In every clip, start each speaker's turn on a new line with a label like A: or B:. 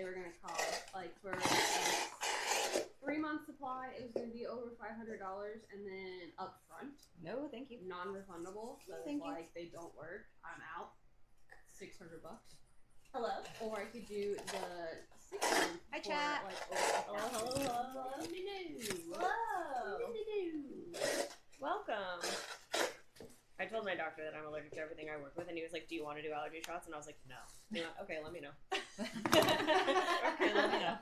A: they were gonna cost. Like for 3-month supply, it was gonna be over $500, and then upfront.
B: No, thank you.
A: Non-refundable. So
B: Thank
A: if
B: you.
A: like they don't work, I'm out. $600.
B: Hello.
A: Or I could do the 6 month.
B: Hi, chat.
A: Hello.
B: Welcome. I told my doctor that I'm allergic to everything I work with, and he was like, "Do you want to do allergy shots?" And I was like, "No." And he went, "Okay, let me know."
A: Okay, let me know.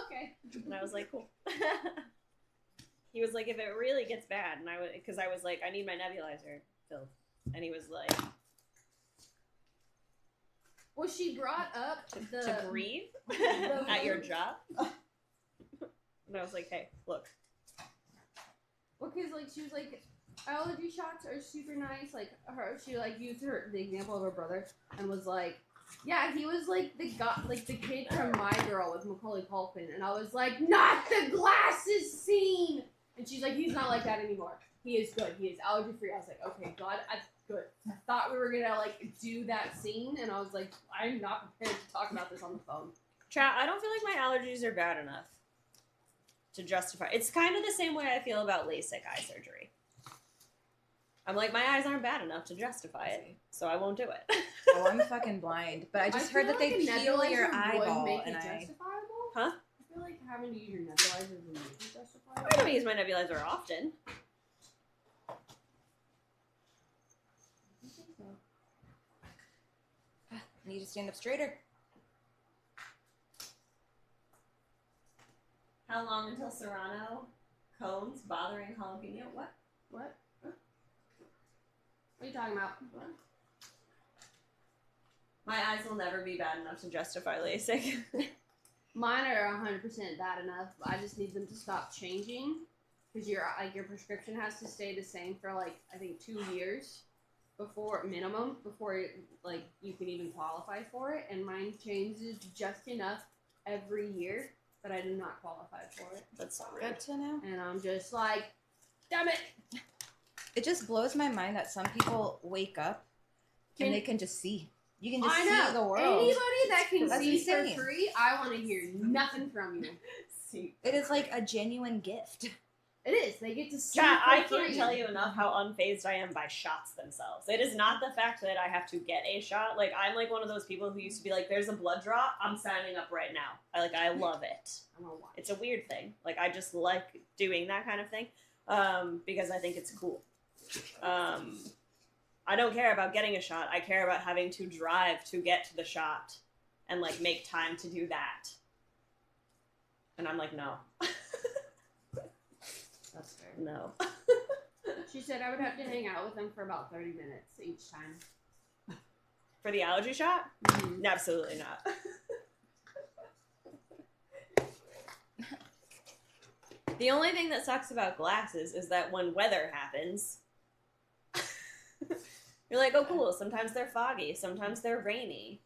A: Okay.
B: And I was like, "Cool." He was like, "If it really gets bad," and because I was like, "I need my nebulizer filled," and he was like,
A: Well, she brought up
B: "To breathe at your job," and I was like, "Hey, look."
A: Well, because like she was like, allergy shots are super nice. Like she like used the example of her brother and was like, yeah, he was like the kid from My Girl with Macaulay Culkin, and I was like, not the glasses scene. And she's like, he's not like that anymore. He is good. He is allergy free. I was like, okay, God, good. I thought we were gonna like do that scene, and I was like, I'm not prepared to talk about this on the phone.
B: Chat, I don't feel like my allergies are bad enough to justify. It's kind of the same way I feel about LASIK eye surgery. I'm like, my eyes aren't bad enough to justify it, so I won't do it.
C: Oh, I'm fucking blind. But I just heard that they peel your eyeball, and
A: justifiable?
B: Huh?
A: I feel like having to use your nebulizer would make it justifiable.
B: I don't use my nebulizer often.
C: I need to stand up straighter.
B: How long until Serrano cones bothering jalapeno? What?
A: What? Huh? What are you talking about? What?
B: My eyes will never be bad enough to justify LASIK.
A: Mine are 100% bad enough. I just need them to stop changing because your prescription has to stay the same for like I think 2 years before you can even qualify for it. And mine changes just enough every year that I do not qualify for it.
B: That's so rude.
C: Good to know.
A: And I'm just like, damn it!
C: It just blows my mind that some people wake up and they can just see. You can just see the world.
A: Anybody that can
C: That's
A: see
C: insane.
A: for free, I want to hear nothing from you.
B: See.
C: It is like a genuine gift.
A: It is. They get to see.
B: Chat,
A: for
B: I
A: free.
B: can't tell you enough how unfazed I am by shots themselves. It is not the fact that I have to get a shot. Like, I'm like one of those people who used to be like, there's a blood draw, I'm signing up right now. I love it.
A: I'm gonna watch.
B: It's a weird thing. Like, I just like doing that kind of thing because I think it's cool. I don't care about getting a shot. I care about having to drive to get to the shot and, like, make time to do that. And I'm like, no.
A: That's fair.
B: No.
A: She said I would have to hang out with them for about 30 minutes each time.
B: For the allergy shot?
A: Mm-hmm.
B: Absolutely not. The only thing that sucks about glasses is that when weather happens, you're like, oh, cool. Sometimes they're foggy. Sometimes they're rainy.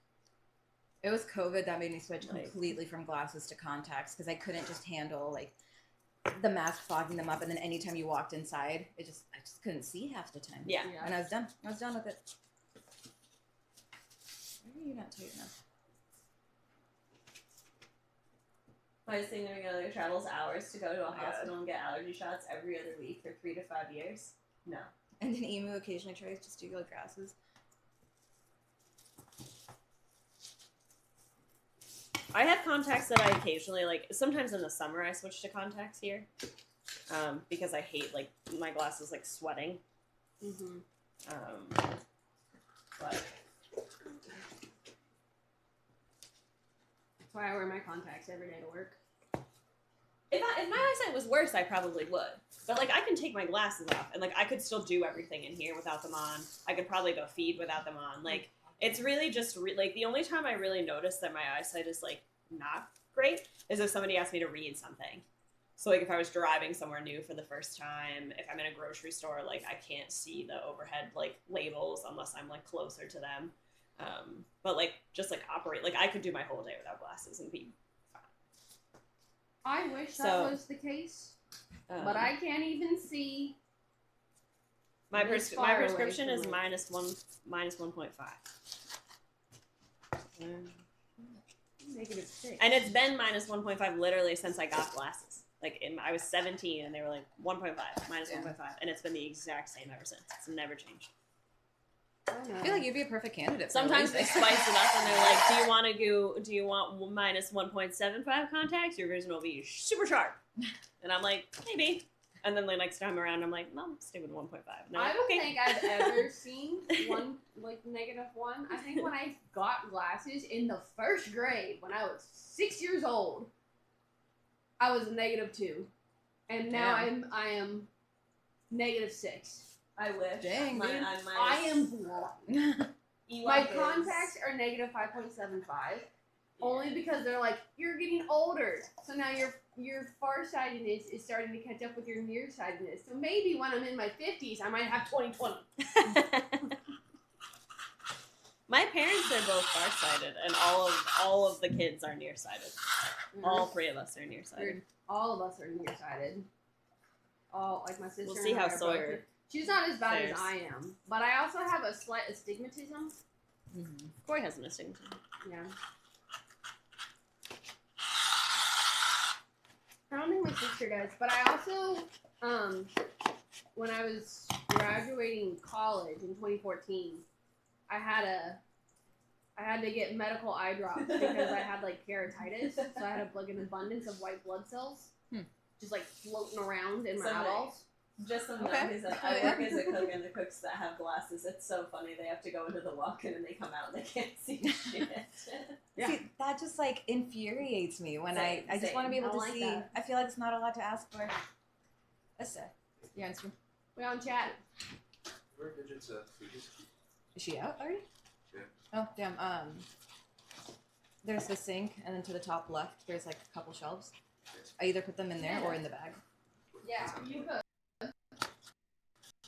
C: It was COVID that made me switch completely from glasses to contacts because I couldn't just handle like the mask fogging them up, and then anytime you walked inside, I just couldn't see half the time.
B: Yeah.
C: And I was done. I was done with it. Why are you not tight enough?
B: My significant other travels hours to go to a hospital and get allergy shots every other week for 3 to 5 years. No.
C: And then Emu occasionally tries to steal glasses.
B: I have contacts that I occasionally, like, sometimes in the summer I switch to contacts here. Because I hate, like, my glasses, like, sweating.
A: Mm-hmm.
B: But
A: That's why I wear my contacts every day to work.
B: if my eyesight was worse, I probably would. But, like, I can take my glasses off, and, like, I could still do everything in here without them on. I could probably go feed without them on. Like, it's really just, like, the only time I really notice that my eyesight is, like, not great is if somebody asked me to read something. So, like, if I was driving somewhere new for the first time, if I'm in a grocery store, like, I can't see the overhead, like, labels unless I'm, like, closer to them. But, like, just, like, operate. Like, I could do my whole day without glasses and be fine.
A: I wish that was the case, but I can't even see.
B: My prescription is -1.5.
A: -6.
B: And it's been -1.5 literally since I got glasses. Like, I was 17 and they were like 1.5, -1.5. And it's been the exact same ever since. It's never changed.
C: I feel like you'd be a perfect candidate.
B: Sometimes they spice it up and they're like, do you want -1.75 contacts? Your vision will be super sharp. And I'm like, maybe. And then the next time around, I'm like, no, stay with 1.5.
A: I don't think I've ever seen -1. I think when I got glasses in the 1st grade, when I was 6 years old, I was a -2, and now I am -6.
B: I wish.
C: Dang, dude.
A: I am blind. My contacts are -5.75, only because they're like, you're getting older, so now your farsightedness is starting to catch up with your nearsightedness. So maybe when I'm in my 50s, I might have 20/20.
B: My parents are both farsighted, and all of the kids are nearsighted. All 3 of us are nearsighted.
A: All of us are nearsighted. All, like my sister.
B: We'll see
A: and I
B: how
A: are
B: Sawyer
A: both. She's not as bad
B: fares.
A: as I am, but I also have a slight astigmatism.
B: Corey has an astigmatism.
A: Yeah. I don't think my sister does, but I also, when I was graduating college in 2014, I had to get medical eye drops because I had like keratitis, so I had like an abundance of white blood cells, just like floating around in my eyeballs.
B: Just some notice that I work as a cook, and the cooks that have glasses, it's so funny. They have to go into the walk-in and they come out and they can't see shit.
C: Yeah. See, that just like infuriates me when I just want to be able to see. That. I feel like it's not a lot to ask for. Yeah, it's true.
A: We on chat.
D: Where are Digit's
C: Is she out already?
D: Yeah.
C: Oh damn. There's the sink, and then to the top left, there's like a couple shelves. I either put them in there or in the bag.
A: Yeah, you could.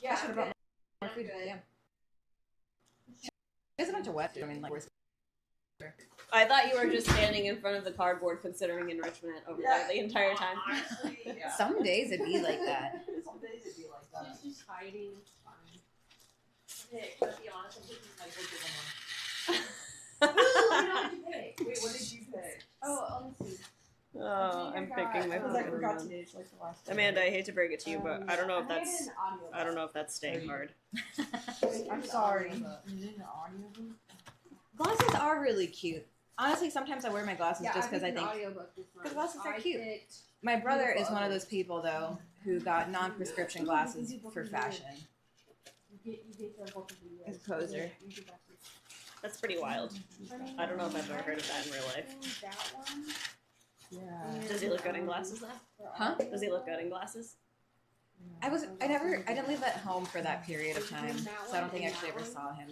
C: Yeah, I should have brought more food. Yeah. There's a bunch of wet food. I mean, like, where's...
B: I thought you were just standing in front of the cardboard considering enrichment over there the entire time.
E: Honestly, yeah.
C: Some days it'd be like that.
E: Some days it'd be like that.
A: She's just hiding. It's fine.
E: Hey, let's be honest, I'm picking my bigger
A: Ooh, you know what you pick?
E: one. Wait, what did you pick?
A: Oh, let me see.
B: Oh, I'm picking my
E: Because I
B: favorite
E: forgot
B: one.
E: to like the last time.
B: Amanda, I hate to break it to you, but I don't know if
A: I made
B: that's
A: an audio
B: I don't know if that's staying hard.
E: I'm sorry.
C: Glasses are really cute. Honestly, sometimes I wear my glasses
A: Yeah,
C: just because I
A: picked an
C: think...
A: audiobook this month.
C: Because glasses are
A: I
C: cute.
A: picked-
C: My brother is one of those people, though, who got non-prescription glasses for fashion.
A: You get the book of the year.
C: As a poser.
B: That's pretty wild. I don't know if I've ever heard of that in real life.
A: That one.
C: Yeah.
B: Does he look good in glasses though?
C: Huh?
B: Does he look good in glasses?
C: I didn't live at home for that period of time, so I don't think I actually ever saw him.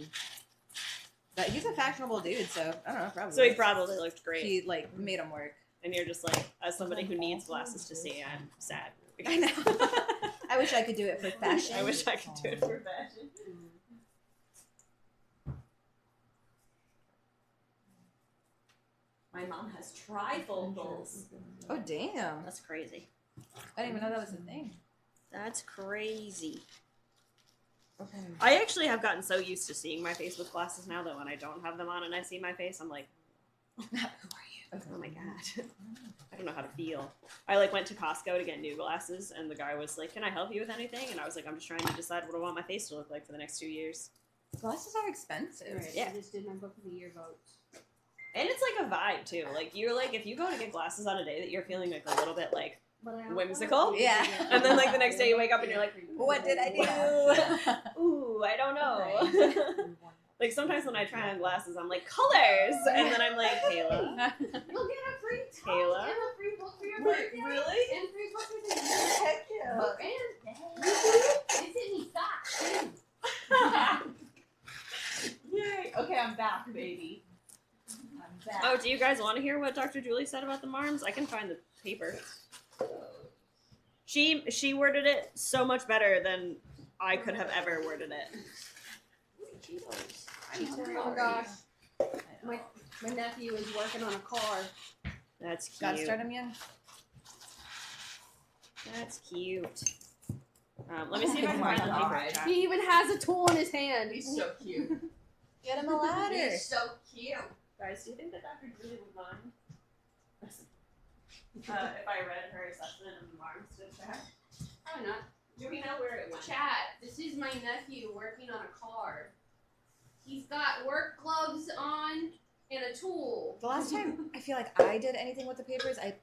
C: But he's a fashionable dude, so I don't know, probably.
B: So he probably looked great.
C: He, like, made him work.
B: And you're just like, as somebody who needs glasses to see, I'm sad.
C: I know. I wish I could do it for fashion.
B: I wish I could do it for fashion. My mom has trifocals.
C: Oh, damn.
B: That's crazy.
C: I didn't even know that was a thing.
B: That's crazy.
C: Okay.
B: I actually have gotten so used to seeing my face with glasses now that when I don't have them on and I see my face, I'm like,
C: Who are you?
B: oh my god. I don't know how to feel. I like went to Costco to get new glasses and the guy was like, can I help you with anything? And I was like, I'm just trying to decide what I want my face to look like for the next 2 years.
C: Glasses are expensive.
A: Right,
B: Yeah.
A: I just did my book of the year votes.
B: And it's like a vibe too. Like you're like, if you go to get glasses on a day that you're feeling like a little bit like
A: But I also
B: whimsical?
C: Yeah.
B: And then like the next day you wake up and you're like,
C: What did I do?
B: ooh, I don't know. Like sometimes when I try on glasses, I'm like, colors! And then I'm like, Kayla.
A: You'll get a free top
B: Kayla?
A: and a free book for your
E: Wait,
A: birthday.
E: really?
A: And free book for your birthday.
E: Heck yeah.
A: Book and it's in me socks too.
E: Yay. Okay, I'm back, baby. I'm back.
B: Oh, do you guys want to hear what Dr. Julie said about the Marms? I can find the paper. She worded it so much better than I could have ever worded it.
A: Oh gosh. My nephew is working on a car.
B: That's cute.
C: Gotta start him young.
B: That's cute. Let me see if I can find the paper.
E: God.
B: chat.
A: He even has a tool in his hand.
E: He's so cute.
C: Get him a ladder.
E: He's so cute.
B: Guys, do you think that Dr. Julie would mind? If I read her assessment of the Marms to chat.
A: Probably not.
B: Do we know where it went?
A: Chat, this is my nephew working on a car. He's got work gloves on and a tool.
C: The last time I feel like I did anything with the papers, I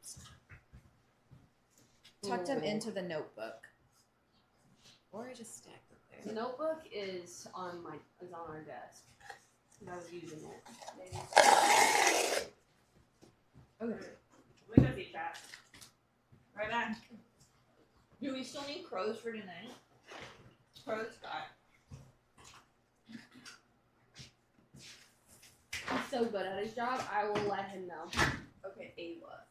C: tucked them into the notebook. Or I just stacked it
A: The
C: there.
A: notebook is on our desk. I was using it.
C: Okay.
B: We go see chat. Right back.
E: Do we still need crows for tonight? Crows got.
A: He's so good at his job, I will let him know.
E: Okay, a what?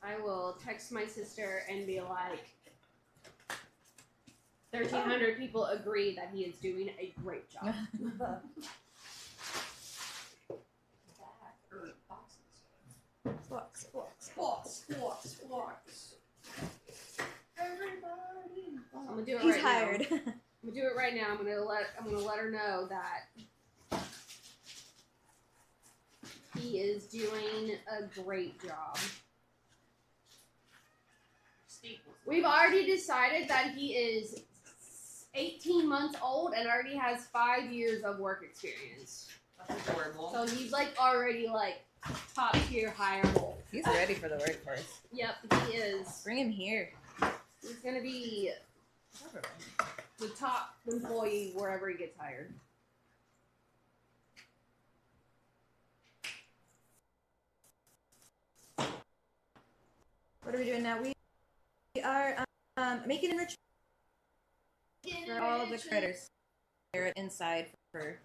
A: I will text my sister and be like, 1,300 people agree that he is doing a great job.
C: Box.
E: Everybody.
A: I'm gonna do it
C: He's
A: right
C: hired.
A: now. I'm gonna do it right now. I'm gonna let her know that he is doing a great job. We've already decided that he is 18 months old and already has 5 years of work experience.
E: That's adorable.
A: So he's like already like top tier hireable.
C: He's ready for the workforce.
A: Yep, he is.
C: Bring him here.
A: He's gonna be the top employee wherever he gets hired.
C: What are we doing now? We are making enrichment for all of the critters. They're inside for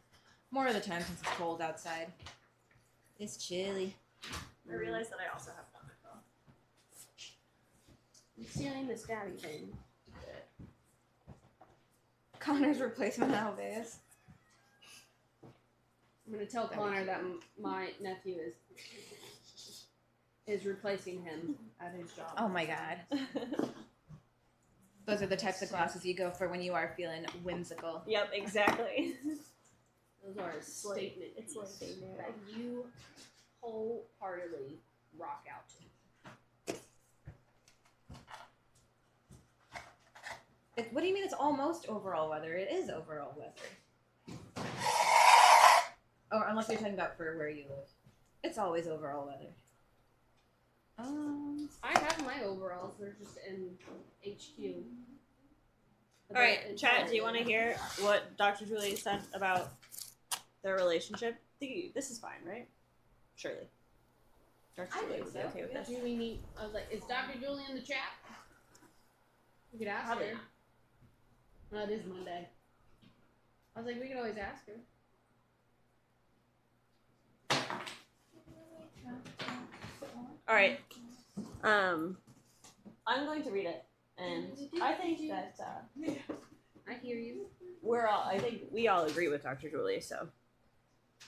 C: more of the time since it's cold outside. It's chilly.
B: I realized that I also have done it though.
A: I'm stealing the stabby thing.
C: Connor's replacement Alveus.
A: I'm gonna tell Connor that my nephew is replacing him at his job.
C: Oh my god. Those are the types of glasses you go for when you are feeling whimsical.
B: Yep, exactly.
A: Those are a statement
B: It's
A: piece
B: like
A: that you wholeheartedly rock out to.
C: What do you mean it's almost overall weather? It is overall weather. Oh, unless you're talking about for where you live. It's always overall weather.
A: I have my overalls. They're just in HQ.
B: All right, chat. Do you want to hear what Dr. Julie said about their relationship? This is fine, right? Surely. Dr.
A: I
B: Julie
A: think
B: would
A: so.
B: be okay with this.
A: Do we need? I was like, is Dr. Julie in the chat? We could ask
B: Probably
A: her.
B: not.
A: No, it is Monday. I was like, we could always ask her.
B: All right. I'm going to read it, and I think that
A: I hear you.
B: I think we all agree with Dr. Julie. So,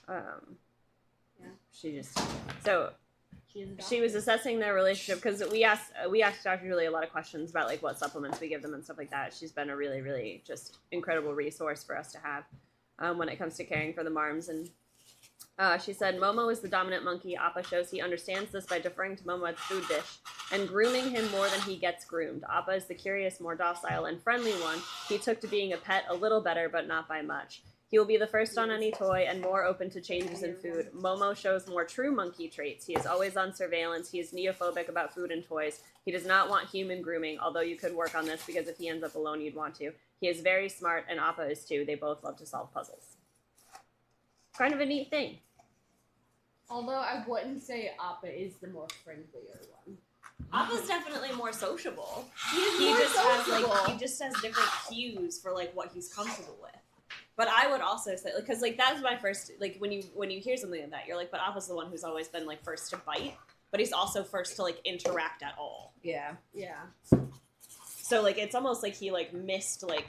A: Yeah.
B: She was assessing their relationship because we asked Dr. Julie a lot of questions about like what supplements we give them and stuff like that. She's been a really, really just incredible resource for us to have when it comes to caring for the Marms. And she said, Momo is the dominant monkey. Appa shows he understands this by deferring to Momo at the food dish and grooming him more than he gets groomed. Appa is the curious, more docile, and friendly one. He took to being a pet a little better, but not by much. He will be the first on any toy and more open to changes in food. Momo shows more true monkey traits. He is always on surveillance. He is neophobic about food and toys. He does not want human grooming, although you could work on this because if he ends up alone, you'd want to. He is very smart, and Appa is too. They both love to solve puzzles. Kind of a neat thing.
A: Although I wouldn't say Appa is the more friendlier one.
B: Appa's definitely more sociable.
A: He
B: just has different cues for like what he's comfortable with. But I would also say, because like that's my first, like when you hear something like that, you're like, but Appa's the one who's always been like first to bite, but he's also first to like interact at all.
C: Yeah.
A: Yeah.
B: So like it's almost like he like missed like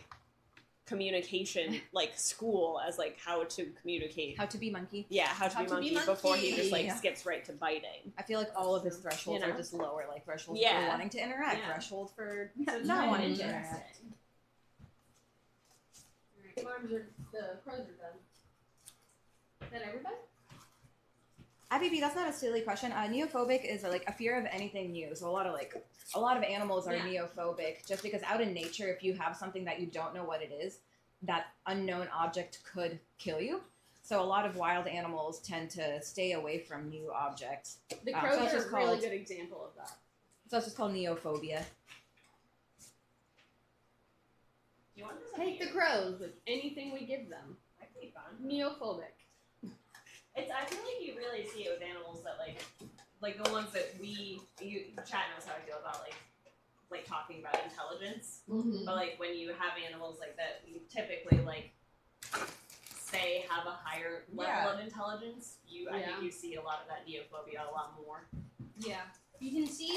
B: communication like school as like how to communicate.
C: How to be monkey.
B: Yeah, how to be monkey before he just like
C: Yeah.
B: skips right to biting.
C: I feel like all of his thresholds
B: You know?
C: are just lower, like thresholds
B: Yeah.
C: for wanting to interact,
B: Yeah.
C: threshold for
E: So it's
C: not
E: kind of
C: wanting to
E: interesting.
C: interact.
A: The crows are done. Is that everybody?
C: Abby B, that's not a silly question. Neophobic is like a fear of anything new. So a lot of animals are neophobic just because out in nature, if you have something that you don't know what it is, that unknown object could kill you. So a lot of wild animals tend to stay away from new objects.
A: The
C: so
A: crows
C: that's
A: are
C: just
A: a really
C: called-
A: good example of that.
C: So it's just called neophobia.
B: Do you want this?
A: Take the crows with anything we give them.
B: That could be fun.
A: Neophobic.
B: I feel like you really see it with animals that like the ones that Chad knows how I feel about like talking about intelligence.
A: Mm-hmm.
B: But like when you have animals like that, you typically like say have a higher level of intelligence. I think you see a lot of that neophobia a lot more.
E: Yeah.
A: You can see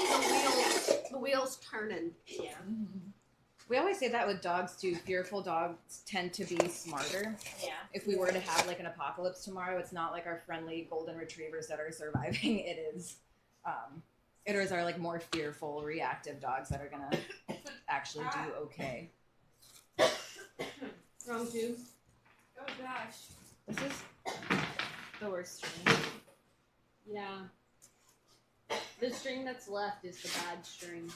A: the wheels turning.
B: Yeah.
C: We always say that with dogs too. Fearful dogs tend to be smarter.
B: Yeah.
C: If we were to have like an apocalypse tomorrow, it's not like our friendly golden retrievers that are surviving. It is our like more fearful, reactive dogs that are gonna actually do okay.
A: Wrong too.
E: Oh gosh.
C: This is the worst string.
A: Yeah. The string that's left is the bad string.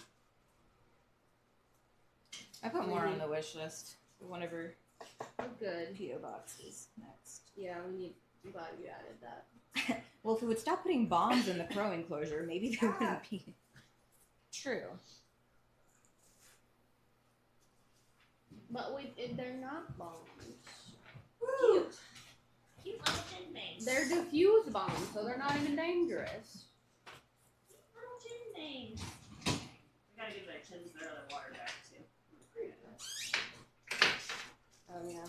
C: I put more on the wish list. Whenever
A: Oh, good.
C: PO boxes next.
A: Yeah, I'm glad you added that.
C: Well, if we would stop putting bombs in the crow enclosure, maybe they wouldn't be true.
A: But they're not bombs.
B: Cute. Cute little tin things.
A: They're diffuse bombs, so they're not even dangerous.
B: Little tin things. We gotta give their chins their other water back too.
A: Oh yeah.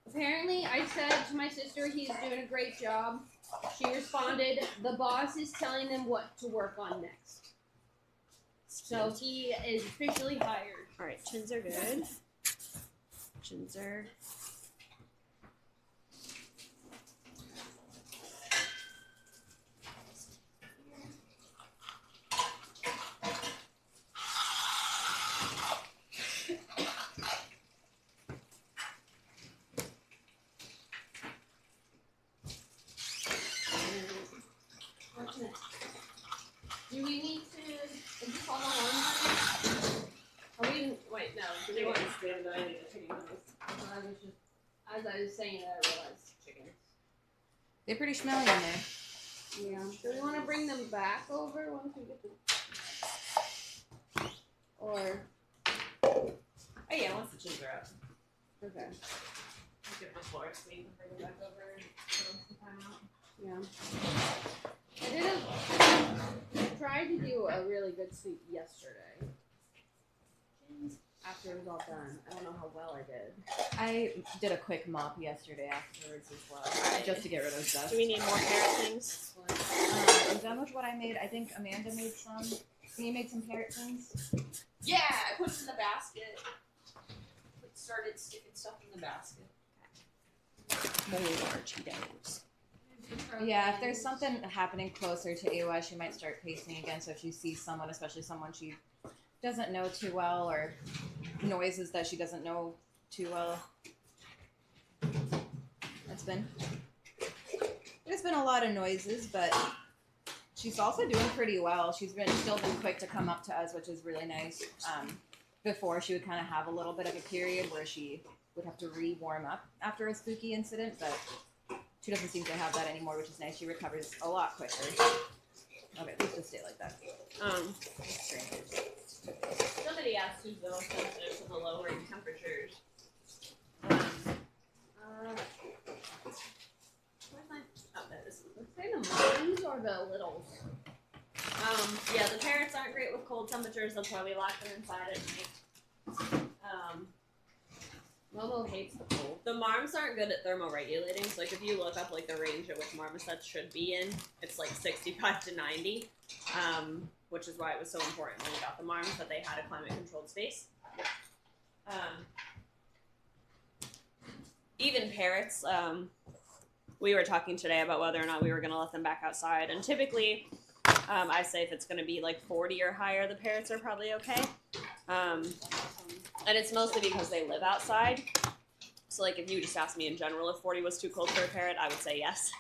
A: Apparently, I said to my sister he's doing a great job. She responded, the boss is telling them what to work on next. So he is officially hired.
B: Alright, chins are good. Chins are.
A: Do we need to? Is this all the horns? Are we? Wait, no. Do we want? As I was saying that, I realized chickens.
C: They're pretty smelly in there.
A: Yeah. Do we want to bring them back over once we get the? Or
B: Oh yeah, once the chins are out.
A: okay.
B: I'll give the floor so you can bring them back over and put them some time out.
A: Yeah. I tried to do a really good sweep yesterday. After it was all done. I don't know how well I did.
C: I did a quick mop yesterday afterwards as well, just to get rid of dust.
B: Do we need more carrot things?
C: I'm done with what I made. I think Amanda made some. You made some carrot things?
E: Yeah, I put it in the basket. Like started sticking stuff in the basket.
B: More Cheetos.
C: Yeah, if there's something happening closer to AOI, she might start pacing again. So if she sees someone, especially someone she doesn't know too well, or noises that she doesn't know too well. There's been a lot of noises, but she's also doing pretty well. She's still been quick to come up to us, which is really nice. Before, she would kind of have a little bit of a period where she would have to re-warm up after a spooky incident, but she doesn't seem to have that anymore, which is nice. She recovers a lot quicker. Okay, please just stay like that.
B: Somebody asked who's the most sensitive to the lowering temperatures. Where's my? Oh, there this is.
A: Let's say the moms or the littles.
B: Yeah, the parrots aren't great with cold temperatures. That's why we lock them inside at night.
A: Momo hates the cold.
B: The marms aren't good at thermoregulating. So, like, if you look up like the range at which marmosets should be in, it's like 65 to 90. Which is why it was so important when we got the marms that they had a climate-controlled space. Even parrots, we were talking today about whether or not we were going to let them back outside, and typically I say if it's going to be like 40 or higher, the parrots are probably okay. And it's mostly because they live outside. So like if you just asked me in general if 40 was too cold for a parrot, I would say yes.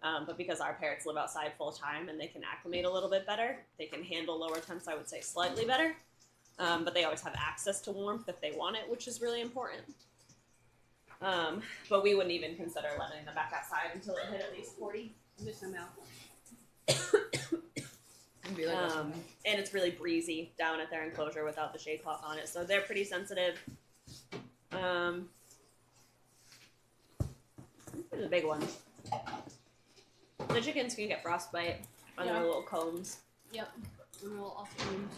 B: But because our parrots live outside full time and they can acclimate a little bit better, they can handle lower temps, I would say slightly better. But they always have access to warmth if they want it, which is really important. But we wouldn't even consider letting them back outside until it hit at least 40.
A: Miss my mouth.
B: And it's really breezy down at their enclosure without the shade cloth on it, so they're pretty sensitive. These are the big ones. The chickens can get frostbite on their little combs.
A: Yep. And little off-combs.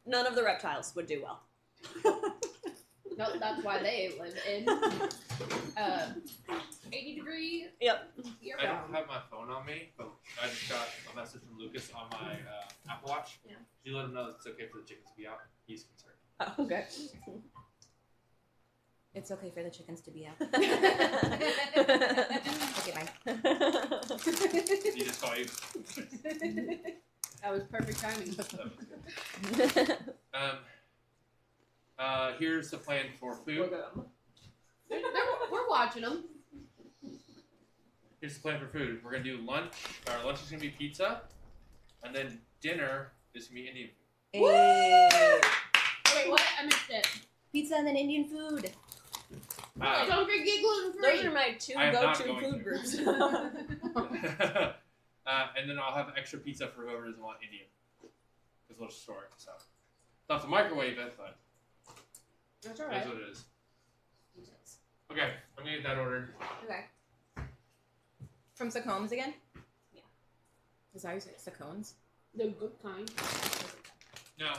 B: None of the reptiles would do well.
A: No, that's why they live in 80-degree.
B: Yep.
A: Year
D: I don't
A: round.
D: have my phone on me, but I just got a message from Lucas on my Apple Watch.
A: Yeah.
D: Did you let him know it's okay for the chickens to be out? He's concerned.
B: Oh, okay.
C: It's okay for the chickens to be out. Okay, bye.
D: Did he just call you?
A: That was perfect timing.
D: Here's the plan for food.
A: We're watching them.
D: Here's the plan for food. We're gonna do lunch. Our lunch is gonna be pizza, and then dinner is gonna be Indian food.
C: Hey.
A: Wait, what? I missed it.
C: Pizza and then Indian food.
A: Don't forget gluten free.
B: Those are my two
D: I am not
B: go-to
D: going
B: food
D: to.
B: groups.
D: And then I'll have extra pizza for whoever doesn't want Indian, because we'll just store it. So, not to microwave it, but
A: That's
D: that's
A: alright.
D: what it is. Okay, I'm gonna get that ordered.
C: Okay. From Sacones again?
B: Yeah.
C: Is that how you say it? Sacones?
A: The good kind.
D: No,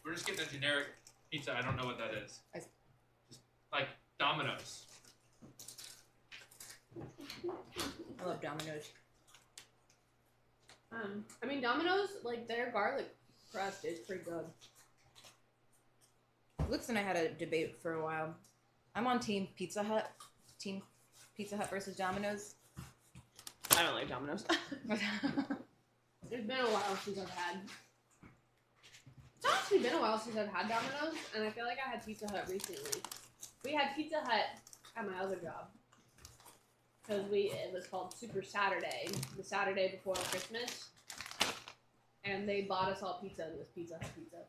D: we're just getting a generic pizza. I don't know what that is.
C: I see.
D: Just like Domino's.
C: I love Domino's.
A: I mean, Domino's, like, their garlic crust is pretty good.
C: Lux and I had a debate for a while. I'm on Team Pizza Hut. Team Pizza Hut versus Domino's.
B: I don't like Domino's.
A: It's been a while since I've had. It's honestly been a while since I've had Domino's, and I feel like I had Pizza Hut recently. We had Pizza Hut at my other job. Because it was called Super Saturday, the Saturday before Christmas. And they bought us all pizza, and it was Pizza Hut pizza.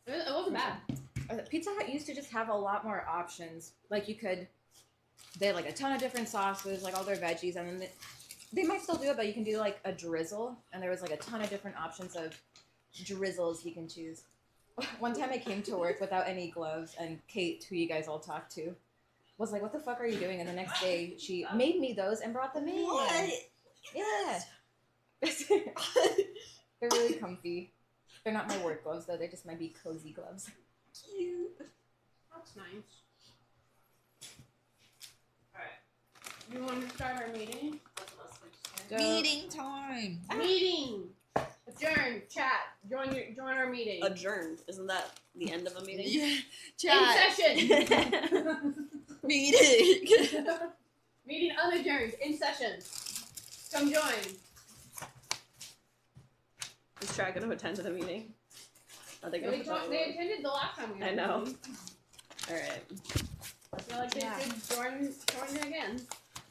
A: It wasn't bad.
C: Pizza Hut used to just have a lot more options. Like they had like a ton of different sauces, like all their veggies, and then they might still do it, but you can do like a drizzle, and there was like a ton of different options of drizzles you can choose. One time I came to work without any gloves, and Kate, who you guys all talked to, was like, "What the fuck are you doing?" And the next day, she made me those and brought them in.
E: What?
C: Yeah. They're really comfy. They're not my work gloves, though. They're just my Be Cozy gloves.
E: Cute.
A: That's nice. Alright. You want to start our meeting?
C: Go.
E: Meeting time.
A: Meeting! Adjourn, chat, join our meeting.
B: Adjourned. Isn't that the end of a meeting?
E: Yeah.
A: In
E: Chat.
A: session!
E: Meeting.
A: Meeting unadjourned, in session. Come join.
B: Is Chad going to attend to the meeting? I think
A: They attended the last time we had
B: I know.
A: a meeting.
B: Alright.
A: I feel like they should join it again.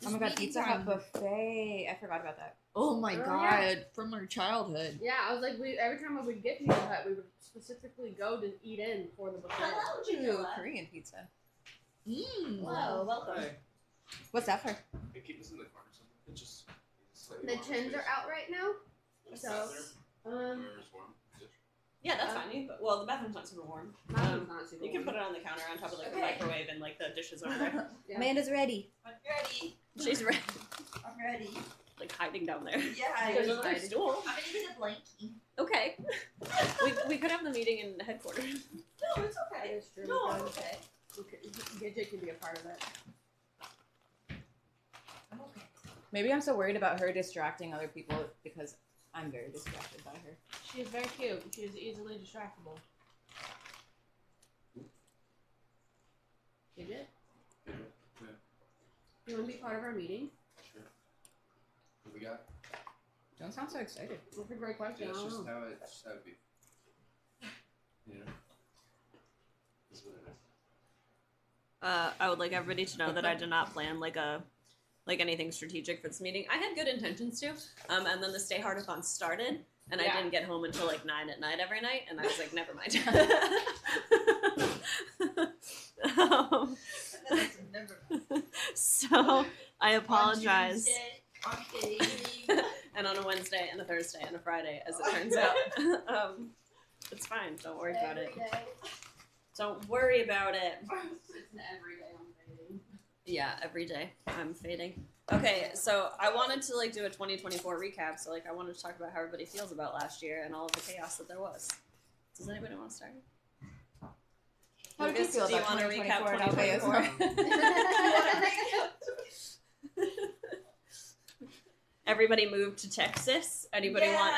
C: Oh my god,
E: Meeting
C: Pizza
E: time.
C: Hut buffet. I forgot about that.
E: Oh my
A: Oh,
E: god.
A: yeah.
E: From our childhood.
A: Yeah, I was like, every time we would get Pizza Hut, we would specifically go to eat in for the buffet.
C: Ooh, Korean pizza.
E: Mmm.
B: Hello, welcome.
C: What's that for?
D: They keep us in the corner. So it just.
A: The tins are out right now, so
B: Yeah, that's fine. Well, the bathroom's not super warm.
A: mine's not super
B: You can
A: warm.
B: put it on the counter on top of like the
C: Okay.
B: microwave and like the dishes over there.
A: Yeah.
C: Amanda's ready.
E: I'm ready.
B: She's ready,
E: I'm ready.
B: like hiding down there.
E: Yeah.
B: There's
A: just
B: another
A: hiding.
B: stool.
E: I'm gonna need a blankie.
B: Okay. we could have the meeting in the headquarters.
E: No, it's
A: That
E: okay.
A: is true.
E: No, I'm
A: because
E: okay.
A: Gidget can be a part of it.
E: I'm okay.
C: Maybe I'm so worried about her distracting other people because I'm very distracted by her.
A: She is very cute. She is easily distractible. Did it?
D: Yeah.
A: You want to be part of our meeting?
D: Sure. What we got?
C: Don't sound so excited.
A: That's a great question.
D: It's
A: I don't
D: just
A: know.
D: how it be. You know? That's what it is.
B: I would like everybody to know that I did not plan like anything strategic for this meeting. I had good intentions to, and then the Stay-Hard-Athon started, and I didn't get home until like 9 at night every night, and I was like, never mind. So I apologize. And on a Wednesday and a Thursday and a Friday, as it turns out. It's fine. Don't worry about it. Don't worry about it.
E: It's an everyday I'm fading.
B: Yeah, every day I'm fading. Okay, so I wanted to like do a 2024 recap. So like I wanted to talk about how everybody feels about last year and all of the chaos that there was. Does anybody want to start?
C: How did you
B: Lucas,
C: feel
B: do you
C: about
B: want to recap
C: 2024 at
B: 2024? Everybody moved to Texas. Anybody want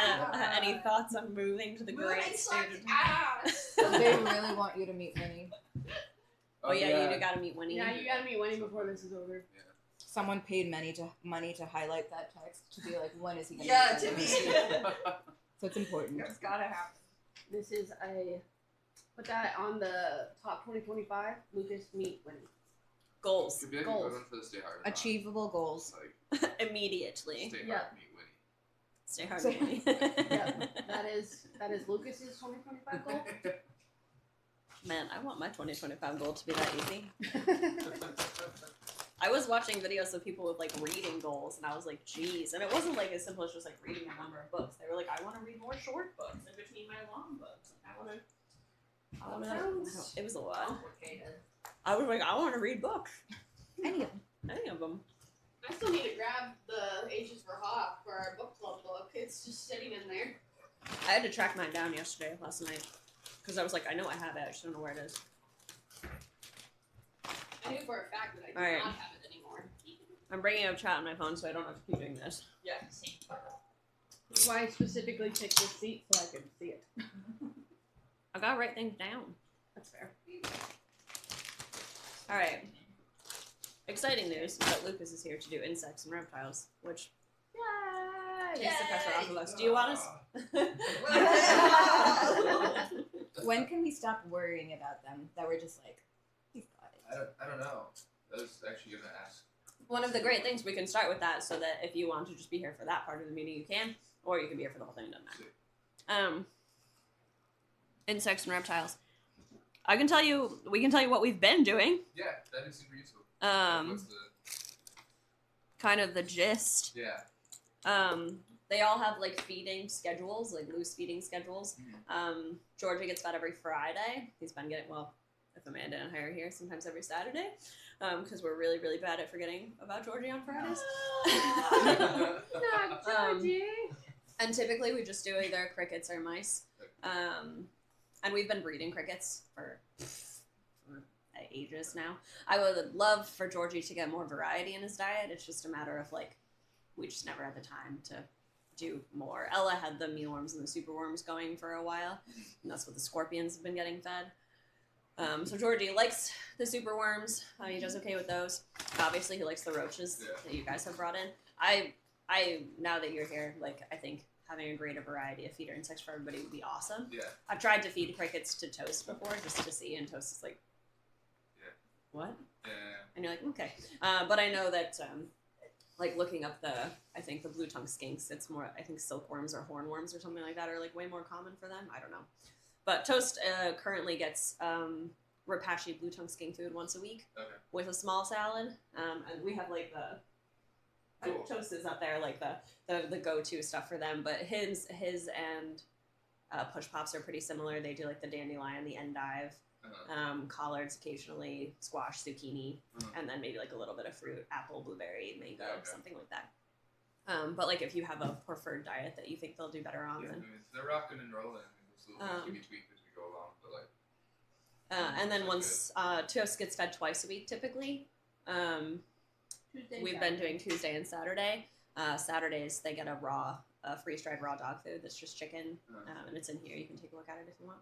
B: any thoughts on moving to the great state of
E: ass.
C: They really want you to meet Winnie.
B: Oh yeah, you gotta meet Winnie.
A: Yeah, you gotta meet Winnie before this is over.
D: Yeah.
C: Someone paid money to highlight that text to be like, when is he gonna
E: Yeah,
C: meet
E: to
C: Winnie?
E: me.
C: So it's important.
E: It's gotta happen.
A: This is put that on the top 2025. Lucas meet Winnie.
B: Goals.
D: Could be like
A: Goals.
D: a good one for the Stay-Hard.
C: Achievable goals.
D: Like,
B: Immediately.
D: Stay-Hard,
A: Yeah.
D: meet Winnie.
B: Stay hard. Winnie.
A: That is Lucas's 2025 goal.
B: Man, I want my 2025 goal to be that easy. I was watching videos of people with like reading goals, and I was like, geez. And it wasn't like as simple as just like reading a number of books. They were like, I want to read more short books in between my long books. Like, I want to. It was a lot.
E: Complicated.
B: I was like, I want to read books.
C: Any of them.
B: Any of them.
A: I still need to grab the Ages for Hawk for our book club book. It's just sitting in there.
B: I had to track mine down last night. Because I was like, I know I have it, I just don't know where it is.
A: I knew for a fact that I do
B: Alright.
A: not have it anymore.
B: I'm bringing up chat on my phone so I don't have to keep doing this.
E: Yeah, same.
A: That's why I specifically picked this seat so I could see it.
B: I gotta write things down.
A: That's fair.
B: Alright. Exciting news is that Lucas is here to do insects and reptiles, which takes the pressure off of us. Do you want us?
C: When can we stop worrying about them? That we're just like, he's got it.
D: I don't know. I was actually gonna ask.
B: One of the great things, we can start with that so that if you want to just be here for that part of the meeting, you can, or you can be here for the whole thing, doesn't matter. Insects and reptiles. We can tell you what we've been doing.
D: Yeah, that'd be super useful. What's the?
B: Kind of the gist.
D: Yeah.
B: They all have like feeding schedules, like loose feeding schedules. Georgia gets fed every Friday. He's been getting, well, if Amanda and I are here, sometimes every Saturday, because we're really, really bad at forgetting about Georgie on Fridays.
A: Not Georgie.
B: And typically we just do either crickets or mice. And we've been breeding crickets for ages now. I would love for Georgie to get more variety in his diet. It's just a matter of like, we just never had the time to do more. Ella had the mealworms and the superworms going for a while, and that's what the scorpions have been getting fed. So Georgie likes the superworms. He does okay with those. Obviously, he likes the roaches that you guys have brought in. I now that you're here, like I think having a greater variety of feeder insects for everybody would be awesome.
D: Yeah.
B: I've tried to feed crickets to Toast before just to see, and Toast is like, what?
D: Yeah.
B: And you're like, okay. But I know that, like looking up I think the blue tongue skinks, it's more, I think silkworms or hornworms or something like that are like way more common for them. I don't know. But Toast currently gets Repashy blue tongue skink food once a week with a small salad. And we have like Toast is up there, like the go-to stuff for them. But his and Push Pops are pretty similar. They do like the dandelion, the endive. Collards occasionally, squash, zucchini, and then maybe like a little bit of fruit, apple, blueberry, mango, something like that. But like if you have a preferred diet that you think they'll do better on, then
D: they're rocking and rolling. Those little things can be tweaked as we go along, but like.
B: And then once Toast gets fed twice a week typically. We've been doing Tuesday and Saturday. Saturdays they get a raw freeze-dried raw dog food that's just chicken, and it's in here. You can take a look at it if you want.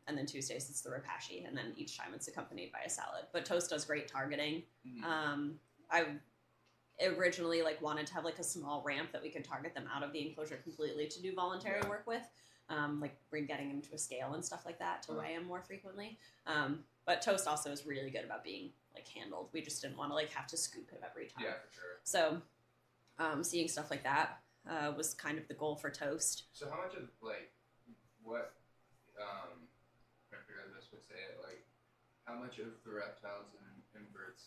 B: And then Tuesdays it's the rapashi, and then each time it's accompanied by a salad. But Toast does great targeting. I originally like wanted to have like a small ramp that we could target them out of the enclosure completely to do voluntary work with, like getting them to a scale and stuff like that to weigh them more frequently. But Toast also is really good about being like handled. We just didn't want to like have to scoop him every time.
F: Yeah, for sure.
B: So seeing stuff like that was kind of the goal for Toast.
F: So how much of like what I forgot the best way to say it, like how much of the reptiles and inverts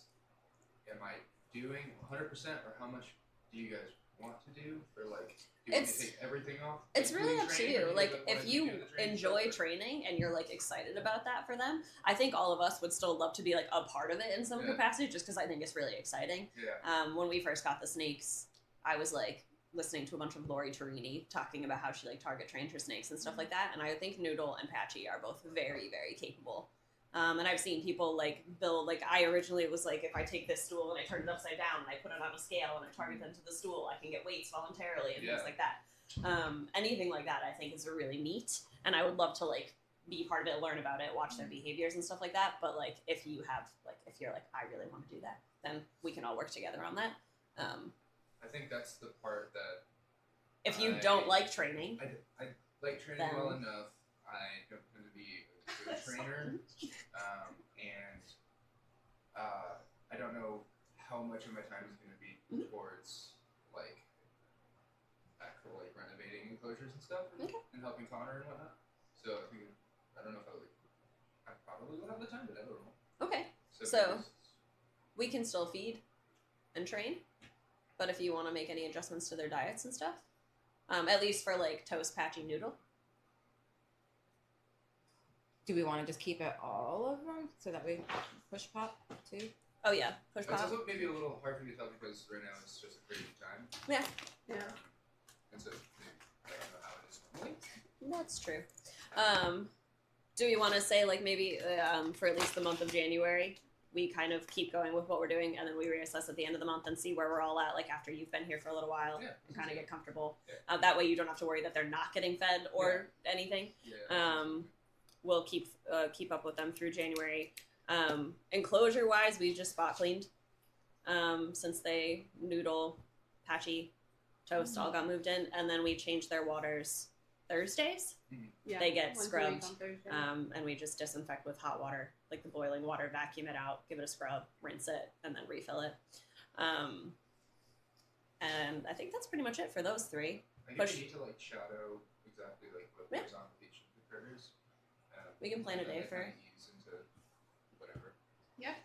F: am I doing 100%, or how much do you guys want to do? Or like, do you want to take everything off?
B: It's really up to you. Like, if you enjoy
F: stuff,
B: training and you're like excited about that for them, I think all of us would still love to be like a part of it in some capacity, just because I think it's really exciting.
F: Yeah.
B: When we first got the snakes, I was like listening to a bunch of Lori Torini talking about how she like target trained her snakes and stuff like that, and I think Noodle and Patchy are both very, very capable. And I've seen people like build, like I originally was like, if I take this stool and I turn it upside down and I put it on a scale and I target them to the stool, I can get weights voluntarily and things like that. Anything like that I think is really neat, and I would love to like be part of it, learn about it, watch their behaviors and stuff like that. But like if you have like, if you're like, I really want to do that, then we can all work together on that.
F: I think that's the part that
B: if you don't like training,
F: I like training well enough. I don't tend to be a good trainer, and I don't know how much of my time is going to be towards like actual like renovating enclosures and stuff, and helping Connor and whatnot. So I think I don't know if I probably will have the time, but I don't know.
B: Okay, so we can still feed and train, but if you want to make any adjustments to their diets and stuff, at least for like Toast, Patchy, Noodle.
C: Do we want to just keep it all of them so that we push pop too?
B: Oh yeah, push pop.
F: It's also maybe a little hard for me to tell because right now it's just a crazy time.
B: Yeah.
F: And so I don't know how it is normally.
B: That's true. Do we want to say like maybe for at least the month of January, we kind of keep going with what we're doing, and then we reassess at the end of the month and see where we're all at, like after you've been here for a little while, and kind of get comfortable. That way you don't have to worry that they're not getting fed or anything. We'll keep up with them through January. Enclosure wise, we just spot cleaned since they Noodle, Patchy, Toast all got moved in, and then we changed their waters Thursdays.
A: Yeah,
B: they get
A: once a
B: scrubbed,
A: week on Thursday.
B: and we just disinfect with hot water, like the boiling water, vacuum it out, give it a scrub, rinse it, and then refill it. And I think that's pretty much it for those three.
F: I think we need to like shadow exactly like what goes on with each of the critters.
B: We can plan a day for.
F: Ease into whatever.
A: Yeah.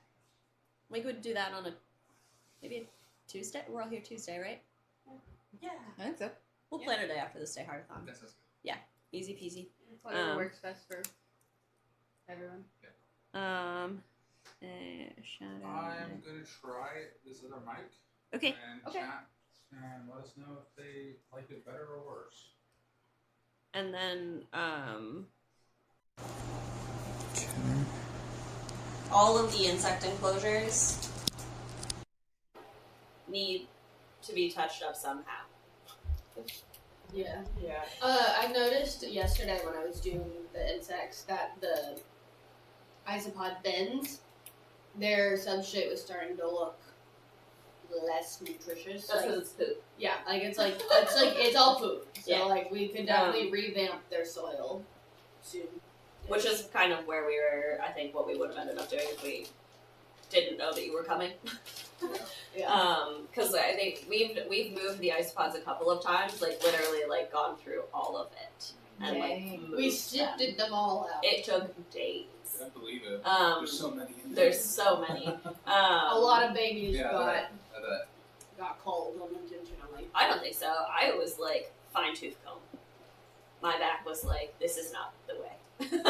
B: We could do that on maybe a Tuesday. We're all here Tuesday, right?
E: Yeah.
C: I think so.
B: We'll plan a day after the Stay-Hard-Athon.
F: That sounds good.
B: Easy peasy.
A: Whatever works best for everyone.
B: Shout out.
G: I'm gonna try this other mic.
B: Okay.
G: And chat and let us know if they like it better or worse.
B: And then all of the insect enclosures need to be touched up somehow.
E: Yeah.
G: Yeah.
A: I noticed yesterday when I was doing the insects that the isopod bins, their substrate was starting to look less nutritious.
B: That's because it's poop.
A: Yeah, it's all poop. So like we could definitely revamp their soil soon.
B: Which is kind of where we were, I think, what we would have ended up doing if we didn't know that you were coming. Because I think we've moved the isopods a couple of times, like literally like gone throrough all of it. And like moved
A: We sifted them all out.
B: It took days.
G: I believe it. There's so many.
B: There's so many.
A: A lot of babies
F: I bet.
A: got called unintentionally.
B: I don't think so. I was like fine tooth comb. My back was like, this is not the way. Because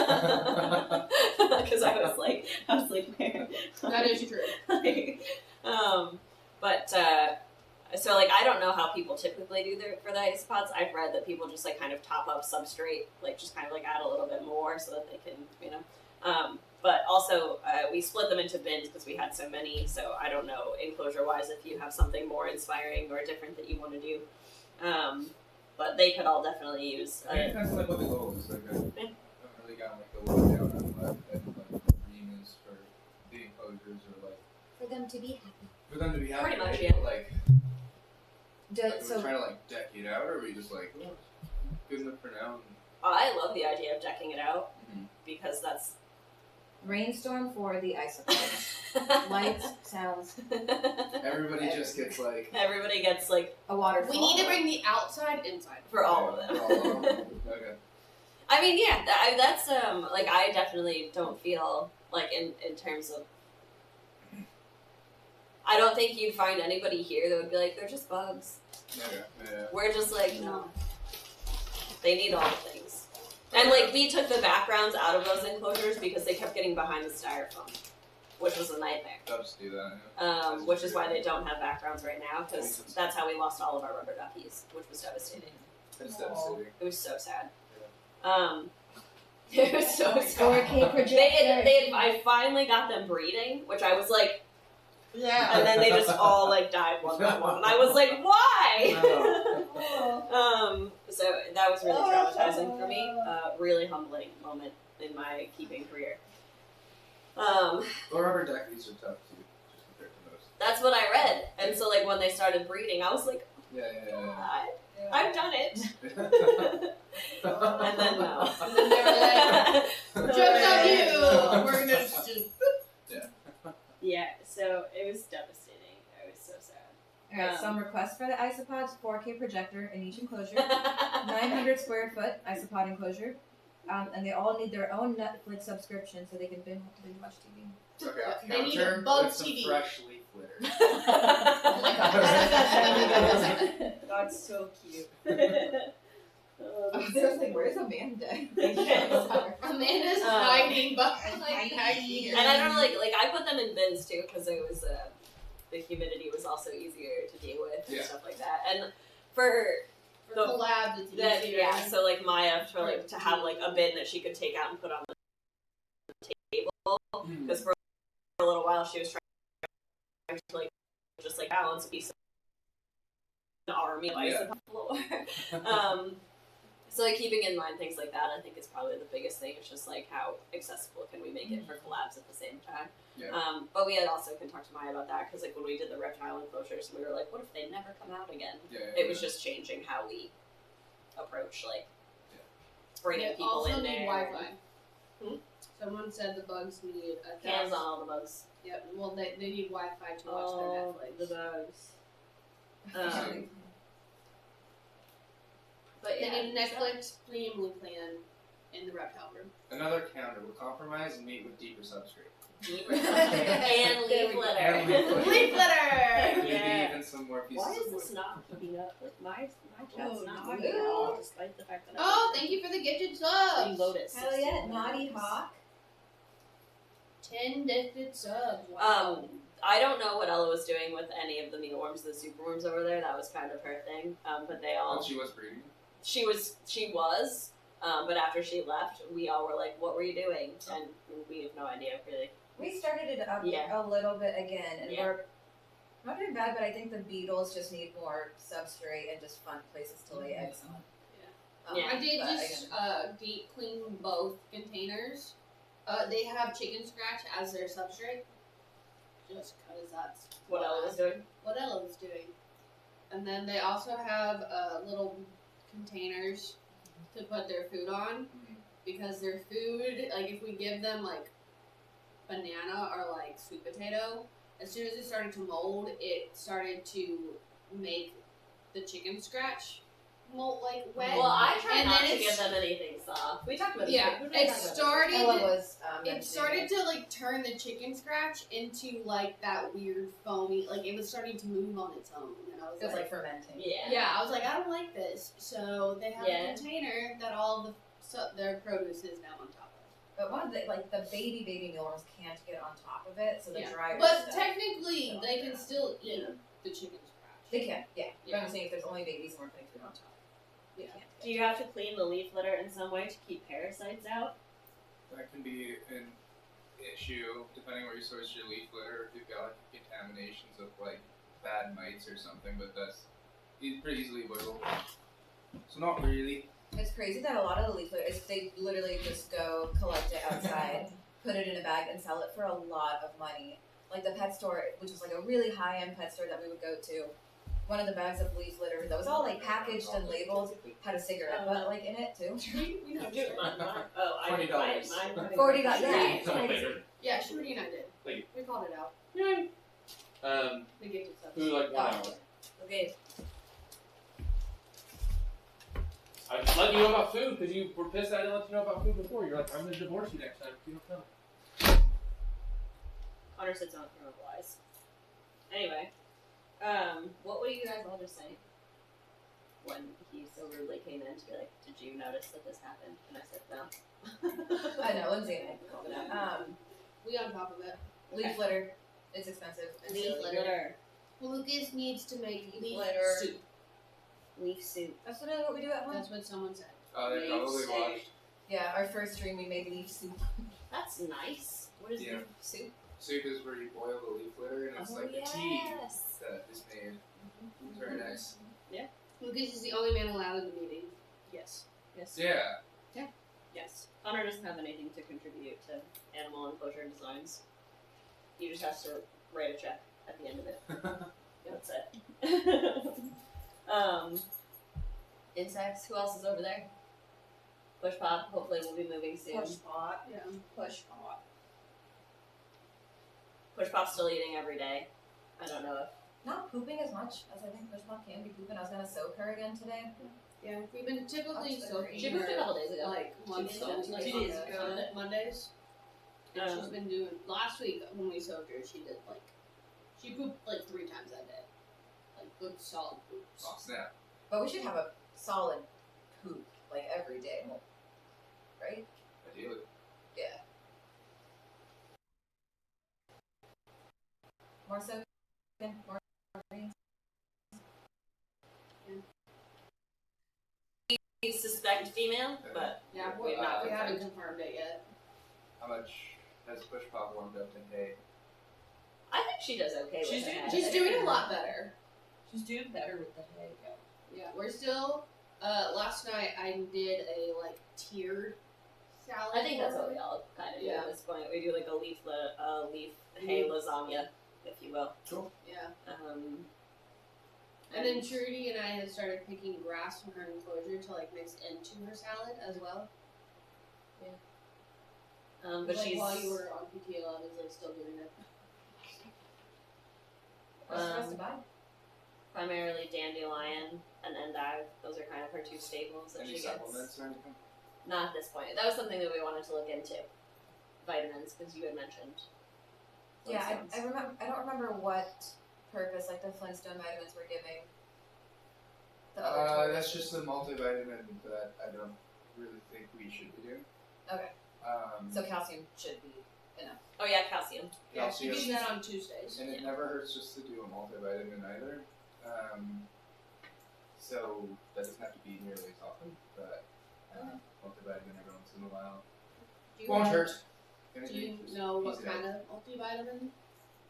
B: I was like, where?
A: That is true.
B: So like I don't know how people typically do for the isopods. I've read that people just like kind of top up substrate, like just kind of like add a little bit more so that they can, but also we split them into bins because we had so many. So I don't know enclosure wise if you have something more inspiring or different that you want to do. but they could all definitely use.
F: I think that's like what the goal is. Like, I haven't really gotten like the low down on what dream is for the enclosures or like
C: For them to be happy.
F: for them to be happy.
B: Pretty much,
F: right?
B: yeah.
F: But, like, are
C: So
F: we trying to like deck it out, or are we just like, oh, good enough for now?
B: I love the idea of decking it out
F: Mhm.
B: because that's
C: rainstorm for the isopods. Lights, sounds,
F: Everybody just gets like.
B: Everybody gets like
C: a waterfall.
A: We need to bring the outside inside.
B: for all of them.
F: For all of them. Okay.
B: I mean, yeah, that's like I definitely don't feel like in terms of. I don't think you'd find anybody here that would be like they're just bugs.
F: Yeah.
B: We're just like no. They need all the things, and like we took the backgrounds out of those enclosures because they kept getting behind the styrofoam, which was a nightmare.
F: They'll just do that. Yeah.
B: Which is why they don't have backgrounds right now because that's how we lost all of our rubber duckies, which was devastating.
F: It's devastating.
B: It was so sad. It was so sad.
C: 4K projector.
B: I finally got them breeding, which I was like,
E: Yeah.
B: and then they just all like died one by one. And I was like, why? So that was really traumatizing for me. Really humbling moment in my keeping career.
F: Well, rubber duckies are tough too, just compared to most.
B: That's what I read, and so like when they started breeding, I was like,
F: Yeah.
B: I've done it, and then no.
A: And then they were like, joke's on you! We're gonna just...
B: Yeah, so it was devastating. I was so sad.
C: Alright, some requests for the isopods: 4K projector in each enclosure, 900 square foot isopod enclosure, and they all need their own Netflix subscription so they can binge watch TV.
F: Okay, I'll
A: They need
F: counter
A: a bug
F: with some
A: TV.
F: fresh leaf litter.
A: Oh my god.
B: That's so cute.
C: I was like, where's Amanda?
A: Amanda's hiding behind
B: And I don't know, like I put them in bins too because it was the humidity was also easier to deal with and stuff like that. And for
A: For collabs, it's
B: that,
A: easier.
B: yeah, so like Maya for like to have like a bin that she could take out and put on the table because for a little while she was trying to like just like balance a piece of an army of ice on the floor. So like keeping in mind things like that, I think is probably the biggest thing. It's just like how accessible can we make it for collabs at the same time.
F: Yeah.
B: But we had also can talk to Maya about that because like when we did the reptile enclosures, we were like, what if they never come out again? It was just changing how we approach like bringing people
A: also
B: in
A: need
B: there.
A: Wi-Fi. Someone said the bugs need a
B: Cams on all the bugs.
A: Yep. Well, they need Wi-Fi to watch their Netflix.
B: The bugs. But
A: They
B: yeah,
A: need Netflix premium plan in the reptile room.
F: Another counter. We'll compromise and meet with deeper substrate.
B: and leaf litter.
F: And leaf litter.
A: Leaf litter!
F: Maybe
B: Yeah.
F: even some more pieces
B: Why
F: of
B: is
F: wood.
B: this not keeping up? Like my chat's
A: Oh,
B: not
A: no.
B: working at all, despite the fact that
A: Oh, thank you for the gifted
B: Green
A: subs!
B: Lotus.
C: Hell yeah, Naughty Hawk.
A: 10 gifted subs. Wow.
B: I don't know what Ella was doing with any of the mealworms, the superworms over there. That was kind of her thing. But they all.
F: Oh, she was breeding.
B: She was. But after she left, we all were like, "What were you doing?" And we have no idea really.
C: We started it up a little bit again, and we're not doing bad, but I think the beetles just need more substrate and just fun places to lay eggs on.
A: I did
C: but
A: just deep clean both containers. They have chicken scratch as their substrate. Just because that's
B: What Ella was doing.
A: what Ella was doing. And then they also have little containers to put their food on because their food, like if we give them like banana or like sweet potato, as soon as it started to mold, it started to make the chicken scratch mold like wet.
B: Well, I tried
A: And
B: not
A: then
B: to
A: it's-
B: give them anything soft. We talked about this.
A: Yeah,
B: Who did I
A: it
B: talk about this?
A: started.
C: Ella was
A: It started to like turn the chicken scratch into like that weird foamy, like it was starting to move on its own, and I was
C: It was like fermenting.
B: Yeah.
A: yeah, I was like, I don't like this. So they have
B: Yeah.
A: a container that all their produce is now on top of.
C: But one of the the baby mealworms can't get on top of it, so the
A: Yeah.
C: drier
A: But
C: stuff.
A: technically, they can still eat the chicken scratch.
C: They can, yeah. But
A: Yeah.
C: I'm saying if there's only babies and we're putting food on top.
A: Yeah.
B: Do you have to clean the leaf litter in some way to keep parasites out?
F: That can be an issue depending where you source your leaf litter. If you've got like contaminations of like bad mites or something, but that's pretty easily avoidable. So not really.
C: It's crazy that a lot of the leaf litter, they literally just go collect it outside, put it in a bag, and sell it for a lot of money. Like the pet store, which was like a really high-end pet store that we would go to, one of the bags of leaf litter that was all like packaged and labeled had a cigarette butt like in it too.
F: $20.
C: $40.
A: Yeah.
D: Later.
A: Yeah, Shruti and I did.
D: Like-
A: We called it out.
D: Yay.
A: The gift of
D: Who like 1 hour?
C: Okay.
D: I just let you know about food because you were pissed I didn't let you know about food before. You're like, I'm gonna divorce you next time if you don't tell me.
B: Connor sits on criminal lies. Anyway, what were you guys all just saying? When he so rudely came in to be like, did you notice that this happened? And I said, no.
C: I know, Lindsay and I called it out.
A: We on top of it.
C: Leaf litter. It's expensive. And
B: Leaf
C: silly.
B: litter.
A: Lucas needs to make leaf
C: litter.
A: soup.
B: Leaf soup.
C: That's literally what we do at home.
A: That's what someone said.
F: They probably watched.
C: Yeah, our first stream we made leaf soup.
B: That's nice. What is
F: Yeah.
B: leaf soup?
F: Soup is where you boil the leaf litter and it's like a tea that is made. It's very nice.
A: Lucas is the only man allowed in the meeting.
B: Yes. Yes.
F: Yeah.
B: Yes. Connor doesn't have anything to contribute to animal enclosure designs. He just has to write a check at the end of it. That's it. Insects. Who else is over there? Push Pop. Hopefully we'll be moving soon.
E: Push pot.
A: Yeah.
E: Push pot.
B: Push Pop's still eating every day. I don't know if
C: Not pooping as much as I think Push Mom can be pooping. I was gonna soak her again today.
A: Yeah. We've been typically
C: That's
A: soaking
B: she moved a
A: her
B: couple days ago.
A: like once
B: Two days
A: like
B: 2 days ago.
A: Mondays. And she's been doing last week when we soaked her, she did like she pooped like 3 times that day. Like good solid poops.
F: Oh snap.
C: But we should have a solid poop like every day, right?
F: Ideally.
C: Yeah. More soaking, more greens.
B: we suspect female, but
A: Yeah,
B: we've not
A: we haven't
B: confirmed.
A: confirmed it yet.
F: How much has Push Pop warmed up to hay?
B: I think she does okay with
E: She's
B: her
E: doing-
B: head.
A: She's doing a lot better.
E: She's doing better with the hay.
A: Yeah, we're still. Last night I did a like tiered salad.
B: I think that's
A: for
B: what
A: her.
B: we all kind of do
A: Yeah.
B: at this point. We do like a leaf hay lasagna, if you will.
A: Yeah,
B: And
A: and then Trudy and I have started picking grass from her enclosure to like mix into her salad as well.
B: but
A: like
B: she's
A: while you were on PTO, I was like still doing it.
C: What's the rest to buy?
B: primarily dandelion and endive. Those are kind of her 2 staples that
F: Any
B: she gets.
F: supplements or anything?
B: Not at this point. That was something that we wanted to look into. Vitamins, because you had mentioned.
C: Yeah,
B: Flintstones.
C: I remember. I don't remember what purpose like the Flintstone vitamins were giving. The other two.
F: That's just a multivitamin that I don't really think we should be doing.
C: Okay. So calcium should be enough.
B: Oh yeah, calcium.
A: Yeah, she
F: Calcium.
A: did that on Tuesdays.
F: And it never hurts just to do a multivitamin either. So that doesn't have to be nearly as often, but multivitamin every once in a while
A: Do you
F: won't
A: have-
F: hurt.
A: Do you know what
F: Easy to
A: kind of multivitamin?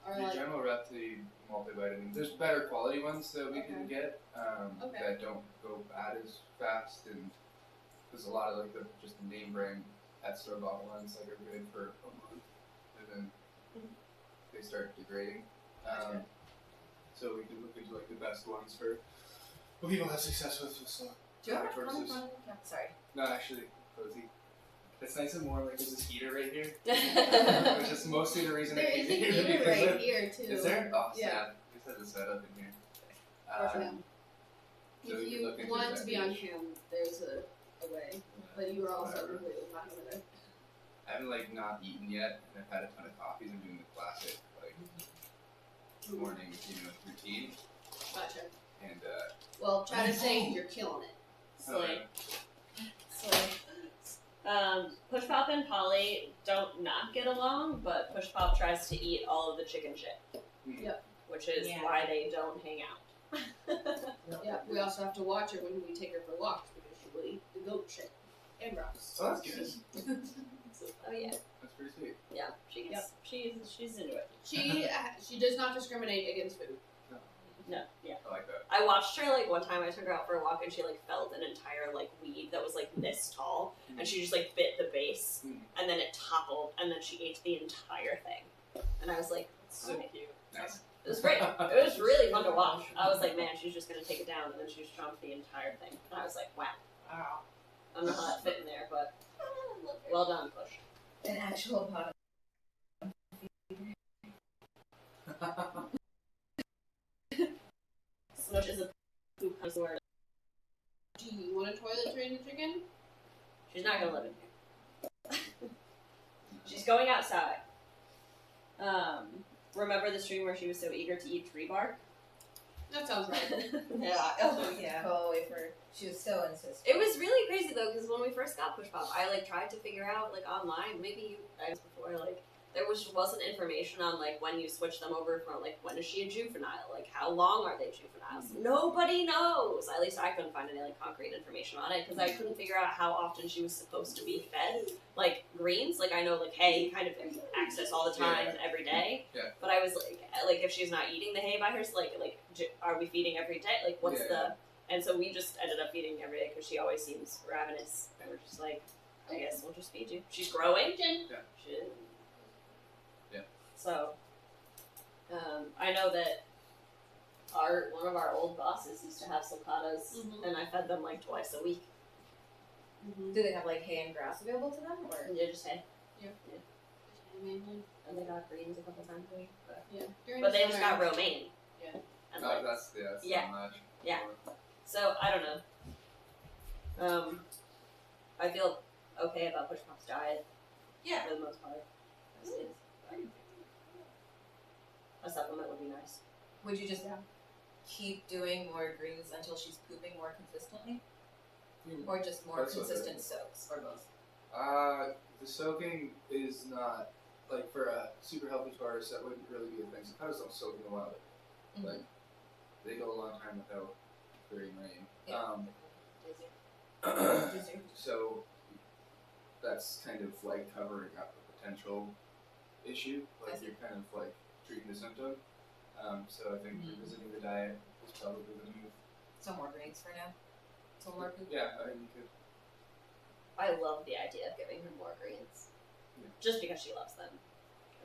A: Or
F: The
A: like
F: general rep the multivitamin. There's better quality ones that we can get
A: Okay.
F: that don't go bad as fast, and there's a lot of like the just name brand at store bought ones like are good for a month, and then they start degrading.
A: Gotcha.
F: So we can look into like the best ones for what people have success with. So
C: Do you have
F: Versus-
C: a comment? Yeah, sorry.
F: no, actually, cozy. It's nice and warm. Like there's this heater right here,
B: That's
F: which is mostly the reason I
A: there
F: keep
A: is a
F: it here
A: heater
F: because
A: right
F: of-
A: here too.
F: Is there? Oh,
A: Yeah.
F: snap. Just had the setup in here.
A: Yeah.
F: So
A: If
F: we
A: you
F: can look into
A: want
F: that
A: to be on
F: niche.
A: cam, there's a way. But you are also
F: Whatever.
A: completely fine with it.
F: I haven't like not eaten yet, and I've had a ton of coffees. I'm doing the classic like morning, routine,
A: Gotcha.
F: and
A: Well, Chad is saying you're killing it.
B: Slay. Push Pop and Polly don't not get along, but Push Pop tries to eat all of the chicken shit.
A: Yep.
B: Which is
E: Yeah.
B: why they don't hang out.
A: Yeah, we also have to watch her when we take her for walks because she will eat the goat shit and grass.
F: oh, that's good.
B: Oh yeah,
F: That's pretty sweet.
B: yeah. She's into it.
A: She does not discriminate against food.
B: No, yeah.
F: I like that.
B: I watched her like one time. I took her out for a walk and she like felled an entire like weed that was like this tall, and she just like bit the base, and then it toppled, and then she ate the entire thing. And I was like, so cute.
F: Nice.
B: It was great. It was really fun to watch. I was like, man, she's just gonna take it down, and then she just chomped the entire thing. And I was like, wow.
E: Wow.
B: I don't know how that fit in there, but well done, Push.
C: An actual pot.
B: Smush is a poop connoisseur.
A: Do you want to toilet train the chicken?
B: She's not gonna live in here. She's going outside. Remember the stream where she was so eager to eat tree bark?
A: That sounds right.
C: Yeah. Oh, yeah. Go away for. She was so insistent.
B: It was really crazy though, because when we first got Push Pop, I like tried to figure out like online. Maybe you guys before like there wasn't information on like when you switch them over from like when is she a juvenile, like how long are they juveniles? Nobody knows. At least I couldn't find any like concrete information on it because I couldn't figure out how often she was supposed to be fed like greens. Like I know like hay kind of access all the time every day.
F: Yeah.
B: But I was like if she's not eating the hay by herself, like are we feeding every day? Like what's the and so we just ended up feeding every day because she always seems ravenous. And we're just like, I guess we'll just feed you. She's growing.
F: Yeah.
B: So, I know that one of our old bosses used to have sulcatas, and I fed them like twice a week.
C: Do they have like hay and grass available to them, or?
B: Yeah, just hay.
A: Yeah.
B: And they got greens a couple times a week. But,
A: But
B: they just got romaine.
A: Yeah.
B: And
F: No,
B: like,
F: that's
B: yeah.
F: not much.
B: Yeah. So I don't know. I feel okay about Push Pop's diet.
E: Yeah.
B: For the most part. As it is. A supplement would be nice.
C: Would you just keep doing more greens until she's pooping more consistently, or just more
F: That's what
C: consistent soaks, or both?
F: The soaking is not like for a super healthy tortoise. That wouldn't really be a thing. Sometimes don't soak in the wild. Like they go a long time without clearing rain.
C: Yeah.
F: So that's kind of like covering up a potential issue. Like you're kind of like treating the symptom. So I think revisiting the diet is probably the move.
C: So more greens for now. So more poop.
F: Yeah, I mean you could.
B: I love the idea of giving her more greens. Just because she loves them.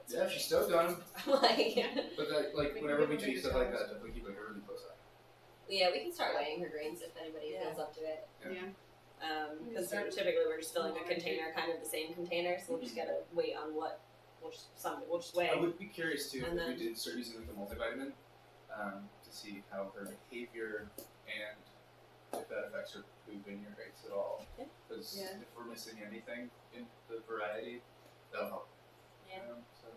F: Yeah, she's stoked on them.
B: Like,
F: But like whenever we treat stuff like that, definitely keep like a really close eye.
B: yeah, we can start weighing her greens if anybody feels up to it. Because typically we're just filling a container, kind of the same container, so we'll just get a weight on what we'll just weigh.
F: I would be curious too
B: And
F: if
B: then-
F: we did start using like a multivitamin to see how her behavior and if that affects her poop in your rates at all.
B: Yeah.
F: Because if we're missing anything in the variety, that'll help.
B: Yeah.
F: So.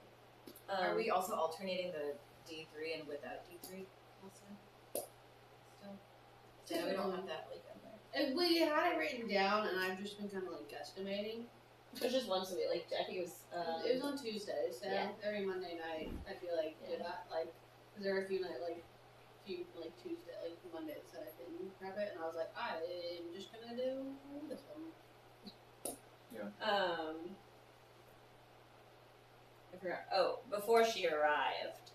C: Are we also alternating the D3 and without D3 also? Still? Yeah, we don't have that like in there.
A: We had it written down, and I've just been kind of like guesstimating.
B: It was just once a week. Like I think it was.
A: It was on Tuesdays, so every Monday night I feel like did that. Like, cause there were a few Tuesday, like Mondays that I didn't grab it, and I was like, I'm just gonna do this one.
B: I forgot. Oh, before she arrived,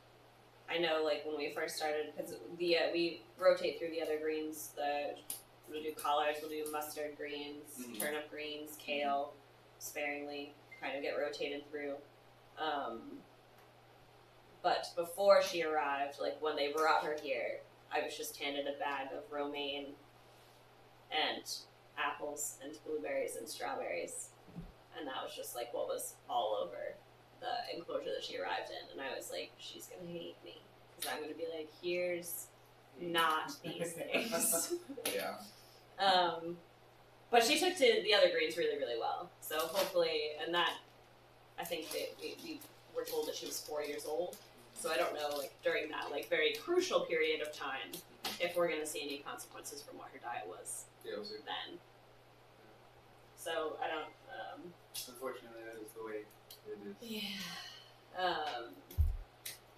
B: I know like when we first started, because we rotate through the other greens. We'll do collards, we'll do mustard greens, turnip greens, kale, sparingly, kind of get rotated through. But before she arrived, like when they brought her here, I was just handed a bag of romaine and apples and blueberries and strawberries. And that was just like what was all over the enclosure that she arrived in. And I was like, she's going to hate me. Because I'm going to be like, here's not these things.
F: Yeah.
B: But she took to the other greens really, really well. So hopefully, and that, I think that we were told that she was 4 years old. So I don't know, like, during that, like, very crucial period of time, if we're going to see any consequences from what her diet was then. So, I don't,
F: Unfortunately, that is the way it is.
B: Yeah.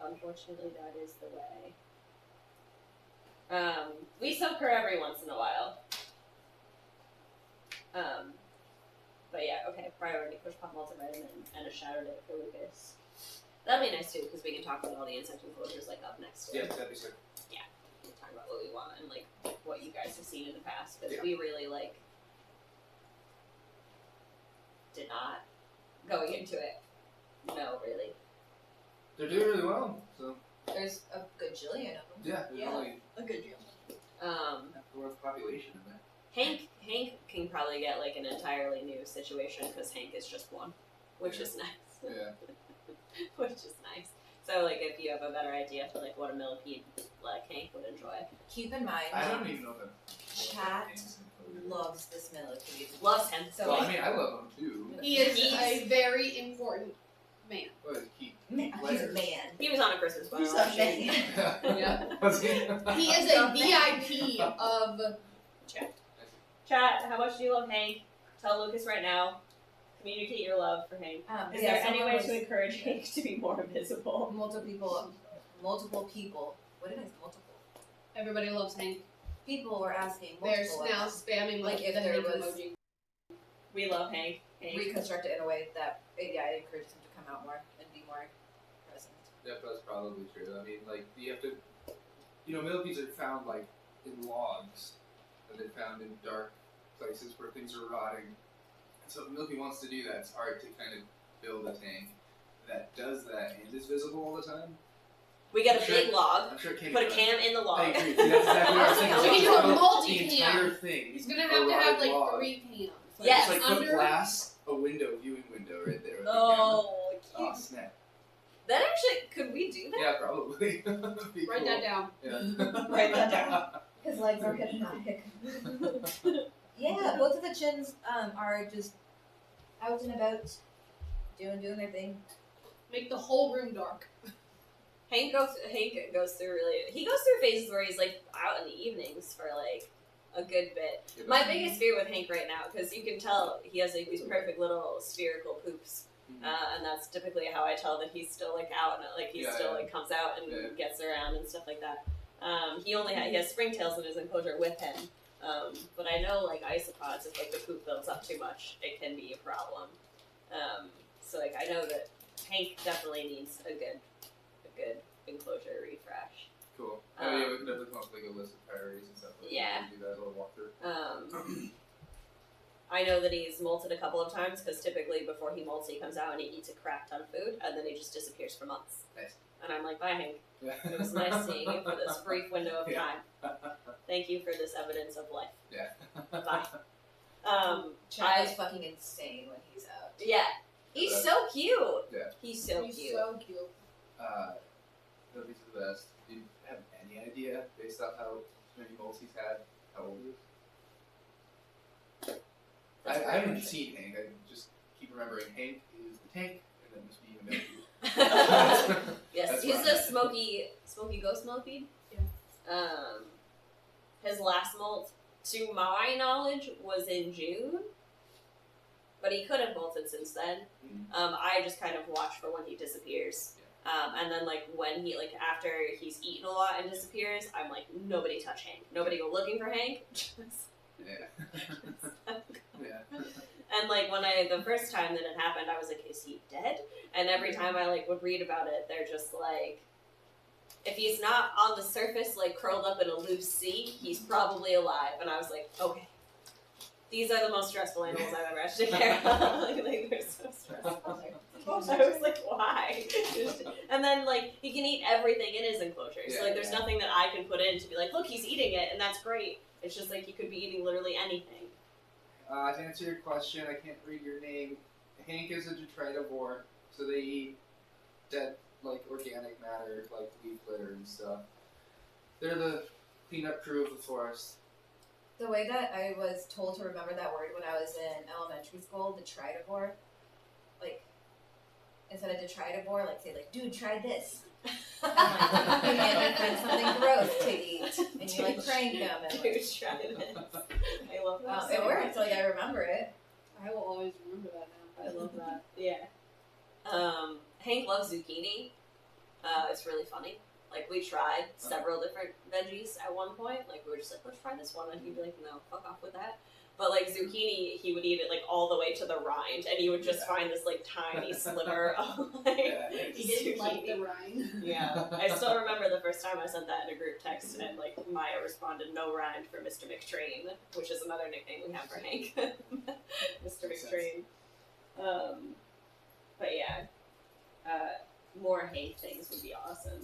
B: Unfortunately, that is the way. We soak her every once in a while. But yeah, okay, priority, Push Pop multivitamin, and a shout out for Lucas. That'd be nice too, because we can talk about all the insect enclosures like up next.
F: Yeah, that'd be sick.
B: about what we want and like what you guys have seen in the past, because we really like did not going into it. No, really.
F: They're doing really well, so
C: There's a good jillion of them.
F: yeah, there's only
E: A good deal.
F: half the world's population in there.
B: Hank can probably get like an entirely new situation because Hank is just one, which is nice.
F: Yeah.
B: Which is nice. So like if you have a better idea for like what a millipede like Hank would enjoy.
C: Keep in mind,
F: I don't even know that.
C: Chat loves this millipede.
B: Loves him.
C: So
F: Well, I mean, I love him too.
A: He is a very important man.
F: What is he?
C: he's a man.
B: He was on a Christmas bus.
C: He's a man.
A: Yeah.
F: Was he?
A: He is a VIP of
B: Chat, how much do you love Hank? Tell Lucas right now. Communicate your love for Hank. Is
C: yeah,
B: there any
C: someone
B: way
C: was-
B: to encourage Hank to be more visible?
C: Multiple people. What did I say? Multiple
A: everybody loves Hank.
C: people were asking.
A: They're
C: multiple
A: now
C: of us.
A: spamming
C: Like,
A: like
C: if
A: the
C: there
A: Hank
C: was-
A: emoji.
B: We love Hank.
C: reconstruct it in a way that I encouraged him to come out more and be more present.
F: Yep, that's probably true. I mean, like, you have to, millipedes are found, like, in logs, and they're found in dark places where things are rotting. And so if a millipede wants to do that, it's hard to kind of build a tank that does that and is visible all the time.
B: We get a
F: I'm sure-
B: big log.
F: I'm sure it can't
B: Put a
F: be
B: cam in the
F: done.
B: log.
F: I agree. See, that's exactly what I was thinking.
B: We
A: can do a
F: The
A: multi-cam.
F: entire thing.
A: He's gonna
F: a
A: have to have
F: rotted
A: like
F: log.
A: 3 cams. Like,
B: Yes.
F: Just like put
A: under.
F: glass, a viewing window right there. with the camera.
B: Oh,
F: Oh,
B: cute.
F: snap.
B: That actually, could we do that?
F: Yeah, probably. Be
A: Write
F: cool.
A: that down.
F: Yeah.
B: Write that down.
C: His legs are hypnotic. Yeah, both of the chins are just out and about, doing their thing.
A: Make the whole room dark.
B: Hank goes through phases where he's like out in the evenings for like a good bit. My biggest fear with Hank right now, because you can tell he has like these perfect little spherical poops, and that's typically how I tell that he's still like out and like he still like comes out and gets around and stuff like that. He has springtails in his enclosure with him, but I know like isopods, if like the poop builds up too much, it can be a problem. So like I know that Hank definitely needs a good enclosure refresh.
F: Cool. Oh yeah, we can definitely come up with like a list of priorities and stuff. Like
B: Yeah.
F: Do that little walkthrough.
B: I know that he's molted a couple of times because typically before he molts, he comes out and he eats a crap ton of food, and then he just disappears for months.
F: Nice.
B: And I'm like, bye, Hank.
F: Yeah.
B: It was nice seeing you for this brief window of
F: Yeah.
B: time. Thank you for this evidence of life.
F: Yeah.
B: Bye.
C: Chad is fucking insane when he's out.
B: Yeah. He's so cute.
F: Yeah.
B: He's so
A: He's
B: cute.
A: so cute.
F: These are the best. Do you have any idea, based off how many molts he's had, how old he is? I haven't seen Hank. I just keep remembering Hank is the tank, and then just being a millipede.
B: Yes,
F: That's
B: he's
F: fine.
B: a smoky ghost millipede.
A: Yeah.
B: His last molt, to my knowledge, was in June, but he could have molted since then. I just kind of watch for when he disappears. And then like when he after he's eaten a lot and disappears, I'm like, nobody touch Hank. Nobody go looking for Hank.
F: Yeah. Yeah.
B: And like the first time that it happened, I was like, is he dead? And every time I would read about it, they're just like, if he's not on the surface curled up in a loose sea, he's probably alive. And I was like, okay. These are the most stressful animals I've ever had to take care of. They're so stressful. I was like, why? And then, he can eat everything in his enclosure. So, there's nothing that I can put in to be like, look, he's eating it, and that's great. It's just, he could be eating literally anything.
F: To answer your question, I can't read your name. Hank is a detritivore, so they eat dead, organic matter, leaf litter and stuff. They're the cleanup crew of the forest.
C: The way that I was told to remember that word when I was in elementary school, detritivore, instead of detritivore, say, dude, try this. And you find something gross to eat, and you prank them. And,
B: Dude, try this. I love that.
C: it worked, I remember it.
A: I will always remember that now.
B: I love that. Yeah. Hank loves zucchini. It's really funny. We tried several different veggies at one point. We were just let's try this one. And he'd be like, no, fuck off with that. But like zucchini, he would eat it like all the way to the rind, and you would just find this like tiny sliver of like
E: He didn't like the
B: zucchini.
E: rind.
B: Yeah, I still remember the first time I sent that in a group text, and like Maya responded, "No rind for Mr. McTrain," which is another nickname we have for Hank, Mr. McTrain. But yeah, more Hank things would be awesome.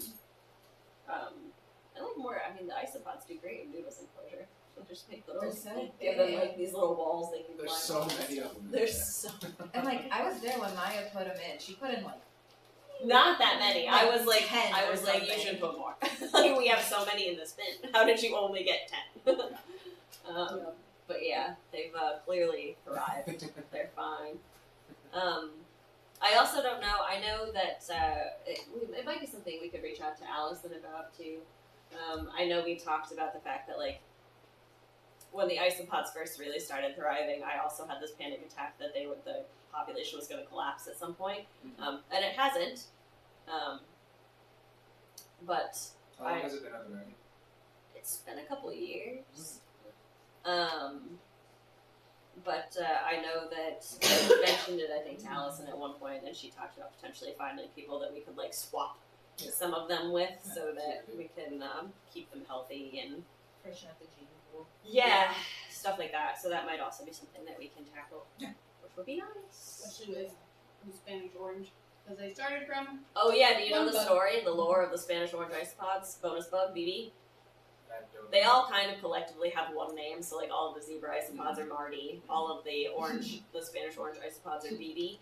B: I like more. I mean, the isopods do great in Noodles Enclosure. They'll just make little.
C: They're so
B: Give them
C: big.
B: like these little walls they can
F: There's
B: climb
F: so
B: on.
F: many of them. in
B: There's
F: there.
B: so
C: And like, I was there when Maya put them in. She put in like
B: not that many. I
C: Like
B: was like,
C: 10
B: I
C: or
B: was like, you
C: something.
B: should put more. Like, we have so many in this bin. How did you only get 10? But yeah, they've clearly thrived. They're fine. I also don't know. I know that it might be something we could reach out to Allison about too. I know we talked about the fact that like when the isopods first really started thriving, I also had this panic attack that the population was going to collapse at some point, and it hasn't. But
F: How long has it been up and running?
B: it's been a couple of years. But I know that I mentioned it, I think, to Allison at one point, and she talked about potentially finding people that we could like swap some of them with, so that we can keep them healthy and
C: freshen up the gene pool.
B: yeah, stuff like that. So that might also be something that we can tackle, which would be nice.
E: Especially with the Spanish orange. Because they started from.
B: Oh yeah, do you know the
E: Bug.
B: story, the lore of the Spanish orange isopods, bonus bug, BB?
F: I don't
B: They
F: know.
B: all kind of collectively have one name, so like all of the zebra isopods are Marty, all of the orange, the Spanish orange isopods are BB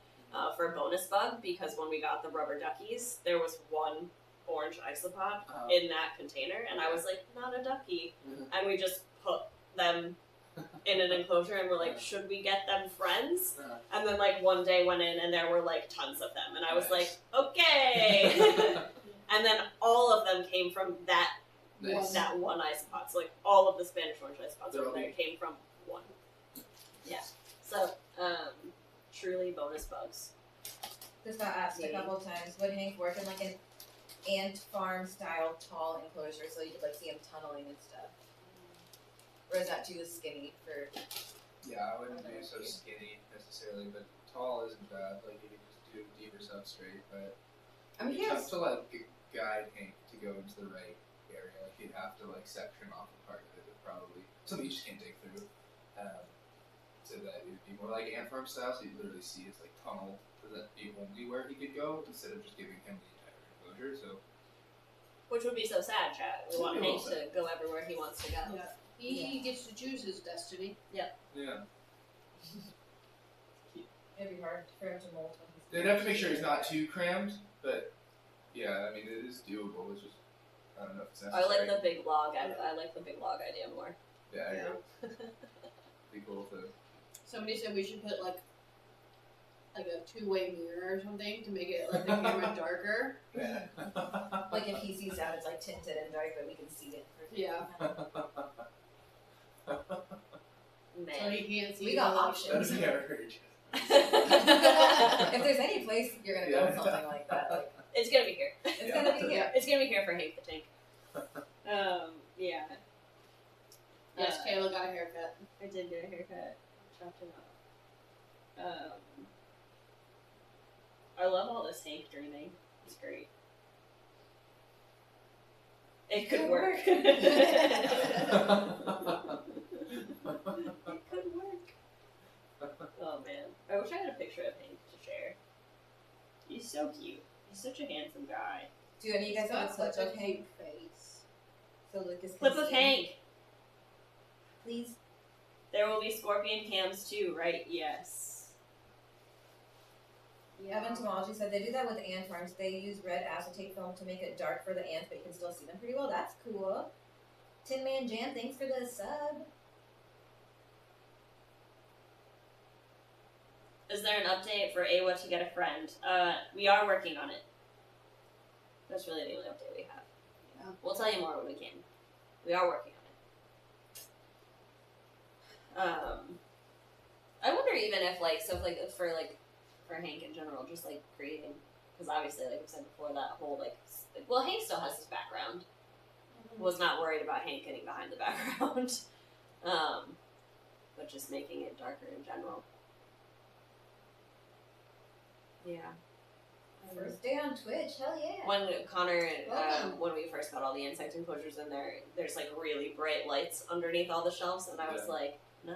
B: for bonus bug, because when we got the rubber duckies, there was one orange isopod in that container, and I was like, not a ducky, and we just put them in an enclosure, and we're like, should we get them friends? And then like one day went in, and there were like tons of them, and I was like, okay. And then all of them came from that
F: Nice.
B: that one isopod. So like all of the Spanish orange isopods
F: They're
B: over
F: all
B: there
F: big.
B: came from one. Yeah. So truly bonus bugs.
C: Just got asked a couple of times, would Hank work in like an ant farm style tall enclosure so you could like see him tunneling and stuff? Or is that too skinny for
F: Yeah, I wouldn't do so skinny necessarily, but tall isn't bad. Like you could just do deeper substrate, but
C: I mean,
F: you
C: yes.
F: have to like guide Hank to go into the right area. Like you'd have to like section off a part of it that probably some you just can't dig through. So that it would be more like ant farm style. So you literally see his like tunnel for that be only where he could go instead of just giving him the entire enclosure. So
B: Which would be so sad, Chad. We
F: It's
B: want
F: a little
B: Hank to go everywhere he wants to go.
E: Yeah. He gets to choose his destiny.
F: yeah,
C: it'd be hard for him to mold when he's
F: they'd have to make sure he's not too crammed. But yeah, I mean it is doable. It's just I don't know if it's
B: I
F: necessary.
B: like the big log. I like the big log idea more.
F: Yeah, I
E: Yeah.
F: agree. Be cool to.
E: Somebody said we should put like a two-way mirror or something to make it like the camera darker.
F: Yeah.
C: like if he sees out, it's like tinted and dark, but we can see it.
E: Yeah. So
B: Man.
E: he can't see.
C: We got
E: the-
C: options.
F: That'd be outrageous.
C: If there's any place you're gonna build
F: Yeah.
C: something like that, like
B: It's gonna be here.
C: it's gonna be here.
B: It's gonna be here for Hank the Tank. Yeah.
E: Yes, Kayla got a haircut.
B: I did get a haircut. Chopped it off. I love all this Hank dreaming. It's great. It could work. It could work. Oh man. I wish I had a picture of Hank to share. He's so cute. He's such a handsome guy.
C: Do any of you guys
E: He's
C: have a
E: got
C: clip
E: such a
C: of Hank?
E: cute face.
C: So Lucas can
B: Clip of
C: see
B: Hank.
C: please.
B: There will be scorpion cams too, right? Yes.
C: Entomology said they do that with ant farms. They use red acetate film to make it dark for the ants, but you can still see them pretty well. That's cool. Tin Man Jam, thanks for the sub.
B: Is there an update for Awa to get a friend? We are working on it. That's really the only update we have.
E: Yeah.
B: We'll tell you more when we can. We are working on it. I wonder even if for Hank in general, just like creating, because obviously, like I said before, that whole well, Hank still has his was not worried about Hank getting behind the background. but just making it darker in general. Yeah.
C: First day on Twitch, hell yeah.
B: When Connor,
E: Welcome.
B: when we first got all the insect enclosures in there, there's like really bright lights underneath all the shelves, and I was like, no.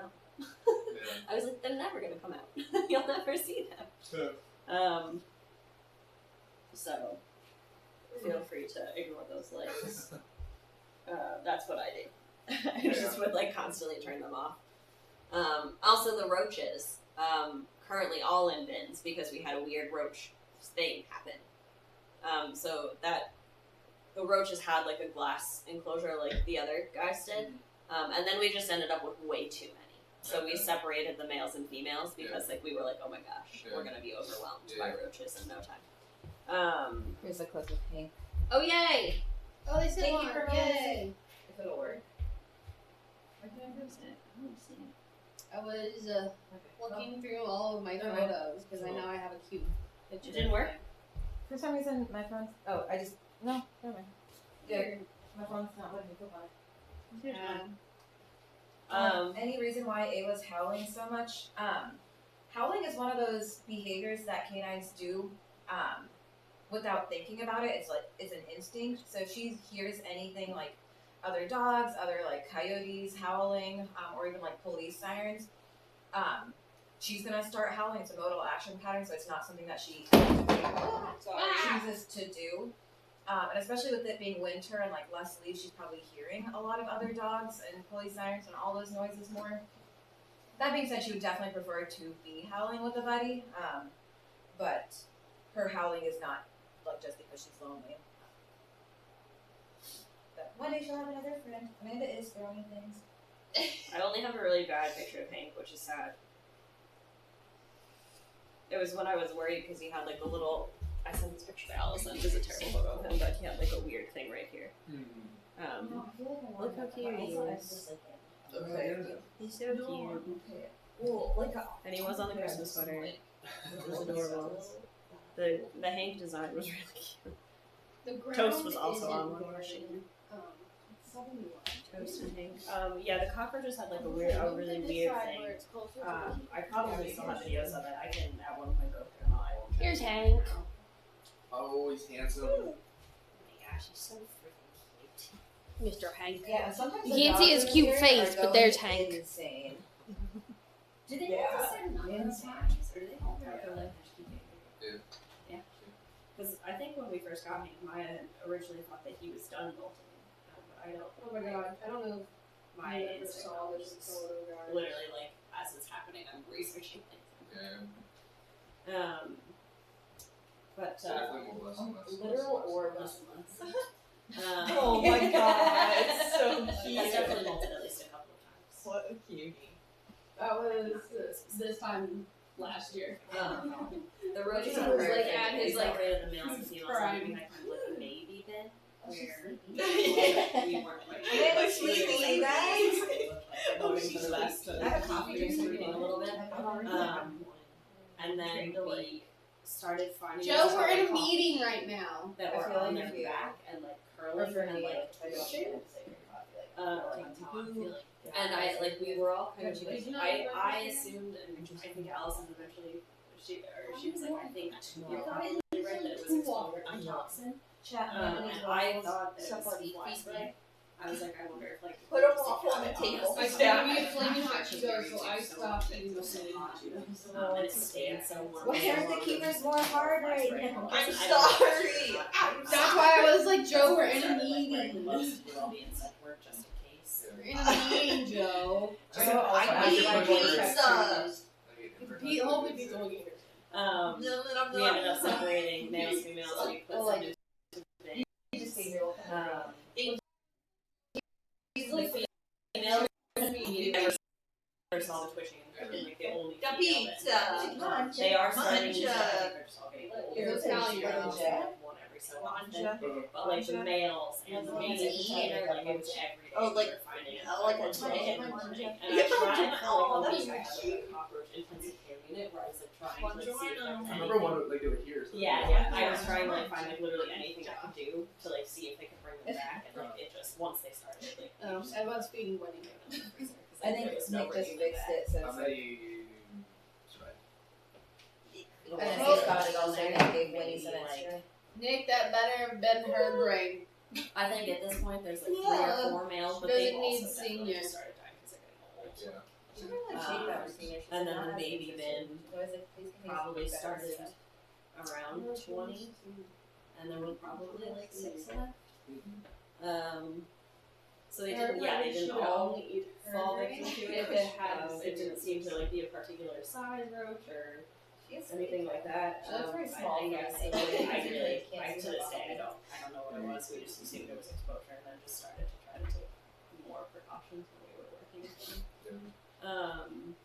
B: I was like, they're never gonna come out. You'll never see them. So feel free to ignore those lights. That's what I do. I just would like constantly turn them off. Also the roaches, currently all in bins because we had a weird roach thing happen. So that the roaches had like a glass enclosure like the other guys did, and then we just ended up with way too many. So we separated the males and females because like we were like, oh my gosh, we're gonna be overwhelmed by roaches in no time.
C: Here's a clip of Hank.
B: Oh yay!
E: Oh, they said
C: Thank you
E: one.
C: for
E: Yay!
C: If it'll work.
B: Where can I post it? I don't see it.
E: I was looking through all of my photos because I know I have a cute picture.
B: It didn't work?
C: For some reason, my phone's. Oh, I just. No, never mind. Yeah, my phone's not letting me click on it. Any reason why Ava's howling so much? Howling is one of those behaviors that canines do without thinking about it. It's an instinct. So if she hears anything like other dogs, other like coyotes howling, or even like police sirens, she's gonna start howling. It's a modal action pattern, so it's not something that she chooses to do. And especially with it being winter and like less leaves, she's probably hearing a lot of other dogs and police sirens and all those noises more. That being said, she would definitely prefer to be howling with a buddy, but her howling is not like just because she's lonely. But one day she'll have another friend. Amanda is throwing things.
B: I only have a really bad picture of Hank, which is sad. It was when I was worried because he had like the little. I sent this picture to Allison. It was a terrible photo of him, but he had like a weird thing right here. Look how cute he is.
F: Okay.
B: He's so cute. And he was on the Christmas sweater. It was adorable. The Hank design was really cute.
E: The ground
B: Toast was also
E: isn't
B: on one
E: very,
B: machine.
E: 71.
B: Toast and Hank. Yeah, the cockroaches had like a really weird thing. I probably still have videos of it. I can at one point go through them all. I won't.
A: Here's Hank.
F: Oh, he's handsome.
B: Oh my gosh, he's so freaking cute.
A: Mr. Hank.
C: Yeah, and sometimes
A: You
C: the
A: can't see
C: dogs
A: his
C: in
A: cute
C: here
A: face,
C: are
A: but
C: going
A: there's Hank.
C: Insane.
B: Do they
C: Yeah.
B: have the same numbers? Or do they all calculate? Yeah. Because I think when we first got him, Maya had originally thought that he was done molting. But I don't.
E: Oh my god, I don't know if
B: My
E: I ever
B: instinct
E: saw
B: was
E: this photo, guys.
B: literally like as it's happening, I'm researching things.
F: Yeah.
B: But
F: Definitely more less and less.
B: literal or less and less.
C: Oh my god, it's so
B: That's
C: cute.
B: definitely molted at least a couple of times.
C: What a cutie.
E: That was this time last year.
B: The roaches
E: He
B: are
E: was, like,
B: perfect.
E: at his,
B: We
E: like,
B: separated the males and females,
E: prime.
B: and we had kind of like a baby bin where
C: Yeah.
B: we weren't like
C: Amanda, sleepy, guys.
B: going for the best.
C: I have a coffee
B: Just
C: drink.
B: reading a little bit. And then we started finding
E: Joe,
B: these
E: we're in a
B: coffee
E: meeting right now.
B: that
C: I
B: were
C: feel
B: on
C: like
B: their
C: you-
B: back and like
C: Or
B: curling
C: for
B: and
C: me,
B: like
C: I don't say
B: and I like we were all kind of
E: Did
B: like
E: you not
B: I
E: write
B: assumed and I think Allison eventually she was like I think you're probably right that it was exploded on Johnson.
C: Chat.
B: And I thought that it was fly spray. I was like I wonder if like
C: Put a waffle on the table.
E: I started to get flaming hot Cheetos, so I stopped eating those things.
B: and it stayed so warm.
C: Why aren't the keepers more hard right now?
B: I'm
C: sorry.
E: That's why I was like, Joe, we're in a meeting.
B: Most will be insect work just in case.
E: We're in a meeting, Joe.
C: I need pizza.
E: Pete, hopefully Pete's will get here.
B: We ended up separating males, females. We put
E: Oh,
B: some
E: like-
B: the females never saw the twitching and like the only
C: The
B: female that-
C: pizza.
B: They are starting to
C: Manja.
B: they're just all getting old.
E: Those Italian girls.
B: One every so often. But like the males and the main indicator, like it was every day.
C: Oh, like-
B: we were finding it.
C: like a
B: One day and
C: manja.
B: one day. And I tried for
C: Oh,
B: like a
C: that's
B: week. I had like a cockroach intensive care unit where I was like trying to like, see if there was
F: I remember
B: anything.
F: one like they were here. So
B: Yeah. I was trying to like find like literally anything I could do to like see if they could bring them back, and like it just once they started like
E: I was feeding Wendy.
B: because
C: I think
B: there was
C: Nick
B: nowhere
C: just
B: near
C: fixed
B: that.
C: it, so
F: How
C: it's like,
F: many? Sorry.
C: and then
B: Well,
C: he's got it all there and gave Winnie some
B: maybe,
C: extra.
E: Nick, that better have been her brain.
B: I think at this point there's like 3
E: Yeah.
B: or 4 males, but
E: Doesn't
B: they've
E: need
B: also definitely
E: senior.
B: started dying because they're getting old.
F: Yeah.
C: She really liked shake that for senior. She
B: And
C: said
B: then
C: not
B: the
C: as
B: baby
C: interested.
B: bin
C: So I was like, please can you
B: Probably
C: speak better
B: started
C: stuff?
B: around 20, and there were probably like 6 left. So they didn't, they didn't all fall victim to it. It didn't seem to like be a particular size roach or anything like that.
C: She looks very small
B: I
C: for
B: guess
C: an
B: I
C: eight-year-old.
B: to this day I don't know what it was. We just assumed it was exposure, and then just started to try to take more precautions when we were working with them.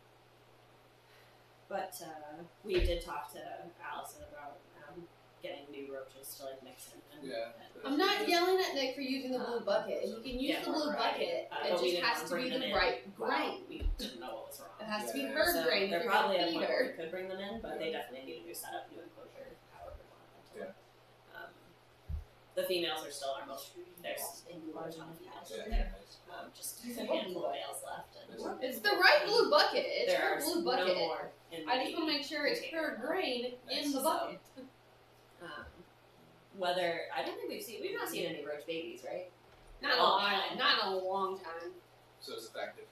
B: But we did talk to Allison about getting new roaches to like mix in.
E: I'm not yelling at Nick for using the blue bucket. He can use the blue bucket. It just has to be the right grain.
B: We didn't know what was wrong.
E: It has to be her
B: So
E: grain.
B: they're
E: If you're
B: probably
E: gonna
B: at a
E: feed
B: point where
E: her.
B: we could bring them in, but they definitely need a new setup, new enclosure, however we want them to look. The females are still our most. There's a large amount of females over there. Just a handful of males left. And
E: It's the right blue bucket. It's
B: there
E: her
B: are
E: blue
B: no
E: bucket.
B: more in the
E: I just want to make sure it's her grain in the bucket.
B: Whether I don't think we've not seen any roach babies, right?
E: Not in a while. Not in a long time.
F: So it's effective.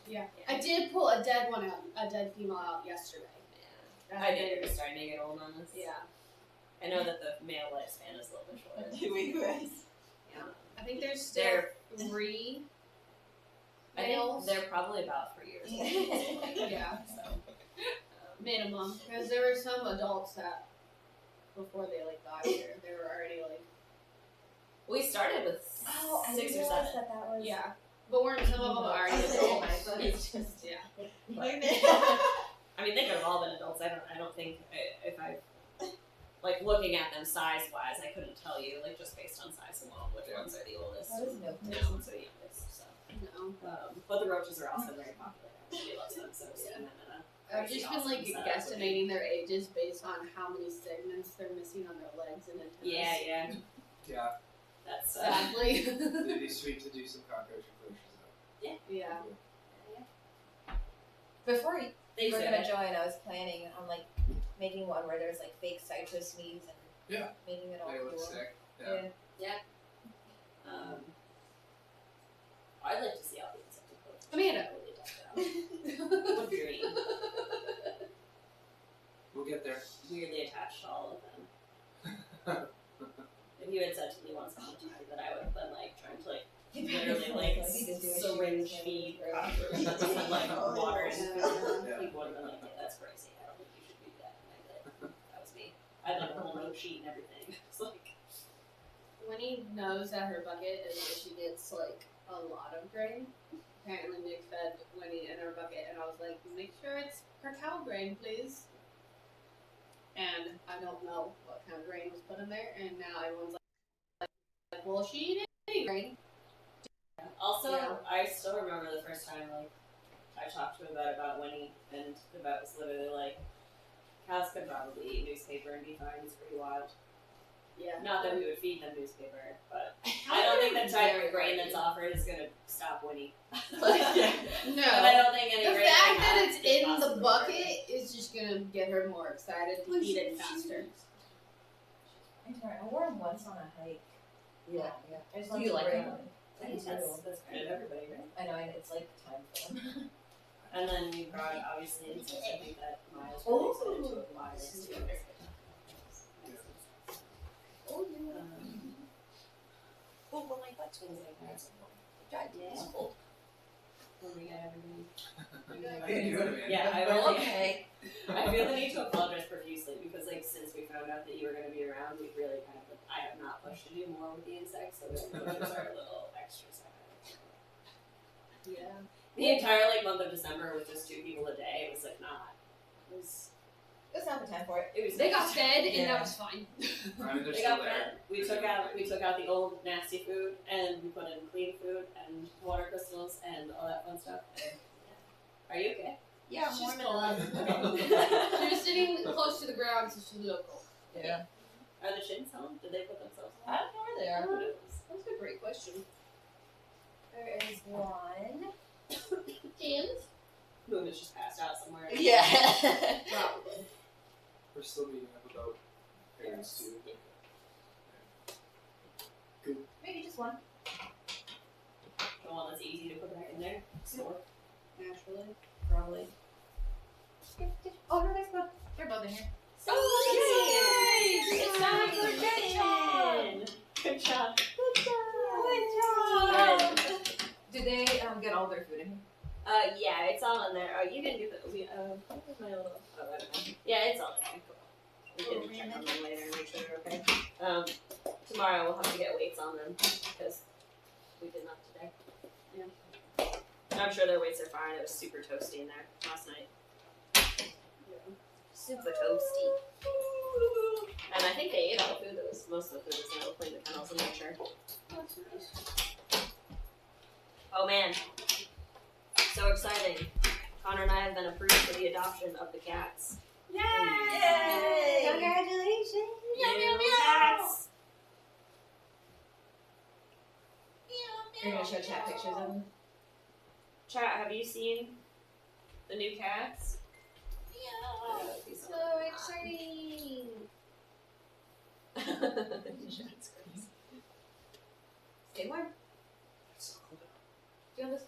E: Yeah. I did pull a dead one out, a dead female out yesterday.
B: Yeah. I did. You're starting to get old on this.
E: Yeah.
B: I know that the male lifespan is a little bit shorter.
C: 2 weeks.
B: Yeah.
E: I think there's still 3
B: I
E: males.
B: think they're probably about 3 years old.
E: Yeah.
B: So,
E: Minimum. Because there were some adults that, before they like got here, they were already like.
B: we started with 6 or 7.
C: That was.
E: Yeah. But weren't some of them already adults?
C: It's just
E: Yeah.
B: I mean, they could have all been adults. I don't think if I like looking at them size wise, I couldn't tell you like just based on size alone which ones are the oldest,
C: That is no
B: which ones are the youngest. So,
E: No.
B: but the roaches are also very popular. We love them, so seeing them in a
E: I've just been like guesstimating their ages based on how many segments they're missing on their legs and antennas.
B: Yeah.
F: Yeah.
B: That's
E: Sadly.
F: It'd be sweet to do some cockroach enclosures though.
E: Yeah.
C: Before you
B: they
C: were
B: said
C: gonna
B: it.
C: join, I was planning on like making one where there's like fake citrus leaves and making it all
F: They look
C: cool.
F: sick.
C: Yeah.
B: I'd like to see all the insect enclosures.
E: Amanda.
B: Really decked out. Would be great.
F: We'll get there.
B: Weirdly attached to all of them. If you had said to me once upon a time that I would have been like trying to like literally like syringe feed cockroaches and like water and food, people would have been like, yeah, that's crazy. I don't think you should do that. And I'd be like, that was me. I had like a whole note sheet and everything. It's like
E: Winnie knows that her bucket is where she gets like a lot of grain. Apparently Nick fed Winnie in her bucket and I was like, make sure it's her cow grain, please. And I don't know what kind of grain was put in there, and now everyone's like well, she didn't eat grain.
B: also,
E: Yeah.
B: I still remember the first time like I talked to him about Winnie, and the vet was literally like, cows could probably eat newspaper and be fine. It's pretty wild.
E: Yeah.
B: Not that we would feed them newspaper, but I don't think the type of grain that's offered is gonna stop Winnie.
E: No.
B: And I don't think any
E: The
B: grain
E: fact
B: they
E: that
B: have
E: it's
B: is
E: in the
B: possibly
E: bucket is just gonna get her more excited to eat it faster.
C: I wore them once on a hike.
E: Yeah.
C: I just
B: Do you like
C: them?
B: them? I think that's kind of everybody, right?
C: I know, and it's like time for them.
B: And then you brought obviously insects. I think that Miles really excited to acquire this too.
C: Oh, yeah.
B: Well, my butt twins I got some more. Yeah. When we got everything. Yeah, I really.
C: Okay.
B: I feel the need to apologize profusely because, like, since we found out that you were going to be around, we've really kind of. I have not pushed to do more with the insects, so the enclosures are a little extra.
E: Yeah.
B: The entire like month of December was just 2 people a day. It was like not. It was.
C: It's not the time for it.
B: It was.
E: They got fed and
C: Yeah.
E: that was fine.
F: I mean, they're
B: They
F: still
B: got
F: there.
B: fed. We took out the old nasty food and we put in clean food and water crystals and all that fun stuff. And, yeah. Are you okay?
C: Yeah,
E: She's
C: warm it
E: cold.
C: up.
E: She was sitting close to the ground, so she's a little cold.
C: Yeah.
B: Are the chins home? Did they put themselves
C: I
B: home?
C: don't know where they are.
E: That's a great question.
C: There is one.
E: James?
B: Moon is just passed out somewhere.
C: Yeah.
E: Probably.
H: We're still meeting up about parents too.
C: Maybe just one.
B: The one that's easy to put back in there. Store.
E: Naturally.
B: Probably.
C: Oh, no, they're both in here.
B: Oh,
C: yay!
B: It's time for Jen! Good job.
C: Did they get all their food in here?
B: Yeah, it's all in there. You can do the. Where's my little? Oh, I don't know. Yeah, it's all in there. Cool. We can check on them later and make sure they're okay. Tomorrow we'll have to get weights on them because we did not today. Yeah. And I'm sure their weights are fine. It was super toasty in there last night. Yeah. Super toasty. And I think they ate all the food that was, most of the food was there. We'll clean the kennels and make sure.
E: That's nice.
B: Oh man. So exciting. Connor and I have been approved for the adoption of the cats.
C: Yay!
B: Congratulations!
C: Meow,
B: New cats!
C: You're gonna show chat pictures of them?
B: Chat, have you seen the new cats?
E: So exciting!
C: Stay warm. Do you want this?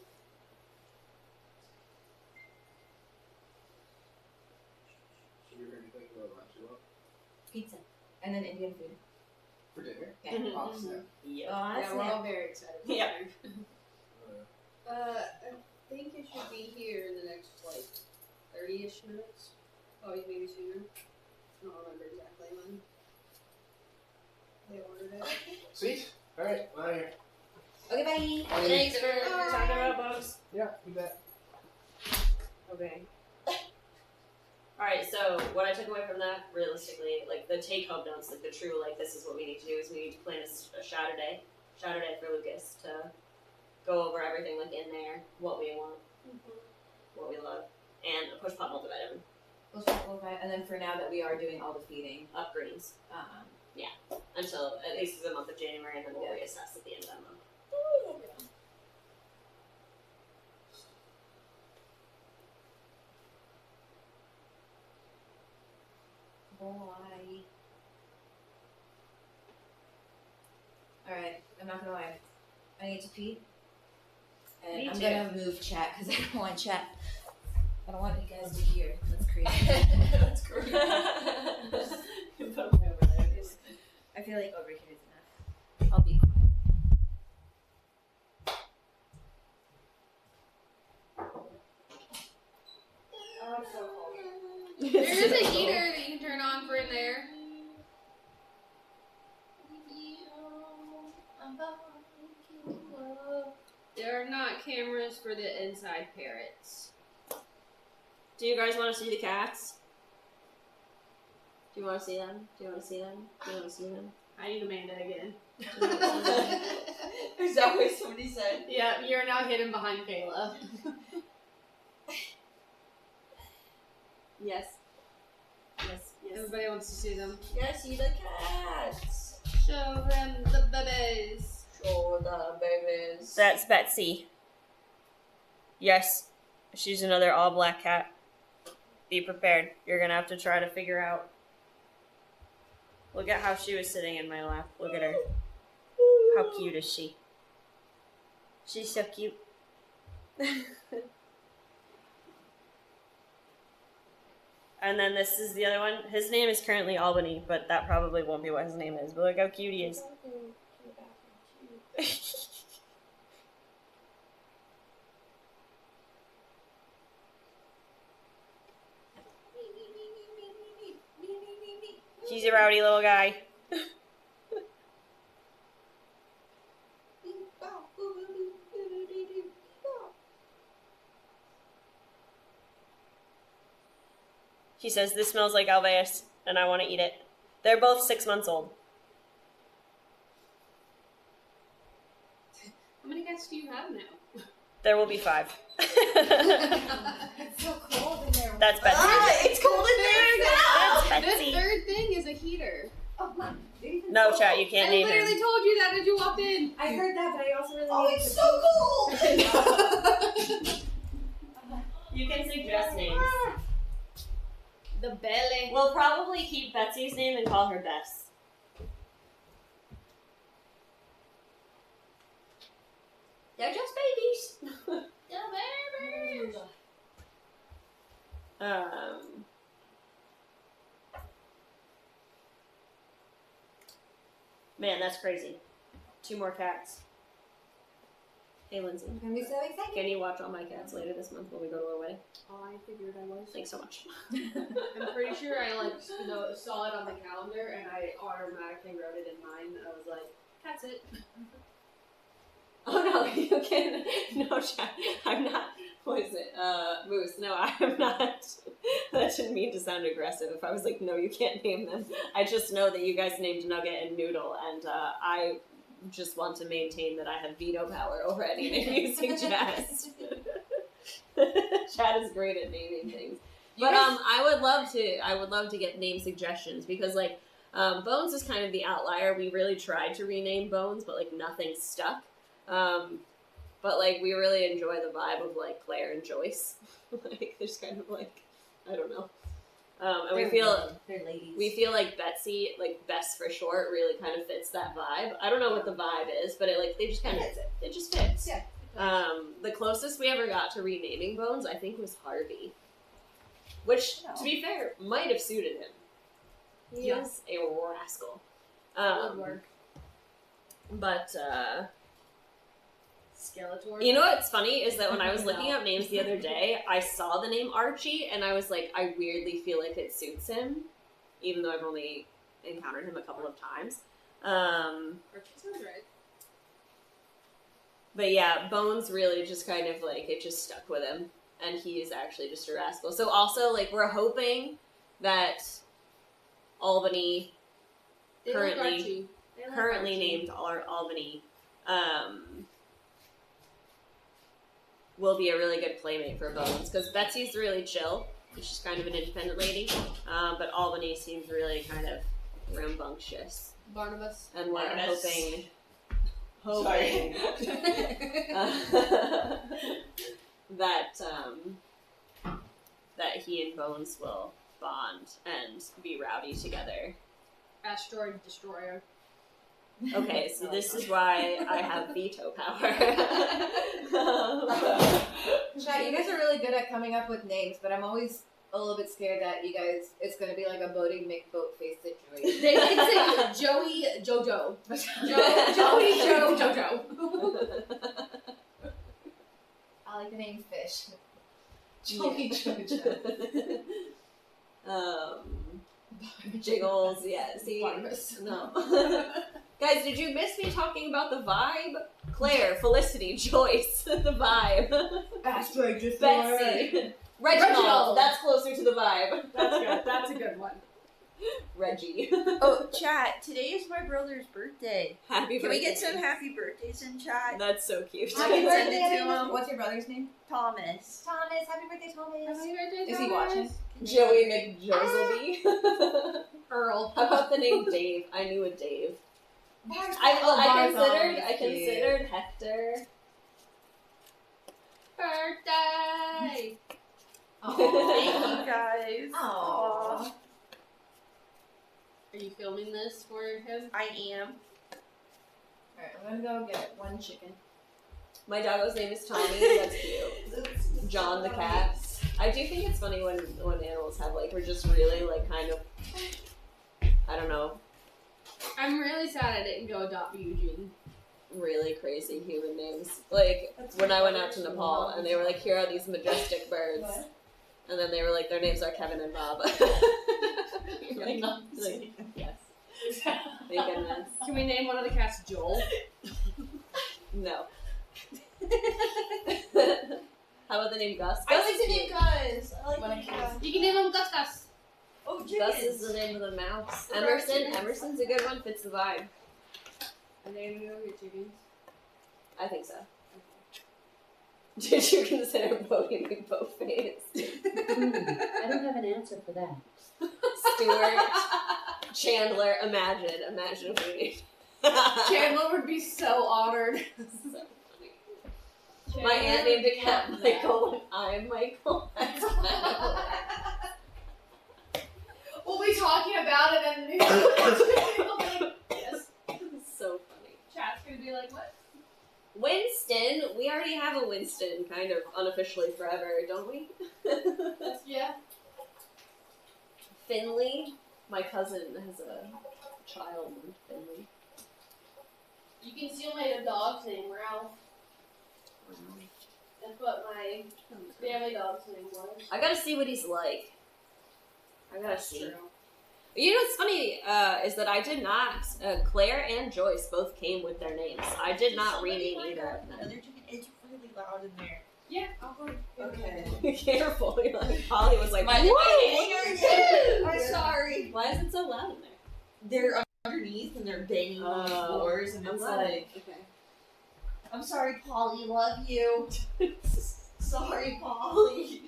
H: Should we hear anything about lunch you want?
C: Pizza. And then Indian food.
H: For dinner?
C: Yeah.
B: Mhm.
H: Oh, snap.
B: Yep.
E: Yeah, we're all very excited.
B: Yep.
H: Uh,
E: I think it should be here in the next, 30-ish minutes. Probably maybe sooner. I don't remember exactly when they ordered it.
H: Sweet. Alright, well, out of here.
C: Okay, bye.
H: Bye.
B: Thanks for talking about bugs.
H: Yeah, you bet.
B: Okay. Alright, so what I took away from that, realistically, the take-home notes, the true, this is what we need to do, is we need to plan a shadow day for Lucas to go over everything, in there, what we want, what we love, and a push-pop multivitamin.
C: And then for now that we are doing all the feeding,
B: Upgrades.
C: yeah.
B: Until at least the month of January, and then we'll reassess at the end of that month.
C: Alright, I'm not gonna lie. I need to pee. And
B: Me
C: I'm
B: too.
C: gonna move chat because I don't want chat. I don't want you guys to hear. That's crazy.
B: That's great. Put them over there.
C: I feel like over here is enough. I'll be quiet.
E: Oh, it's so cold.
A: There is a heater that you can turn on for in there. There are not cameras for the inside parrots.
B: Do you guys want to see the cats? Do you want to see them? Do you want to see them? Do you want to see them?
A: I need Amanda again.
C: There's always somebody said.
A: Yeah, you're now hidden behind Kayla.
B: Yes. Yes. Yes.
A: Everybody wants to see them.
B: Yes, see the cats.
A: Show them the babies.
C: Show the babies.
B: That's Betsy. Yes, she's another all black cat. Be prepared. You're gonna have to try to figure out. Look at how she was sitting in my lap. Look at her. How cute is she? She's so cute. And then this is the other one. His name is currently Albany, but that probably won't be what his name is. But look how cute he is. He's a rowdy little guy. He says, "This smells like Alveus, and I want to eat it." They're both 6 months old.
A: How many cats do you have now?
B: There will be 5.
C: It's so cold in there.
B: That's Betsy.
C: It's cold in there
B: That's
A: This
B: Betsy.
A: third thing is a heater.
C: Oh, Mom.
B: No, chat, you can't
A: I
B: name
A: literally
B: him.
A: told you that as you walked in.
C: I heard that, but I also really
E: Oh,
C: need
E: it's
C: to
E: so cold!
B: You can suggest names.
A: The belly.
B: We'll probably keep Betsy's name and call her Bess. They're just babies.
A: The baby.
B: Man, that's crazy. 2 more cats. Hey, Lindsay.
C: I'm gonna be so excited.
B: Can you watch all my cats later this month when we go to our wedding?
A: Oh, I figured I was.
B: Thanks so much.
A: I'm pretty sure I saw it on the calendar and I automatically wrote it in mine. I was like, that's it.
B: Oh no, you can. No, chat. I'm not. What is it? Moose. No, I am not. That didn't mean to sound aggressive. If I was like, no, you can't name them. I just know that you guys named Nugget and Noodle, and I just want to maintain that I have veto power over any name you suggest. Chat is great at naming things. But I would love to get name suggestions because like Bones is kind of the outlier. We really tried to rename Bones, but like nothing stuck. But like we really enjoy the vibe of like Claire and Joyce. Like there's kind of like I don't know. And
C: they're ladies.
B: We feel like Betsy, like Bess for short, really kind of fits that vibe. I don't know what the vibe is, but they just kind of it just fits.
C: Yeah.
B: The closest we ever got to renaming Bones, I think, was Harvey, which, to be fair, might have suited him. He is a rascal.
A: Would work.
B: But
A: Skeletor.
B: you know what's funny is that when I was looking up names the other day, I saw the name Archie, and I was like, I weirdly feel like it suits him, even though I've only encountered him a couple of times.
A: Archie sounds right.
B: But yeah, Bones really just kind of like, it just stuck with him, and he is actually just a rascal. So also, like, we're hoping that Albany, currently named Albany, will be a really good playmate for Bones, because Betsy's really chill. She's kind of an independent lady, but Albany seems really kind of rambunctious.
A: Barnabas.
B: And we're hoping that he and Bones will bond and be rowdy together.
A: Asteroid Destroyer.
B: Okay, so this is why I have veto power.
C: Chad, you guys are really good at coming up with names, but I'm always a little bit scared that it's going to be like a boating McBoatface situation.
A: They could say Joey Jojo. Joey Joe Jojo.
C: I like the name Fish. Joey Jojo.
B: Jiggles, yeah, see?
A: Barnabas.
B: No. Guys, did you miss me talking about the vibe? Claire, Felicity, Joyce, the vibe.
C: Asteroid
B: Betsy. Reginald. That's closer to the vibe.
A: That's good. That's a good one.
B: Reggie.
I: Oh, chat. Today is my brother's birthday.
B: Happy
I: Can
B: birthday.
I: we get some happy birthdays in chat?
B: That's so cute.
C: Happy
I: Send
C: birthday,
I: it to
C: Thomas.
I: him.
C: What's your brother's name?
I: Thomas.
C: Thomas. Happy birthday, Thomas.
A: Happy birthday,
C: Is he watching?
B: Joey McJosleby.
A: Earl.
B: How about the name Dave? I knew a Dave. I considered Hector.
A: Birthday!
I: Thank you guys.
C: Aww.
A: Are you filming this for him?
I: I am.
C: Alright, I'm gonna go get one chicken.
B: My doggo's name is Tommy. That's cute. John the cat. I do think it's funny when animals have we're just really kind of, I don't know,
A: I'm really sad I didn't go adopt Eugene.
B: really crazy human names. When I went out to Nepal and they were like, here are these majestic birds.
C: What?
B: And then they were like, their names are Kevin and Bob. Yes. Thank goodness.
A: Can we name one of the cats Joel?
B: No. How about the name Gus?
C: I
B: Gus
C: like
B: is
C: the
B: cute.
C: name Gus. I like the name Gus.
A: You can name him Gus Gus.
C: Oh,
B: Gus is the name of the mouse. Emerson's a good one, fits the vibe.
A: Are they gonna go get chickens?
B: I think so. Did you consider voting in both ways?
J: I don't have an answer for that.
B: Stuart, Chandler, imagine if we did.
A: Chandler would be so honored.
B: So funny. My aunt named a cat Michael, and I'm Michael.
E: We'll be talking about it and people be like, yes.
B: So funny.
E: Chat's gonna be like, what?
B: Winston, we already have a Winston, kind of unofficially forever, don't we?
E: Yeah.
B: Finley, my cousin has a child named Finley.
E: You can steal my dog's name, Ralph. That's what my family dog's name was.
B: I gotta see what he's like. I gotta see. You know what's funny is that I did not. Claire and Joyce both came with their names. I did not rename either of them.
I: It's really loud in there.
E: Yeah, I'll go.
I: Okay.
B: Careful. You're like, Polly was like,
I: My
B: whoa!
I: I'm sorry.
B: Why is it so loud in there?
I: They're underneath and they're banging on the floors, and
B: I'm
I: it's
B: glad.
I: like,
B: Okay.
I: I'm sorry, Polly, love you. Sorry, Polly.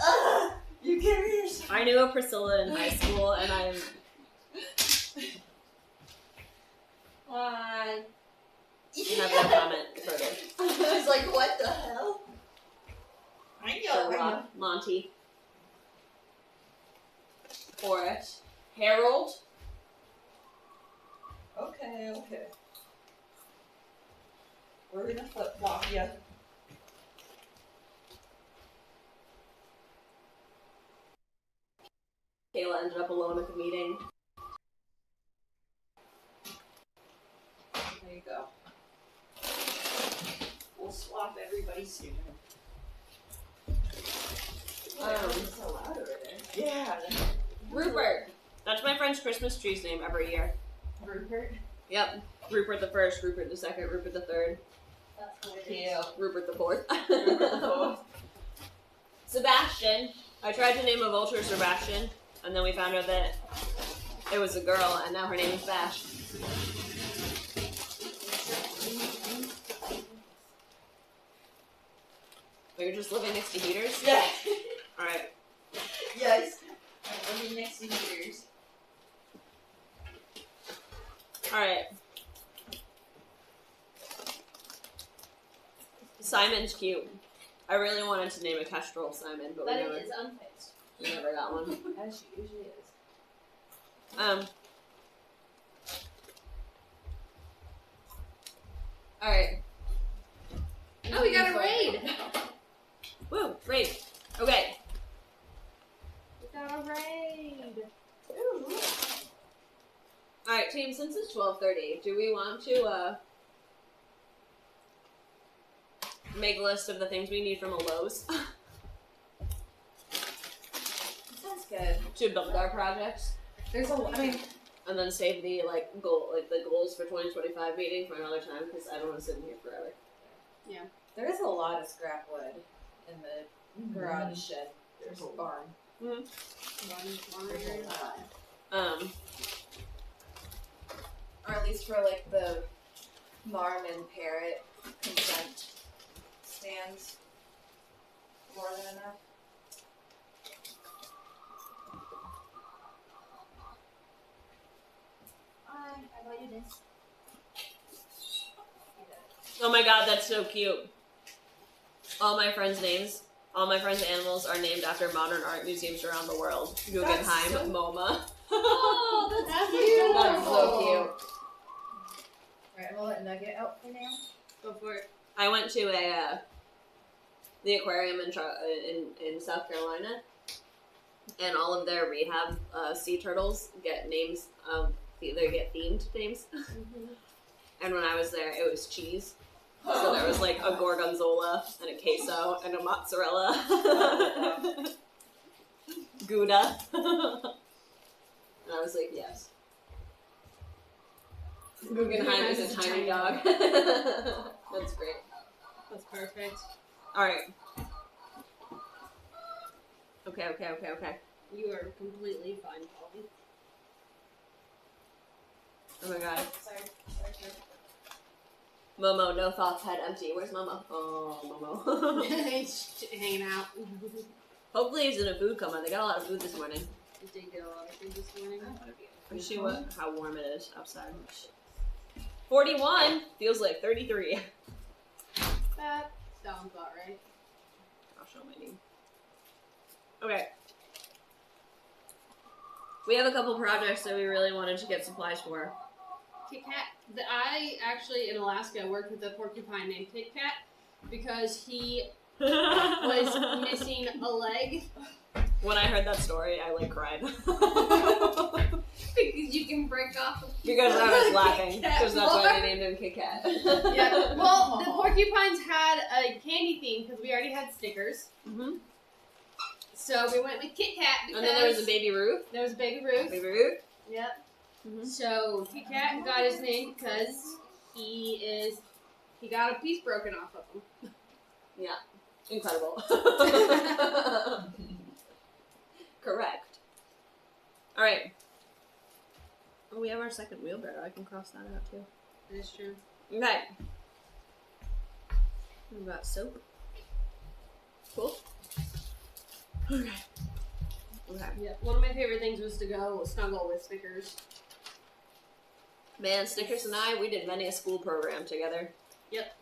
I: Ugh, you can hear yourself.
B: I knew a Priscilla in high school, and I'm.
I: Hi.
B: I have no comment further.
I: I was like, what the hell? I know. I know.
B: Monty. Forrest. Harold.
I: Okay, okay. We're gonna flip flop you.
B: Kayla ended up alone at the meeting.
I: There you go. We'll swap everybody soon.
B: It's
I: so loud over there. Yeah.
B: Rupert. That's my friend's Christmas tree's name every year.
I: Rupert.
B: Yep. Rupert the first, Rupert the second, Rupert the third.
I: That's cute.
B: Rupert the fourth.
I: Rupert the fourth.
B: Sebastian. I tried to name a vulture Sebastian, and then we found out that it was a girl, and now her name is Bash. Are you just living next to heaters?
I: Yeah.
B: Alright.
I: Yes. I'm living next to heaters.
B: Alright. Simon's cute. I really wanted to name a kestrel Simon, but
E: That is unfazed.
B: we never got one.
E: As she usually is.
B: Alright.
A: Oh, we got a raid!
B: Woo, raid. Okay.
A: We got a raid!
B: Alright, team, since it's 12:30, do we want to, make a list of the things we need from a Lowe's
C: Sounds good.
B: to build our projects?
C: There's a lot. I mean,
B: And then save the, the goals for 2025 meeting for another time, because I don't want to sit in here forever.
C: there is a lot of scrap wood in the garage shed. There's a barn. There's a lot. Or at least for like the Marm and Parrot consent stands. More than enough. I bought you this.
B: Oh my god, that's so cute. All my friends' names, all my friends' animals are named after modern art museums around the world. Guggenheim,
C: so-
B: MoMA.
C: Oh, that's cute.
B: That's so cute.
C: Alright, we'll let Nugget out for now.
B: Go for it. I went to the aquarium in South Carolina, and all of their rehab sea turtles get names of they get themed names. And when I was there, it was cheese. So there was like a gorgonzola and a queso and a mozzarella. Gouda. And I was like, yes. Guggenheim is a tiny dog. That's great.
A: That's perfect.
B: Alright. Okay.
A: You are completely fine, Polly.
B: Oh my god.
C: Sorry.
B: Momo, no thoughts, head empty. Where's Momo? Oh, Momo.
A: He's hanging out.
B: Hopefully he's in a food coma. They got a lot of food this morning.
A: We did get a lot of food this morning.
B: Let's see how warm it is outside. 41 feels like 33.
E: Sounds about right.
B: I'll show my name. Okay. We have a couple projects that we really wanted to get supplies for.
E: Kit Kat. I actually, in Alaska, worked with a porcupine named Kit Kat because he was missing a leg.
B: When I heard that story, I like cried.
E: Because you can break off.
B: Because I was laughing.
E: Kit Kat
B: Because that's why
E: bar.
B: they named him Kit Kat.
E: Yeah. Well, the porcupines had a candy theme because we already had Snickers.
B: Mm-hmm.
E: So we went with Kit Kat because
B: And then there was a Baby Ruth.
E: There was Baby Ruth.
B: Baby Ruth.
E: Yep.
B: Mm-hmm.
E: So Kit Kat got his name because he got a piece broken off of him.
B: Yeah. Incredible. Correct. Alright. Oh, we have our second wheelbarrow. I can cross that out too.
E: That is true.
B: Okay. We've got soap. Cool. Okay. Okay.
E: Yeah. One of my favorite things was to go snuggle with Snickers.
B: Man, Snickers and I, we did many a school program together.
E: Yep.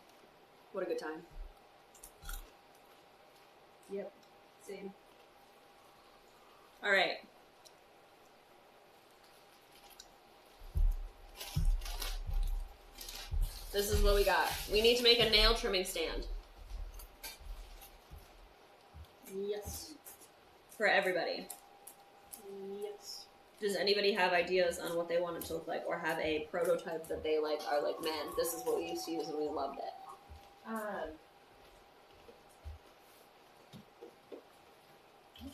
B: What a good time.
E: Yep. Same.
B: Alright. This is what we got. We need to make a nail trimming stand.
E: Yes.
B: For everybody.
E: Yes.
B: Does anybody have ideas on what they want it to look like, or have a prototype that they like are like, man, this is what we used to use and we loved it?
C: I'm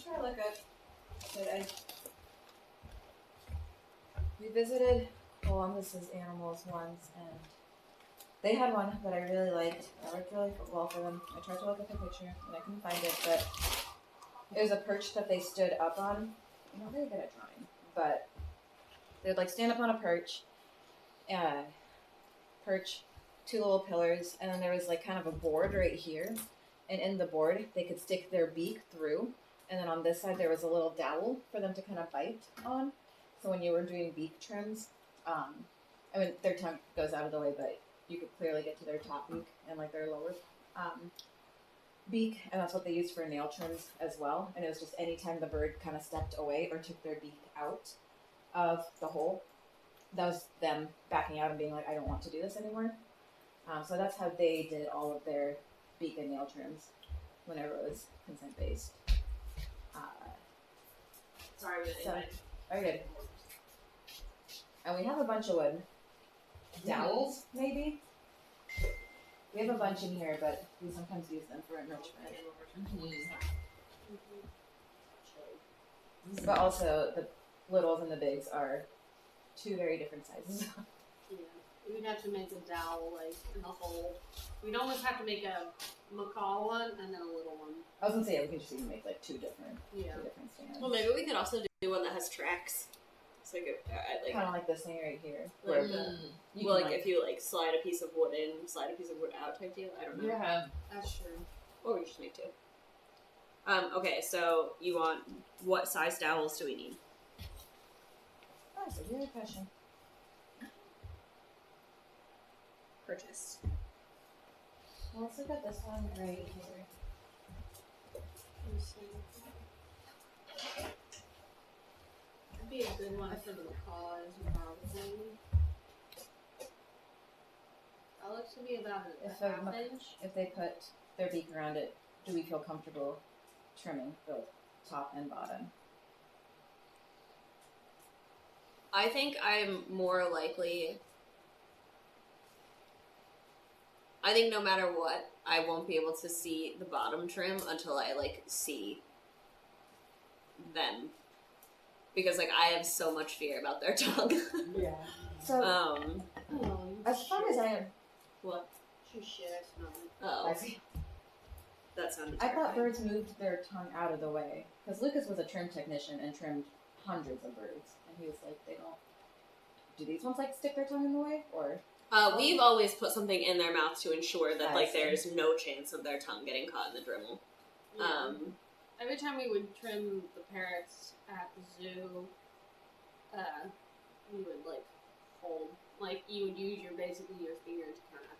C: trying to look up. We visited Columbus's Animals once, and they had one that I really liked. I worked really well for them. I tried to look up a picture, and I couldn't find it, but it was a perch that they stood up on. I'm not very good at drawing, but they would like stand up on a perch, two little pillars, and then there was like kind of a board right here, and in the board they could stick their beak through, and then on this side there was a little dowel for them to kind of bite on. So when you were doing beak trims, I mean their tongue goes out of the way, but you could clearly get to their top beak and like their lower beak, and that's what they used for nail trims as well. And it was just anytime the bird kind of stepped away or took their beak out of the hole, that was them backing out and being like, I don't want to do this anymore. So that's how they did all of their beak and nail trims whenever it was consent based.
B: Sorry, we
C: so, very good. And we have a bunch of wood. Dowels, maybe? We have a bunch in here, but we sometimes use them for enrichment. But also, the littles and the bigs are two very different sizes.
E: Yeah. We'd have to make a dowel, like, in the hole. We'd almost have to make a macaw one and then a little one.
C: I was gonna say, we could just even make like two different stands.
B: Well, maybe we could also do one that has tracks. So like, like
C: kind of like this thing right here.
B: Like,
C: You
B: well,
C: can,
B: like if you like slide a piece of wood in, slide a piece of wood out type deal. I don't know.
C: Yeah.
E: That's true.
B: Or we just make two. Okay, so you want, what size dowels do we need?
C: That's a good question.
B: Purchase.
C: Well, let's look at this one right here.
E: That'd be a good one for the macaws, probably. That looks to be about a half inch.
C: If they put their beak around it, do we feel comfortable trimming the top and bottom?
B: I think I'm more likely. I think no matter what, I won't be able to see the bottom trim until I like see them, because like I have so much fear about their tongue.
C: Yeah. So as far as I am,
B: what?
E: Shit, I smell it.
B: Oh,
C: I see.
B: That sounded
C: I
B: terrifying.
C: thought birds moved their tongue out of the way because Lucas was a trim technician and trimmed hundreds of birds, and he was like, "They don't. Do these ones like stick their tongue in the way, or?"
B: We've always put something in their mouth to ensure that
C: I
B: like
C: see.
B: there's no chance of their tongue getting caught in the Dremel.
E: Yeah. Every time we would trim the parrots at the zoo, we would like hold, like you would use your finger to kind of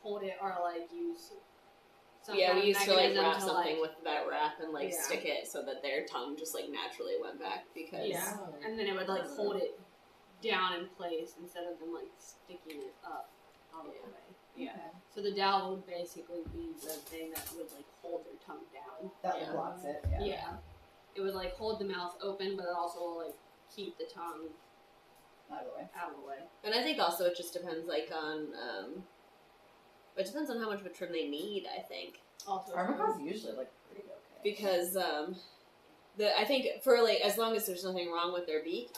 E: hold it, or like use some
B: Yeah,
E: kind
B: we
E: of
B: used to like
E: mechanism
B: wrap
E: to,
B: something with that wrap and like
E: Yeah.
B: stick it so that their tongue just like naturally went back because
E: Yeah. And then it would like hold it down in place instead of them like sticking it up all the way.
B: Yeah.
E: So the dowel would basically be the thing that would like hold their tongue down.
C: That blocks it.
E: Yeah. It would like hold the mouth open, but it also will like keep the tongue
C: Out of the way.
E: out of the way.
B: And I think also it just depends like on it depends on how much of a trim they need, I think.
E: Also,
C: Armacaw's usually like pretty okay.
B: Because I think for like as long as there's nothing wrong with their beak,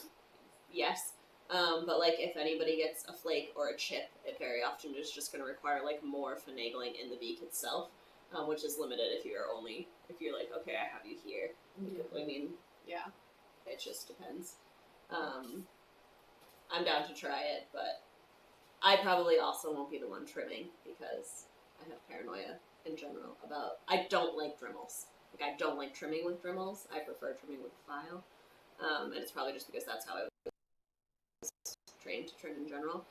B: yes. But like if anybody gets a flake or a chip, it very often is just going to require like more finagling in the beak itself, which is limited if you're like, okay, I have you here. I mean,
E: yeah,
B: it just depends. I'm down to try it, but I probably also won't be the one trimming because I have paranoia in general about. I don't like Dremels. Like I don't like trimming with Dremels. I prefer trimming with a file, and it's probably just because that's how I was trained to trim in general.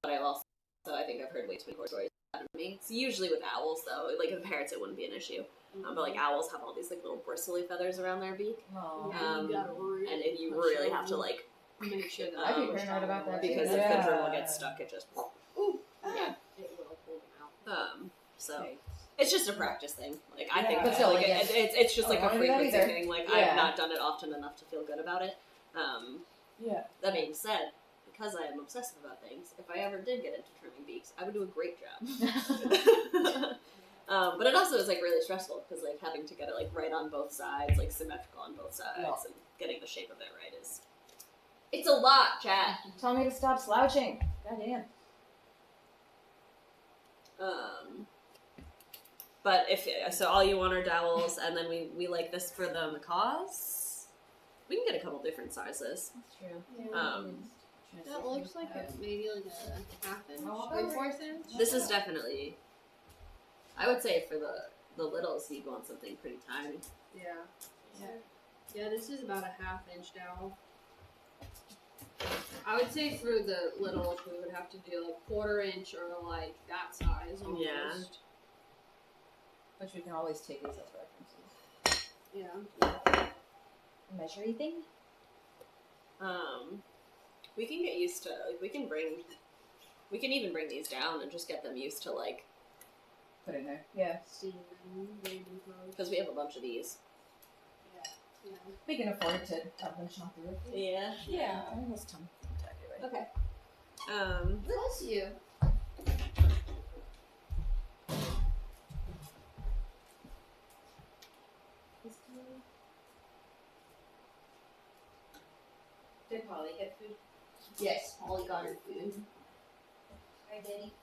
B: But I've also, I think I've heard way too many horror stories about me. It's usually with owls though. Like with parrots, it wouldn't be an issue. But like owls have all these like little bristly feathers around their beak, and if you really have to like
E: make sure that
C: I'd be paranoid about that
B: because
C: too.
B: if the Dremel gets stuck, it just yeah.
E: It will hold them out.
B: So it's just a practice thing. Like I think
C: But
B: that,
C: still,
B: like,
C: like,
B: it's just like a
C: I don't wanna do that
B: frequency
C: either.
B: thing. Like
C: Yeah.
B: I've not done it often enough to feel good about it.
C: Yeah.
B: That being said, because I am obsessive about things, if I ever did get into trimming beaks, I would do a great job. But it also is like really stressful because like having to get it like right on both sides, like symmetrical on both sides, and getting the shape of it right is. It's a lot, chat.
C: Tell me to stop slouching. Goddamn.
B: But if so, all you want are dowels, and then we like this for the macaws. We can get a couple different sizes.
C: That's true.
E: That looks like maybe like a half inch, like 4 inch.
B: This is definitely. I would say for the littles, you'd want something pretty tiny.
E: Yeah, this is about a half inch dowel. I would say for the littles, we would have to do like 1/4 inch or like that size almost.
B: Yeah.
C: Which we can always take these as references.
E: Yeah.
C: Measuring thing?
B: We can get used to, like, we can even bring these down and just get them used to, like,
C: Put in there. Yeah.
B: because we have a bunch of these.
E: Yeah.
C: We can afford to have them shop through.
B: Yeah.
C: Yeah. I think that's Tom.
B: Okay.
A: Bless you.
I: Did Polly get food?
A: Yes, Polly got her food.
I: Hi, Daddy.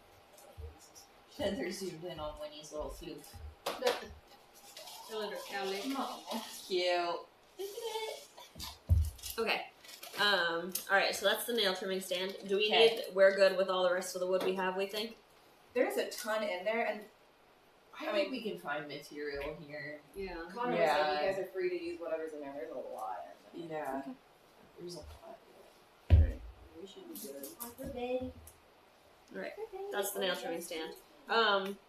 C: They're zoomed in on Winnie's little flute.
E: The little cow lick.
C: Cute.
B: Okay. Alright, so that's the nail trimming stand. Do we
C: Okay.
B: need, we're good with all the rest of the wood we have, we think?
C: There's a ton in there, and
K: I think we can find material here.
E: Yeah.
C: Connor was saying you guys are free to use whatever's in there. There's a lot in there.
K: Yeah.
C: Okay.
K: There's a lot.
E: We should be good.
B: Alright, that's the nail trimming stand.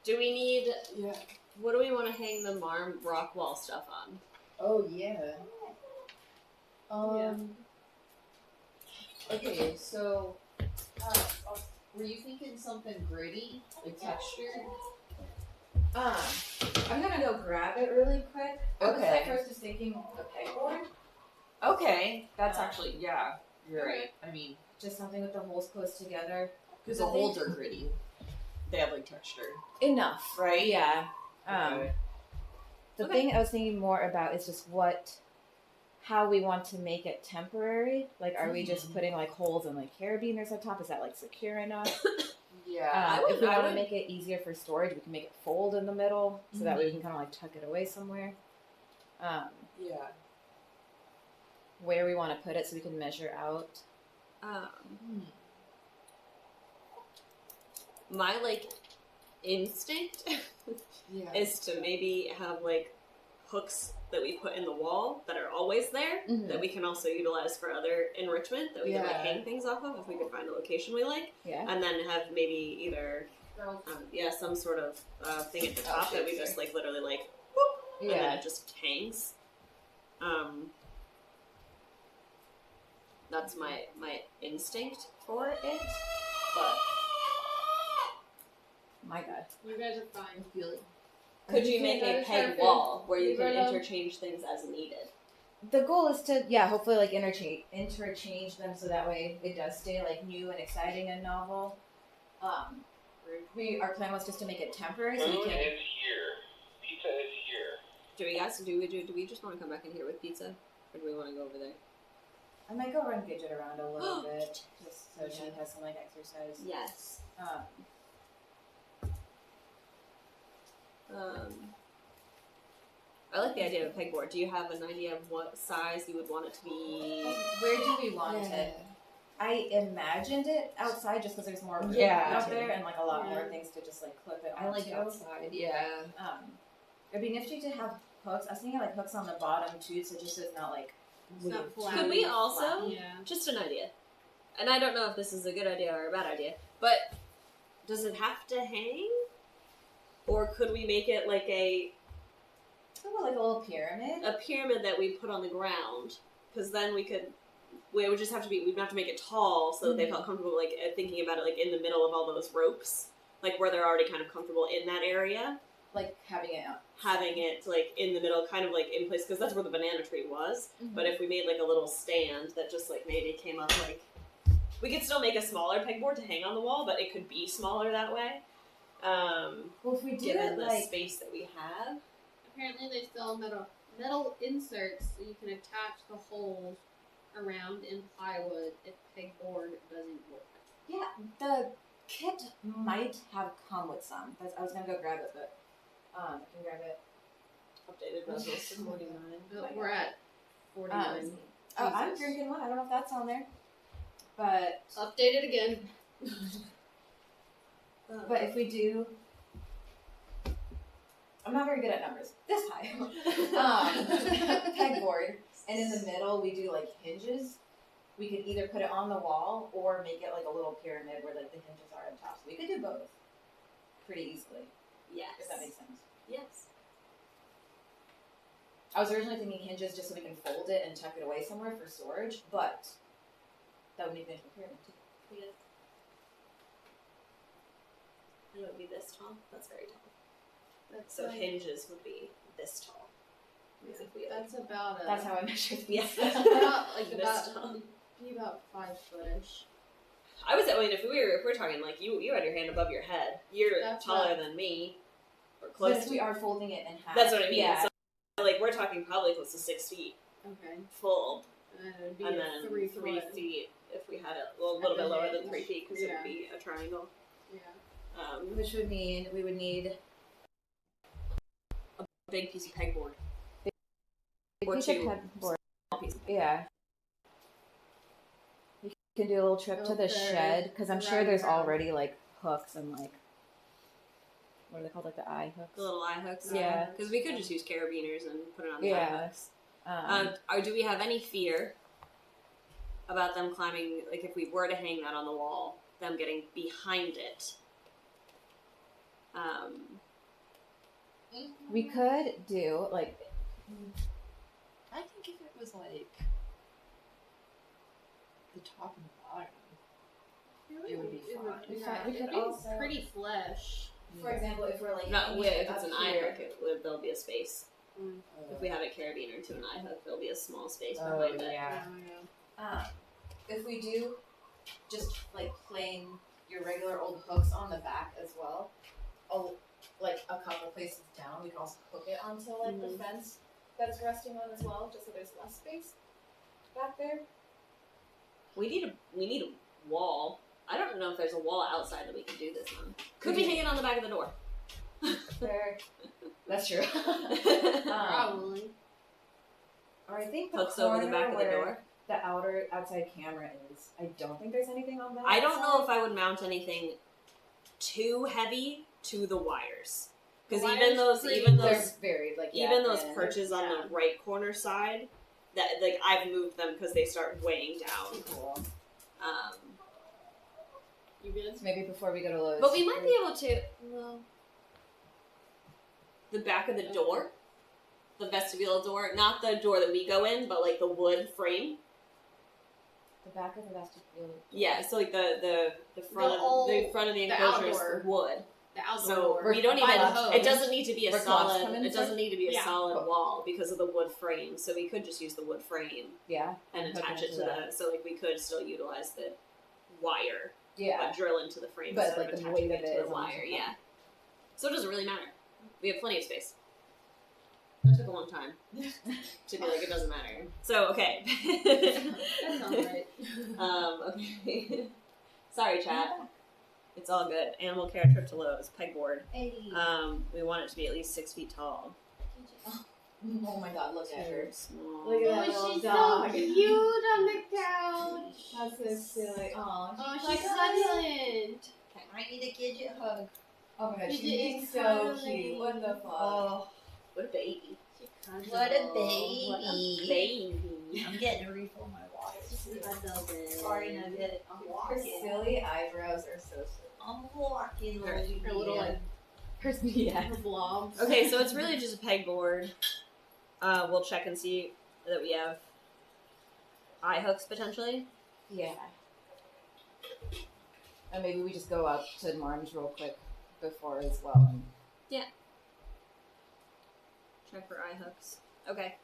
B: Do we need, what do we want to hang the rock wall stuff on?
K: Oh yeah. Okay, so were you thinking something gritty, like textured?
C: I'm gonna go grab it really quick.
K: Okay.
C: I first was thinking a pegboard.
K: Okay, that's actually you're right. I mean,
C: Just something with the holes close together.
K: because the holes are gritty, they have like texture,
C: Enough.
K: right?
C: Yeah.
K: Okay.
C: The thing I was thinking more about is just how we want to make it temporary. Like, are we just putting like holes and like carabiners on top? Is that like secure enough?
K: Yeah.
C: If we want to make it easier for storage, we can make it fold in the middle so that way we can kind of like tuck it away somewhere.
K: Yeah.
C: Where we want to put it so we can measure out.
B: My, like, instinct
K: Yeah.
B: is to maybe have, like, hooks that we put in the wall that are always there, that we can also utilize for other enrichment, that we can, like, hang things off of if we could find a location we like.
C: Yeah.
B: And then have maybe either
E: Girls.
B: Yeah, some sort of thing at the top that we just like literally like, boop, and then it just hangs. That's my instinct for it, but
C: My God.
E: You guys are fine.
B: could you make a peg wall where you can interchange things as needed?
C: The goal is to, hopefully like interchange them so that way it does stay like new and exciting and novel. Our plan was just to make it temporary so we
L: Food
C: can.
L: is here. Pizza is here.
B: Do we just want to come back in here with pizza, or do we want to go over there?
C: I might go run Gidget around a little bit just so she has some like exercise.
B: Yes. I like the idea of a pegboard. Do you have an idea of what size you would want it to be?
C: Where do we want it? I imagined it outside just because there's more room
A: Yeah.
C: out there and like a lot more things to just like clip it onto.
A: I like outside, yeah.
C: It'd be nifty to have hooks. I was thinking like hooks on the bottom too, so just so it's not like.
E: It's not flat.
B: Could we also,
E: Yeah.
B: just an idea, and I don't know if this is a good idea or a bad idea, but does it have to hang? Or could we make it like
C: like a little pyramid?
B: a pyramid that we put on the ground? Because then it would just have to be, we'd have to make it tall so that they felt comfortable, like thinking about it like in the middle of all those ropes, like where they're already kind of comfortable in that area.
C: Like having it out.
B: Having it like in the middle, kind of like in place, because that's where the banana tree was.
C: Mm-hmm.
B: But if we made like a little stand that just like maybe came up like, we could still make a smaller pegboard to hang on the wall, but it could be smaller that way.
C: Well, if we do
B: Given
C: it
B: the
C: like
B: space that we have.
E: Apparently they sell metal inserts so you can attach the holes around in plywood if pegboard doesn't work.
C: yeah, the kit might have come with some. I was gonna go grab it, but I can grab it.
B: Updated levels to 49.
E: But we're at 49.
C: I'm drinking one. I don't know if that's on there, but
E: Update it again.
C: but if we do, I'm not very good at numbers. This high, pegboard, and in the middle we do like hinges. We could either put it on the wall or make it like a little pyramid where like the hinges are on top. So we could do both pretty easily.
B: Yes.
C: If that makes sense.
B: Yes.
C: I was originally thinking hinges just so we can fold it and tuck it away somewhere for storage, but that would make it into a pyramid too.
B: Yeah. And it would be this tall. That's very tall.
E: That's
B: So
E: like,
B: hinges would be this tall.
E: yeah,
B: If we
E: that's about a.
C: That's how I measured these.
B: Yeah.
E: About 5 footish.
B: I was, if we're talking like you had your hand above your head, you're
E: That's
B: taller
E: right.
B: than me, or
C: But
B: close
C: if
B: to.
C: we are folding it in half.
B: That's what I mean.
C: Yeah.
B: So, like we're talking probably close to 6 feet
E: Okay.
B: full,
E: And it would be
B: and
E: a
B: then
E: 3
B: 3
E: foot.
B: feet if we had it a little bit lower than 3 feet because it
E: Yeah.
B: would be a triangle.
E: Yeah.
C: Which would mean we would need
B: A big piece of pegboard.
C: a
B: Or
C: piece of
B: two
C: pegboard.
B: small pieces.
C: Yeah. We can do a little trip to the shed because I'm sure there's already like hooks and like what are they called, like the eye hooks?
B: The little eye hooks.
C: Yeah.
B: Because we could just use carabiners and put it on the
C: Yeah.
B: eye hooks. Or do we have any fear about them climbing? Like if we were to hang that on the wall, them getting behind it.
C: We could do like
K: I think if it was like the top and bottom, it would be fine.
C: we could
E: It'd be
C: also-
E: pretty flesh.
C: for example, if we're like
B: No,
C: hanging
B: if
C: it
B: it's an
C: up
B: eye
C: here-
B: hook, there'll be a space. If we have a carabiner to an eye hook, there'll be a small space behind it.
C: yeah. If we do just like plain your regular old hooks on the back as well, like a couple places down, we can also hook it onto like the fence that it's resting on as well, just so there's less space back there.
B: We need a wall. I don't know if there's a wall outside that we can do this on. Could we hang it on the back of the door?
C: There, that's true.
E: Probably.
C: Or I think the
B: Hooks over the
C: corner
B: back of the
C: where
B: door.
C: the outside camera is. I don't think there's anything on that.
B: I don't know
C: side.
B: if I would mount anything too heavy to the wires, because
E: The
B: even
E: wires
B: those
C: They're very like
B: even those
C: thin.
B: perches on the right corner side, that like I've moved them because they start weighing down.
C: Cool.
E: You good?
C: So maybe before we go to Lowe's.
B: But we might be able to. Well, the back of the door, the vestibule door, not the door that we go in, but like the wood frame.
C: The back of the vestibule.
B: Yeah, so like the front of the enclosure is wood.
E: The outdoor
B: So
E: door.
B: we don't even. It doesn't need to be a
C: Where cloths
B: solid.
C: come
B: It doesn't need to be a
E: Yeah.
B: solid wall because of the wood frame. So we could just use the wood frame
C: Yeah.
B: and
C: Hook
B: attach it
C: into
B: to
C: that.
B: the. So like we could still utilize the wire,
C: Yeah.
B: but drill into the frame
C: But,
B: instead
C: like,
B: of
C: the
B: attaching
C: weight
B: it
C: of
B: to
C: it
B: the
C: is on
B: wire.
C: top.
B: Yeah. So it doesn't really matter. We have plenty of space. That took a long time to be like it doesn't matter. So okay.
E: That sounds right.
B: Okay. Sorry, chat. It's all good. Animal care trip to Lowe's, pegboard.
C: Hey.
B: We want it to be at least 6 feet tall.
C: Oh my god, look at her.
B: Small.
C: Look at that
E: Oh,
C: little
E: she's
C: dog.
E: so cute on the couch.
C: That's so silly.
E: Oh,
C: Oh,
E: she's succulent.
C: I need a Gidget hug. Oh my god,
E: Gidget
C: she's
E: is
C: so
E: cuddling.
C: cute. What the fuck?
B: Oh, what a baby.
C: What a baby.
B: Baby.
C: I'm getting a refill of my water.
I: Sorry, Nugget. I'm
C: Her
I: walking.
C: silly eyebrows are so silly.
I: I'm walking.
B: Her
E: little, like,
C: Yeah.
E: her blobs.
B: Okay, so it's really just a pegboard. We'll check and see that we have eye hooks potentially.
C: Yeah. And maybe we just go up to Norm's real quick before as well. And
B: Check for eye hooks. Okay.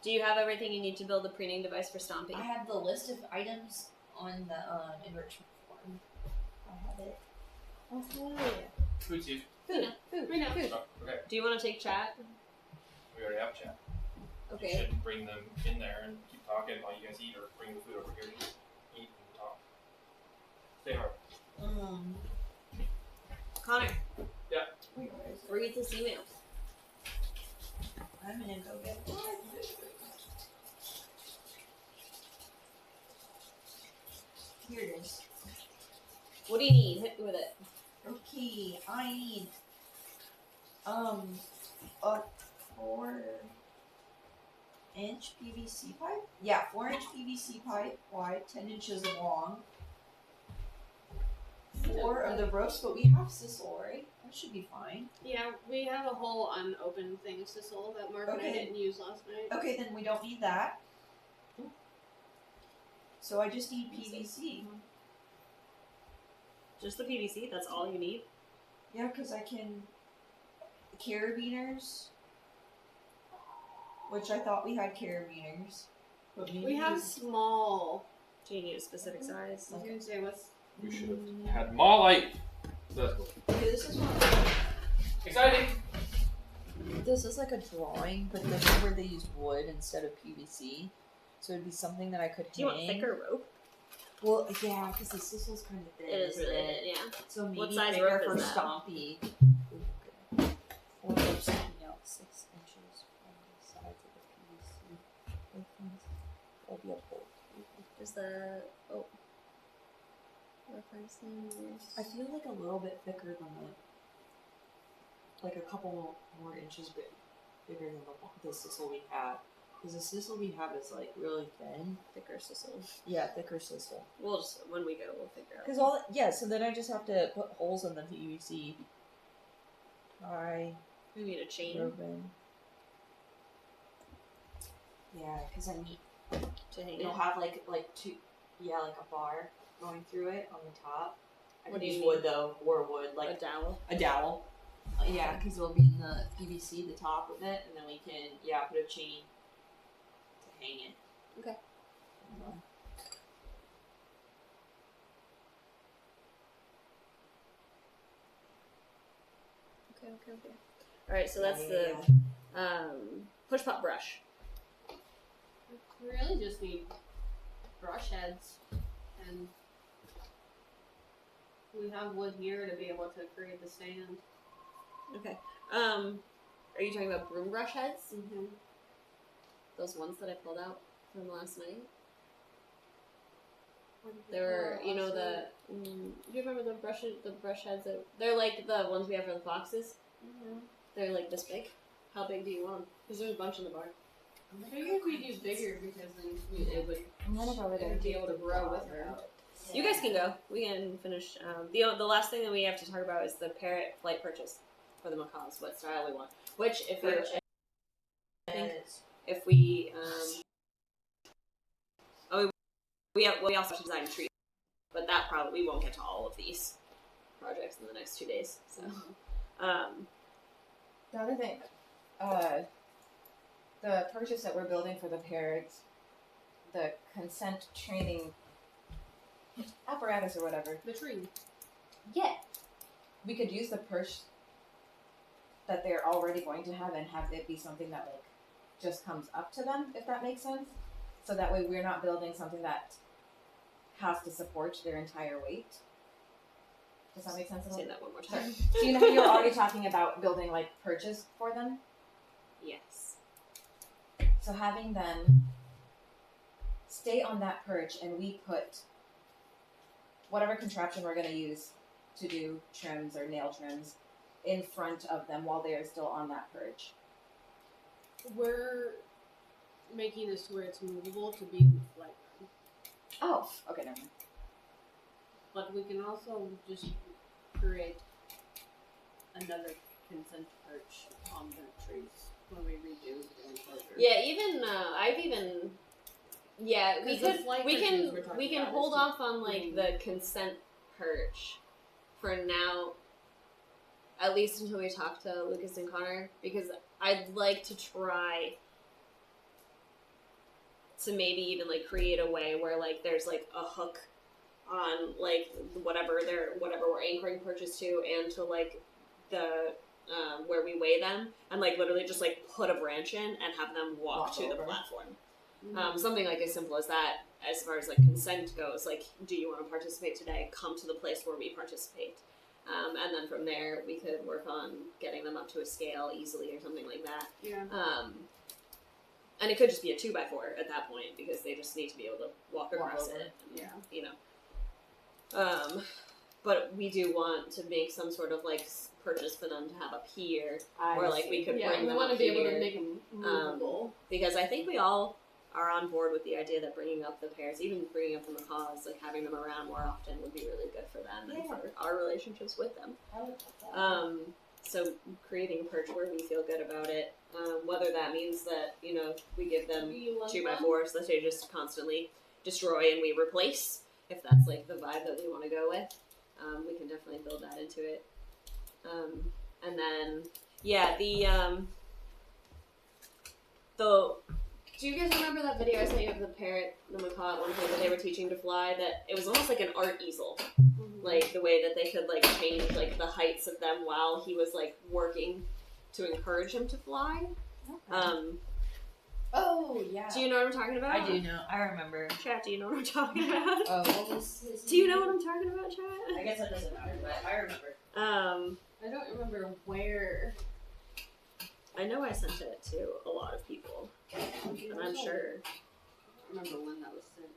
B: Do you have everything you need to build a preening device for Stompy?
I: I have the list of items on the enrichment form. I have it.
C: okay.
D: Food too.
C: Food.
E: We know.
C: Food.
D: Oh, okay.
B: Do you want to take chat?
D: We already have chat. You
B: Okay.
D: should bring them in there and keep talking while you guys eat, or bring the food over here to eat and talk. Stay hard.
B: Connor.
D: Yeah.
B: Read this email.
I: I'm gonna go get one. Here it is.
B: What do you need? Hit me with it.
I: Okay, I need a 4-inch PVC pipe. Yeah, 4-inch PVC pipe wide, 10 inches long. 4 of the ropes, but we have sisal, right? That should be fine.
E: Yeah, we have a whole unopened thing, Sissel, that Mark and I
I: Okay.
E: didn't use last night.
I: Okay, then we don't need that. So I just need PVC.
B: Just the PVC? That's all you need?
I: Yeah, because I can. Carabiners. Which I thought we had carabiners. But maybe
E: We have small.
B: Do you need a specific size?
E: I was gonna say, what's.
D: You should have had more light. So that's cool.
I: Okay, this is one.
D: Exciting.
C: This is like a drawing, but this is where they use wood instead of PVC. So it'd be something that I could
B: Do you want
C: hang.
B: thicker rope?
C: Well, yeah, because the sizzle's kind of thin.
B: It is
C: isn't
B: really
C: it?
B: thin, yeah.
C: So maybe
B: What size
C: bigger
B: rope
C: for
B: is that?
C: Stompy. Or rope sticking out 6 inches from the sides of the PVC. Both ends. There'll be a hole.
B: Is the reference thing?
C: I feel like a little bit thicker than like a couple more inches bigger than the sisal we have. Because the sisal we have is like really thin.
B: Thicker sisal.
C: Yeah, thicker sisal.
B: We'll just when we go, we'll figure out.
C: Because so then I just have to put holes in the PVC.
B: We need a chain
C: Robin. Yeah, because I need.
B: to hang
C: It'll
B: it.
C: have like two, like a bar going through it on the top. I
B: What
C: could
B: do
C: use
B: you
C: wood
B: need?
C: though, or wood like
B: A dowel.
C: a dowel. Yeah, because it'll be in the PVC, the top of it, and then we can put a chain to hang it.
B: Okay. Okay. All right, so that's the push pop brush.
E: We really just need brush heads, and we have wood here to be able to create the stand.
B: Okay. Are you talking about broom brush heads?
E: Mm-hmm.
B: Those ones that I pulled out from last night. They were, you know, do you remember the brush heads? They're like the ones we have for the foxes.
E: Mm-hmm.
B: They're like this big. How big do you want them? Because there's a bunch in the bar.
E: I figured we do bigger because then it would
C: I'm gonna probably
E: it would be able to grow with her.
B: You guys can go. We can finish. The last thing that we have to talk about is the parrot flight purchase for the macaws. What style we want? Which, if we, I think, if we, we also have to design trees, but that probably we won't get to all of these projects in the next 2 days. So,
C: The other thing, the purchase that we're building for the parrots, the consent training apparatus or whatever.
E: The tree.
C: Yeah. We could use the purse that they're already going to have and have it be something that like just comes up to them, if that makes sense. So that way we're not building something that has to support their entire weight. Does that make sense?
B: Say that one more time.
C: So you know how you're already talking about building like perches for them?
B: Yes.
C: So having them stay on that perch and we put whatever contraption we're going to use to do trims or nail trims in front of them while they are still on that perch.
E: We're making this where it's movable to be in the flight room.
C: Oh, okay, never mind.
E: But we can also just create another consent perch on the trees when we redo the enclosure.
B: Yeah, even we
E: 'Cause the
B: could
E: flight
B: we
E: perches
B: can
E: we're talking
B: we can
E: about
B: hold
E: is
B: off on like the consent perch for now, at least until we talk to Lucas and Connor, because I'd like to try to maybe even like create a way where like there's like a hook on like whatever we're anchoring perches to, and to like the where we weigh them, and like literally just like put a branch in and have them walk to the platform. Something like as simple as that. As far as like consent goes, like, do you want to participate today? Come to the place where we participate, and then from there we could work on getting them up to a scale easily or something like that.
E: Yeah.
B: And it could just be a 2x4 at that point, because they just need to be able to walk across it. And,
E: yeah.
B: You know. But we do want to make some sort of like purchase for them to have up here, where like we could bring them
E: want
B: up
E: to be
B: here.
E: able to make them movable.
B: Because I think we all are on board with the idea that bringing up the parrots, even bringing up the macaws, like having them around more often would be really good for them and for our relationships with them. So creating a perch where we feel good about it, whether that means that, you know, we give them 2x4s that they just constantly destroy and we replace, if that's like the vibe that we want to go with, we can definitely build that into it. And then, yeah, do you guys remember that video I sent you of the parrot, the macaw at one point that they were teaching to fly? That it was almost like an art easel, like the way that they could like change like the heights of them while he was like working to encourage him to fly.
C: Okay. Oh yeah.
B: Do you know what I'm talking about?
C: I do know. I remember.
B: Chat, do you know what I'm talking about?
C: Oh, what was his
B: Do you know what I'm talking about, chat?
C: I guess that doesn't matter, but I remember.
E: I don't remember where.
B: I know I sent it to a lot of people, and I'm sure.
E: I don't remember when that was sent.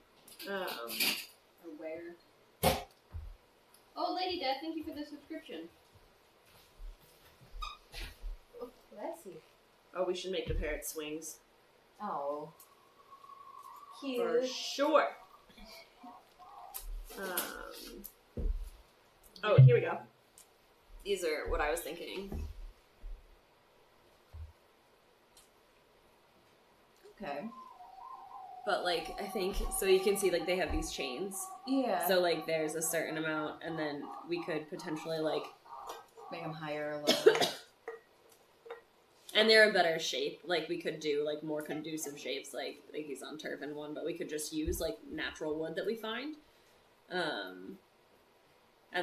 E: Or where. Oh, Lady Death, thank you for the subscription.
C: Oh, bless you.
B: Oh, we should make the parrot swings.
C: Oh. Cute.
B: For sure. Oh, here we go. These are what I was thinking.
C: Okay.
B: But, like, I think, so you can see, like, they have these chains.
C: Yeah.
B: So, like, there's a certain amount, and then we could potentially, like...
C: make them higher a little bit.
B: And they're a better shape. Like, we could do, like, more conducive shapes, like he's on turf in one, but we could just use, like, natural wood that we find. And,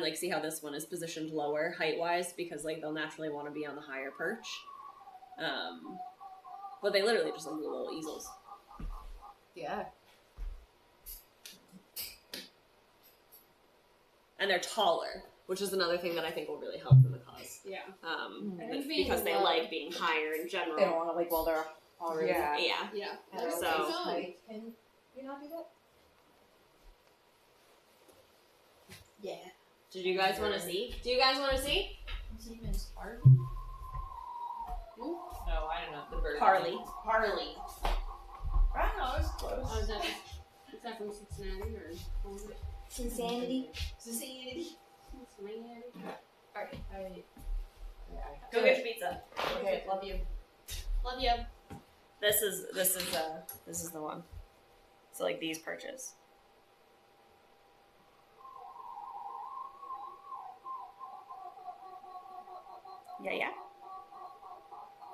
B: like, see how this one is positioned lower height-wise, because, like, they'll naturally want to be on the higher perch. But they literally just look like little easels.
C: Yeah.
B: And they're taller, which is another thing that I think will really help the macaws.
E: Yeah.
B: Because they like being higher in general.
C: They don't want to, like, while they're already...
B: Yeah.
C: Yeah.
B: So...
C: Can you not do that?
I: Yeah.
B: Did you guys want to see? Do you guys want to see?
I: His name is Harley?
K: No, I don't know. The bird.
B: Harley.
I: Harley.
C: I know, it's close.
A: Oh, is that from Cincinnati or
C: Insanity.
A: Cincinnati?
C: Alright,
B: Go get your pizza.
C: Okay, love you.
B: Love you. This is the one. So like these perches. Yeah.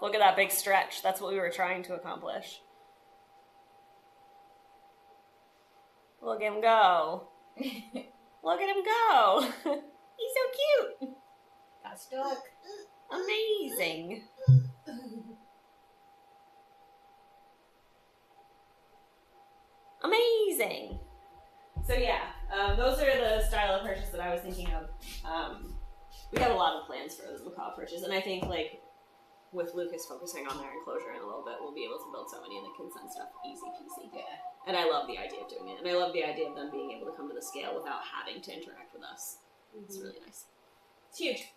B: Look at that big stretch. That's what we were trying to accomplish. Look at him go. Look at him go. He's so cute.
C: Got stuck.
B: Amazing. Amazing. So yeah, those are the style of purchase that I was thinking of. We have a lot of plans for the macabre purchase, and I think like with Lucas focusing on their enclosure in a little bit, we'll be able to build so many, and they can send stuff easy peasy.
C: Yeah.
B: And I love the idea of doing it, and I love the idea of them being able to come to the scale without having to interact with us. It's really nice. It's huge.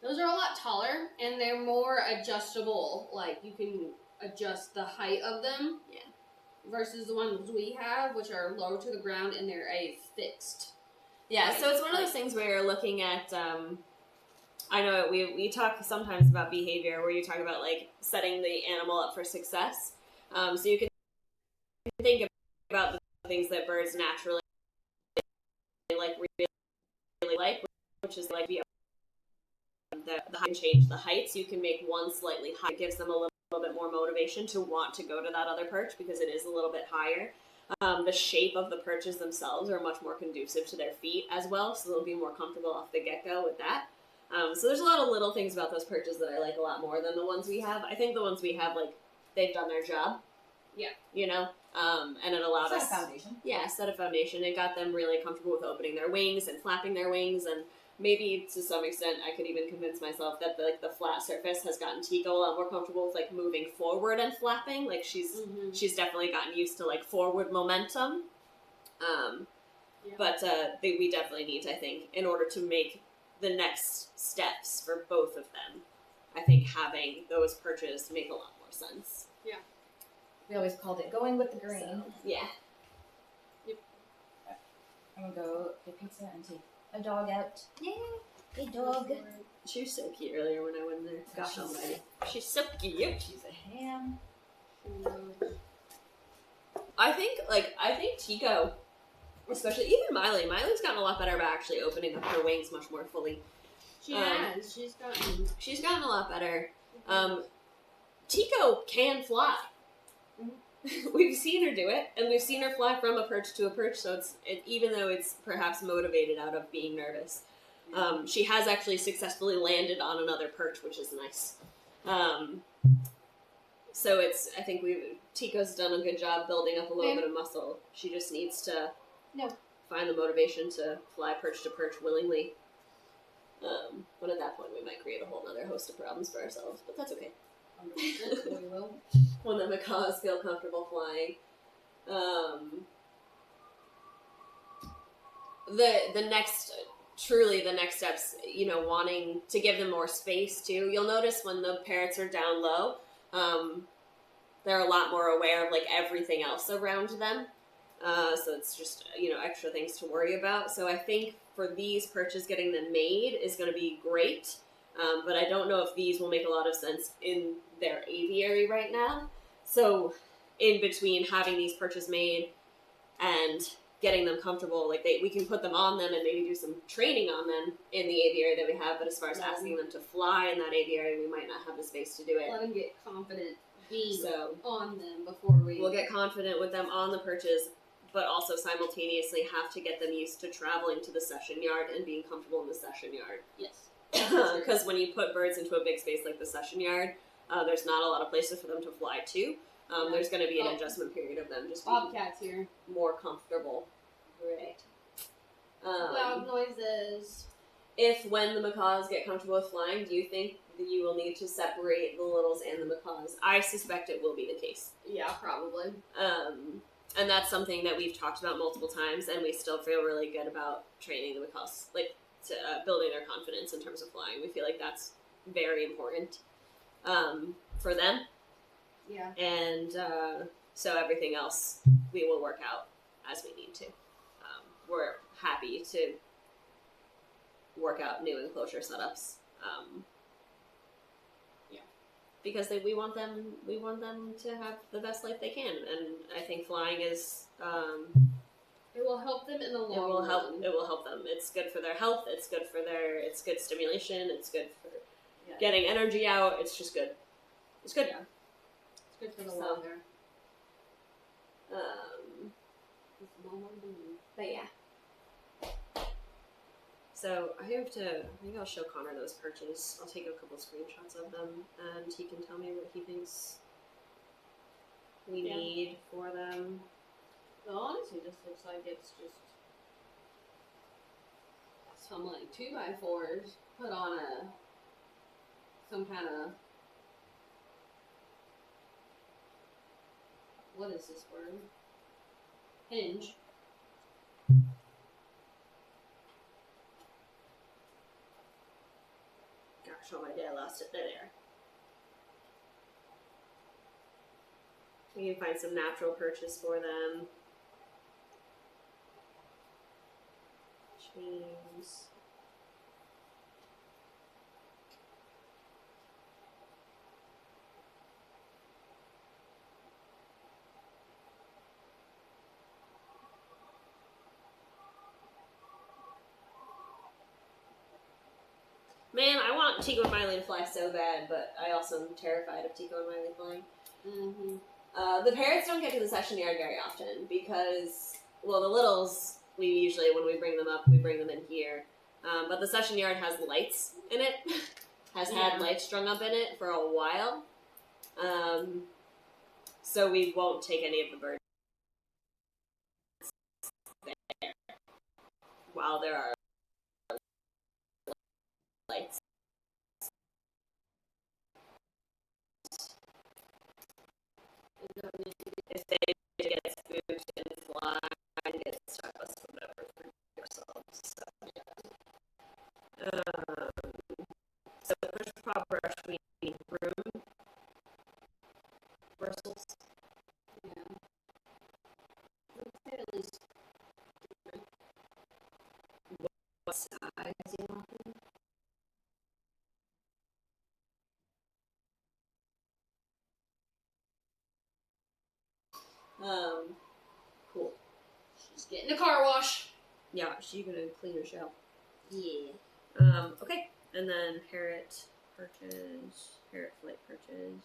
A: Those are a lot taller, and they're more adjustable. Like, you can adjust the height of them.
B: Yeah.
A: Versus the ones we have, which are low to the ground, and they're a fixed.
B: Yeah,
A: height.
B: so it's one of those things where you're looking at, I know we talk sometimes about behavior, where you talk about, like, setting the animal up for success. So you can think about the things that birds naturally really like, which is, like, the height can change the heights. You can make one slightly higher. It gives them a little bit more motivation to want to go to that other perch because it is a little bit higher. The shape of the perches themselves are much more conducive to their feet as well, so they'll be more comfortable off the get-go with that. So there's a lot of little things about those perches that I like a lot more than the ones we have. I think the ones we have, like, they've done their job.
A: Yeah.
B: You know? And it allowed us...
C: Set a foundation.
B: Yeah, set a foundation. It got them really comfortable with opening their wings and flapping their wings, and maybe to some extent I could even convince myself that the flat surface has gotten Tico a lot more comfortable with, like, moving forward and flapping. Like, she's definitely gotten used to, like, forward momentum. But we definitely need, I think, in order to make the next steps for both of them, I think having those perches make a lot more sense.
A: Yeah.
C: We always called it going with the green.
B: So, yeah.
A: Yep.
C: I'm gonna go get pizza and take a dog out. Yay! Good dog.
B: She was so cute earlier when I went there. Gosh almighty. She's so cute.
C: She's a ham.
B: I think Tico, especially even Miley's gotten a lot better about actually opening up her wings much more fully.
A: She has.
B: She's gotten a lot better. Tico can fly. We've seen her do it, and we've seen her fly from a perch to a perch, so even though it's perhaps motivated out of being nervous, she has actually successfully landed on another perch, which is nice. So I think Tico's done a good job building up a little bit of muscle. She just needs to find the motivation to fly perch to perch willingly. But at that point, we might create a whole other host of problems for ourselves, but that's okay.
A: We will.
B: When the macaws feel comfortable flying. The next steps, wanting to give them more space too. You'll notice when the parrots are down low, they're a lot more aware of, like, everything else around them. So it's just, extra things to worry about. So I think for these perches, getting them made is going to be great. But I don't know if these will make a lot of sense in their aviary right now. So in between having these perches made and getting them comfortable, like we can put them on them and maybe do some training on them in the aviary that we have. But as far as asking them to fly in that aviary, we might not have the space to do it.
A: Let them get confident being on them before we'll
B: get confident with them on the perches, but also simultaneously have to get them used to traveling to the session yard and being comfortable in the session yard.
A: Yes.
B: Because when you put birds into a big space like the session yard, there's not a lot of places for them to fly to. There's going to be an adjustment period of them just being
A: here.
B: more comfortable. Right.
A: Loud noises.
B: When the macaws get comfortable with flying, do you think that you will need to separate the littles and the macaws? I suspect it will be the case.
A: Yeah, probably.
B: And that's something that we've talked about multiple times, and we still feel really good about training the macaws, to building their confidence in terms of flying. We feel like that's very important for them.
A: Yeah.
B: And so everything else we will work out as we need to. We're happy to work out new enclosure setups. Because we want them to have the best life they can, and I think flying is
A: it will help them in the long run.
B: It will help them. It's good for their health. It's good stimulation. It's good for getting energy out. It's just good. It's good.
A: Yeah. It's good for the longer.
B: But yeah. So maybe I'll show Connor those perches. I'll take a couple screenshots of them, and he can tell me what he thinks we need for them.
A: Well, honestly, this looks like it's just some like 2x4s put on some kind of, what is this word? Hinge.
B: Gosh almighty, I lost it. There they are. We can find some natural perches for them. Chains. Man, I want Tico and Miley to fly so bad, but I also am terrified of Tico and Miley flying.
A: Mm-hmm.
B: The parrots don't get to the session yard very often because, well, the littles, we usually, when we bring them up, we bring them in here. But the session yard has lights in it, has had lights strung up in it for a while. So we won't take any of the birds there while there are lights. If they get spooked and fly and get stuck with whatever for yourselves. So first prop brush, we need broom bristles.
A: Yeah. At least
B: what size you want them? Cool.
A: she's getting a car wash.
B: Yeah, she's gonna clean her shell.
A: Yeah.
B: Okay, and then parrot perches, parrot flight perches.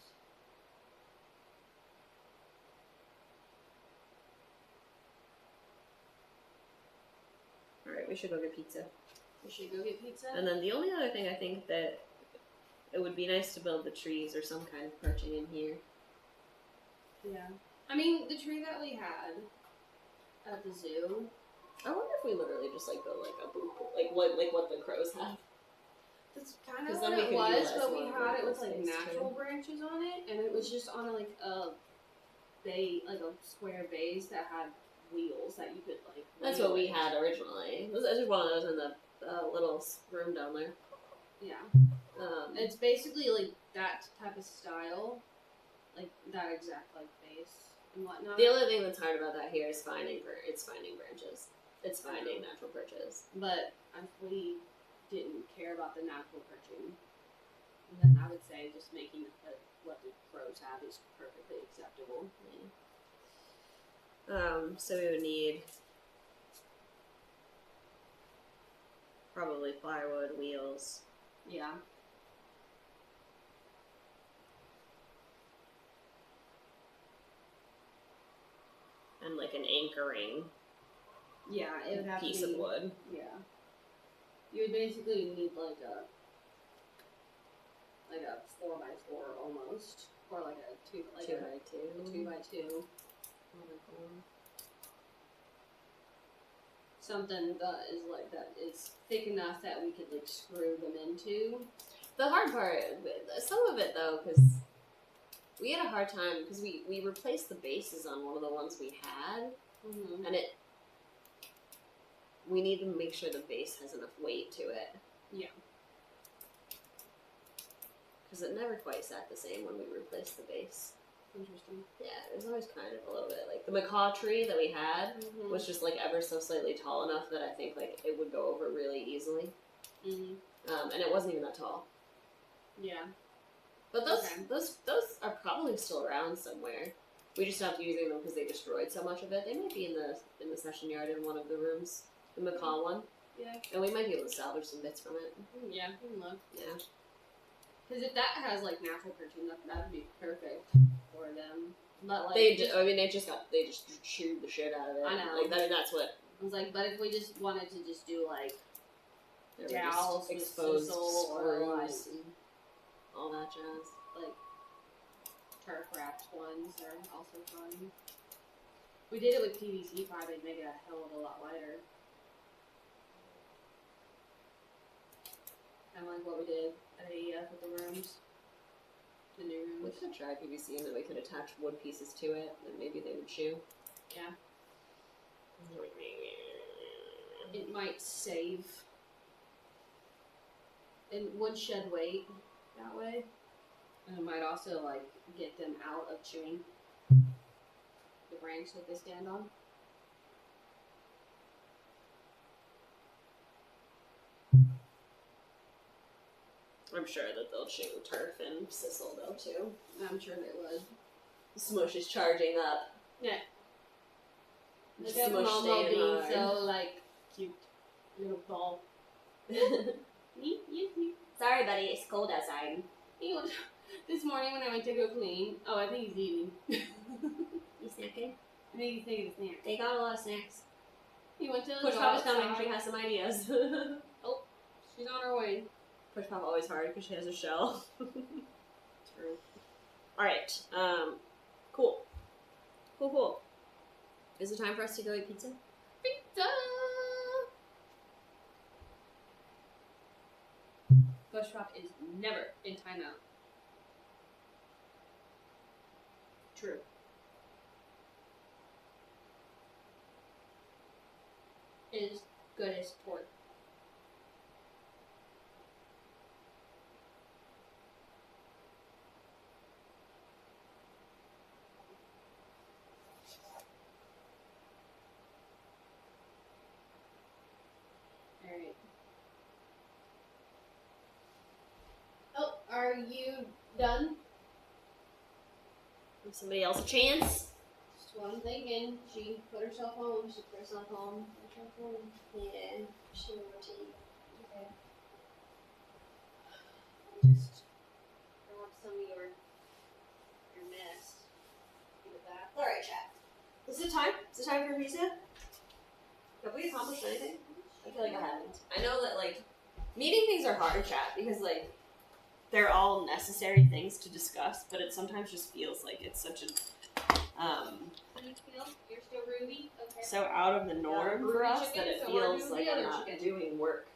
B: Alright, we should go get pizza.
A: We should go get pizza.
B: And then the only other thing I think that it would be nice to build the trees or some kind of perching in here.
A: Yeah. I mean, the tree that we had at the zoo.
B: I wonder if we literally just like build like a booth, like what the crows have.
A: That's kind of what it was, but we had it with like natural branches on it, and it was just on like a square base that had wheels that you could like.
B: That's what we had originally. It was just one of those in the little room down there.
A: Yeah. It's basically like that type of style, like that exact like base and whatnot.
B: The only thing that's hard about that here is finding branches. It's finding natural perches.
A: But if we didn't care about the natural perching, then I would say just making what the crows have is perfectly acceptable.
B: Yeah. So we would need probably plywood, wheels.
A: Yeah.
B: And like an anchoring.
A: Yeah, it would have
B: piece
A: to be,
B: of wood.
A: Yeah. You would basically need like a 4x4 almost, or like a 2x2. Something that is thick enough that we could like screw them into.
B: The hard part, some of it though, because we had a hard time because we replaced the bases on one of the ones we had, and we need to make sure the base has enough weight to it.
A: Yeah.
B: Because it never quite sat the same when we replaced the base.
A: Interesting.
B: Yeah, it was always kind of a little bit like the macaw tree that we had was just like ever so slightly tall enough that I think like it would go over really easily. And it wasn't even that tall.
A: Yeah.
B: But those are probably still around somewhere. We just stopped using them because they destroyed so much of it. They might be in the session yard in one of the rooms, the macaw one.
A: Yeah.
B: And we might be able to salvage some bits from it.
A: Yeah, we can look.
B: Yeah.
A: Because if that has like natural protein, that would be perfect for them. But like
B: they just chewed the shit out of it.
A: I know.
B: Like that's what.
A: I was like, but if we just wanted to just do like
B: Just exposed
A: or like
B: and all that jazz.
A: Like turf wrapped ones are also fun. We did it with PVC pipe, it'd make it a hell of a lot lighter. Kind of like what we did at AEF with the rooms. The new rooms.
B: We could try PVC and then we could attach wood pieces to it and maybe they would chew.
A: Yeah. It might save. It would shed weight that way. And it might also like get them out of chewing the branch that they stand on.
B: I'm sure that they'll chew turf and sisal though too.
A: I'm sure they would.
B: Smush is charging up.
A: Yeah. Look
B: Smush
A: at Momo
B: staying
A: being
B: hard.
A: so like cute. Little ball.
B: Sorry, buddy. It's cold outside.
A: This morning when I went to go clean, I think he's eating.
B: You snacking?
A: I think he's taking a snack.
B: They got a lot of snacks.
A: He went to
B: Push
A: go
B: Pop is coming.
A: outside.
B: She has some ideas.
A: Oh, she's on her way.
B: Push Pop always hard because she has a shell.
A: True.
B: Alright. Cool. Cool. Is it time for us to go eat pizza?
A: Pizza! Push Pop is never in timeout. True. Is good as sport. Alright. Oh, are you done?
B: Give somebody else a chance.
A: Just one thing in. She put herself home. She put herself home.
B: Yeah. She routine.
A: Okay. Just grab some of your mess. Give it that.
B: Alright, chat. Is it time? Is it time for pizza? Have we accomplished anything? I feel like I haven't. I know that, like, meeting things are hard, chat, because, like, they're all necessary things to discuss, but it sometimes just feels like it's such a,
A: How do you feel? You're still Ruby? Okay.
B: so out of the norm
A: Ruby
B: for us
A: chicken,
B: that it
A: so we're
B: feels
A: doing
B: like
A: the
B: I'm
A: other
B: not
A: chicken.
B: doing work.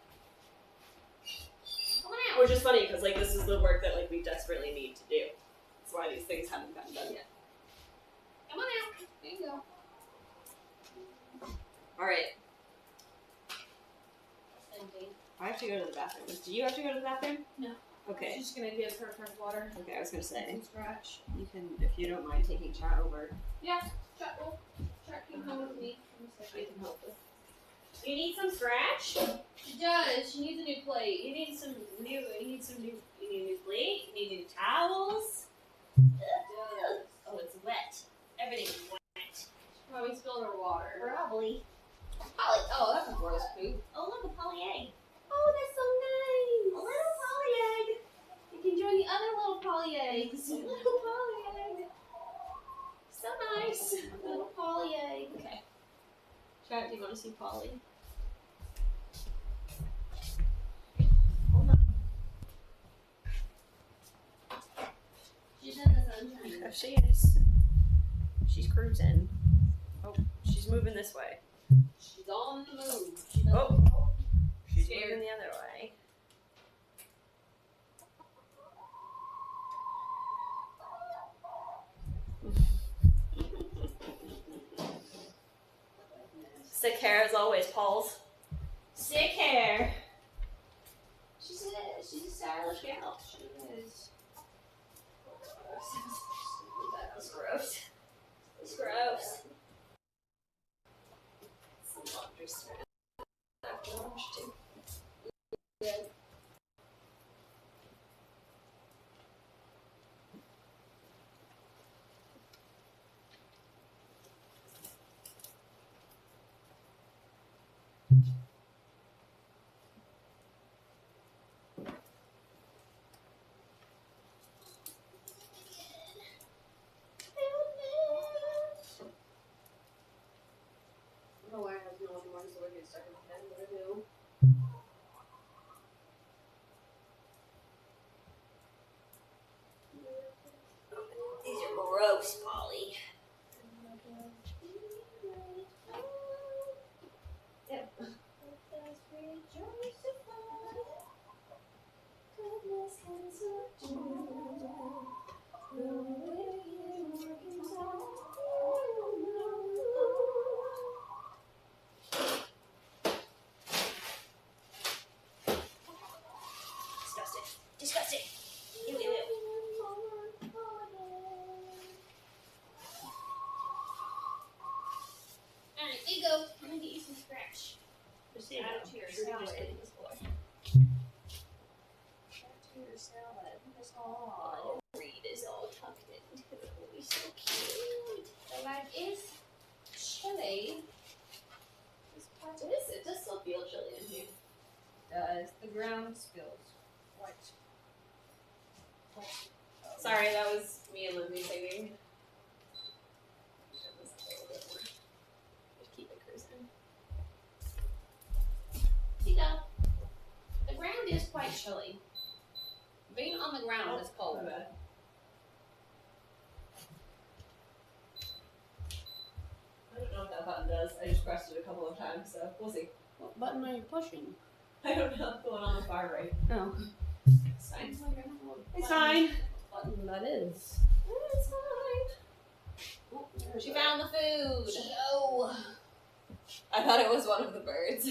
A: Come on out.
B: Which is funny, because, like, this is the work that, like, we desperately need to do. That's why these things haven't gotten done yet.
A: Come on out. There you go.
B: Alright.
A: Empty.
B: I have to go to the bathroom. Do you have to go to the bathroom?
A: No.
B: Okay.
A: She's just gonna give her fresh water.
B: Okay, I was gonna say.
A: Some scratch.
B: You can, if you don't mind taking chat over.
A: Yeah. Chat can come with me.
B: I can help with. You need some scratch?
A: She does. She needs a new plate.
B: You need a new plate? You need new towels? Oh, it's wet. Everything's wet.
A: Probably spilled her water.
B: Probably.
A: Polly. Oh, that's a gross poop.
B: Oh, look, a poly egg.
A: Oh, that's so nice.
B: A little poly egg.
A: You can join the other little poly eggs.
B: A little poly egg. So nice.
A: A little poly egg.
B: Okay. Chat, do you want to see Polly?
A: She's in the sunshine.
B: Oh, she is. She's cruising. Oh, she's moving this way.
A: She's on the move.
B: Oh, she's
A: Scared.
B: moving the other way. Sick hair as always, Paul's. Sick hair. She's a stylish gal.
A: She is.
B: gross. It's gross. Some laundry strand after lunch too. Yeah. I don't know why I have no one more, so we're getting stuck in my head. What do I do? These are gross, Polly. Yep. Disgusting. Disgusting. Ew, ew, ew. Alright, there you go. I'm gonna get you some scratch. Just add it to your salad. Add it to your salad. That's all. Reed is all tucked in. He's so cute. The leg is chilly. It does still feel chilly in here. It does. The ground feels white. Sorry, that was me and Lindsay singing. Just keep it cruising. See that? The ground is quite chilly. Being on the ground is cold. I don't know what that button does. I just pressed it a couple of times, so we'll see.
A: What button are you pushing?
B: I don't know. The one on the far right.
A: No.
B: It's fine. It's fine.
A: What button that is?
B: It's fine. Oh, she found the food.
A: Oh.
B: I thought it was one of the birds.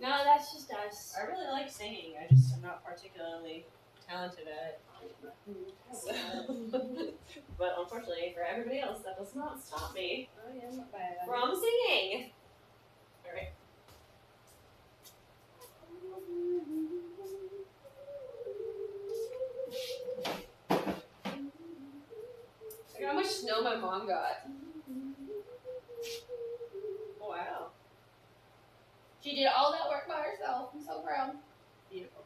A: No, that's just us.
B: I really like singing. I'm not particularly talented at it. So, but unfortunately for everybody else, that does not stop me from singing. All right.
A: Look how much snow my mom got.
B: Wow.
A: She did all that work by herself. I'm so proud. Beautiful.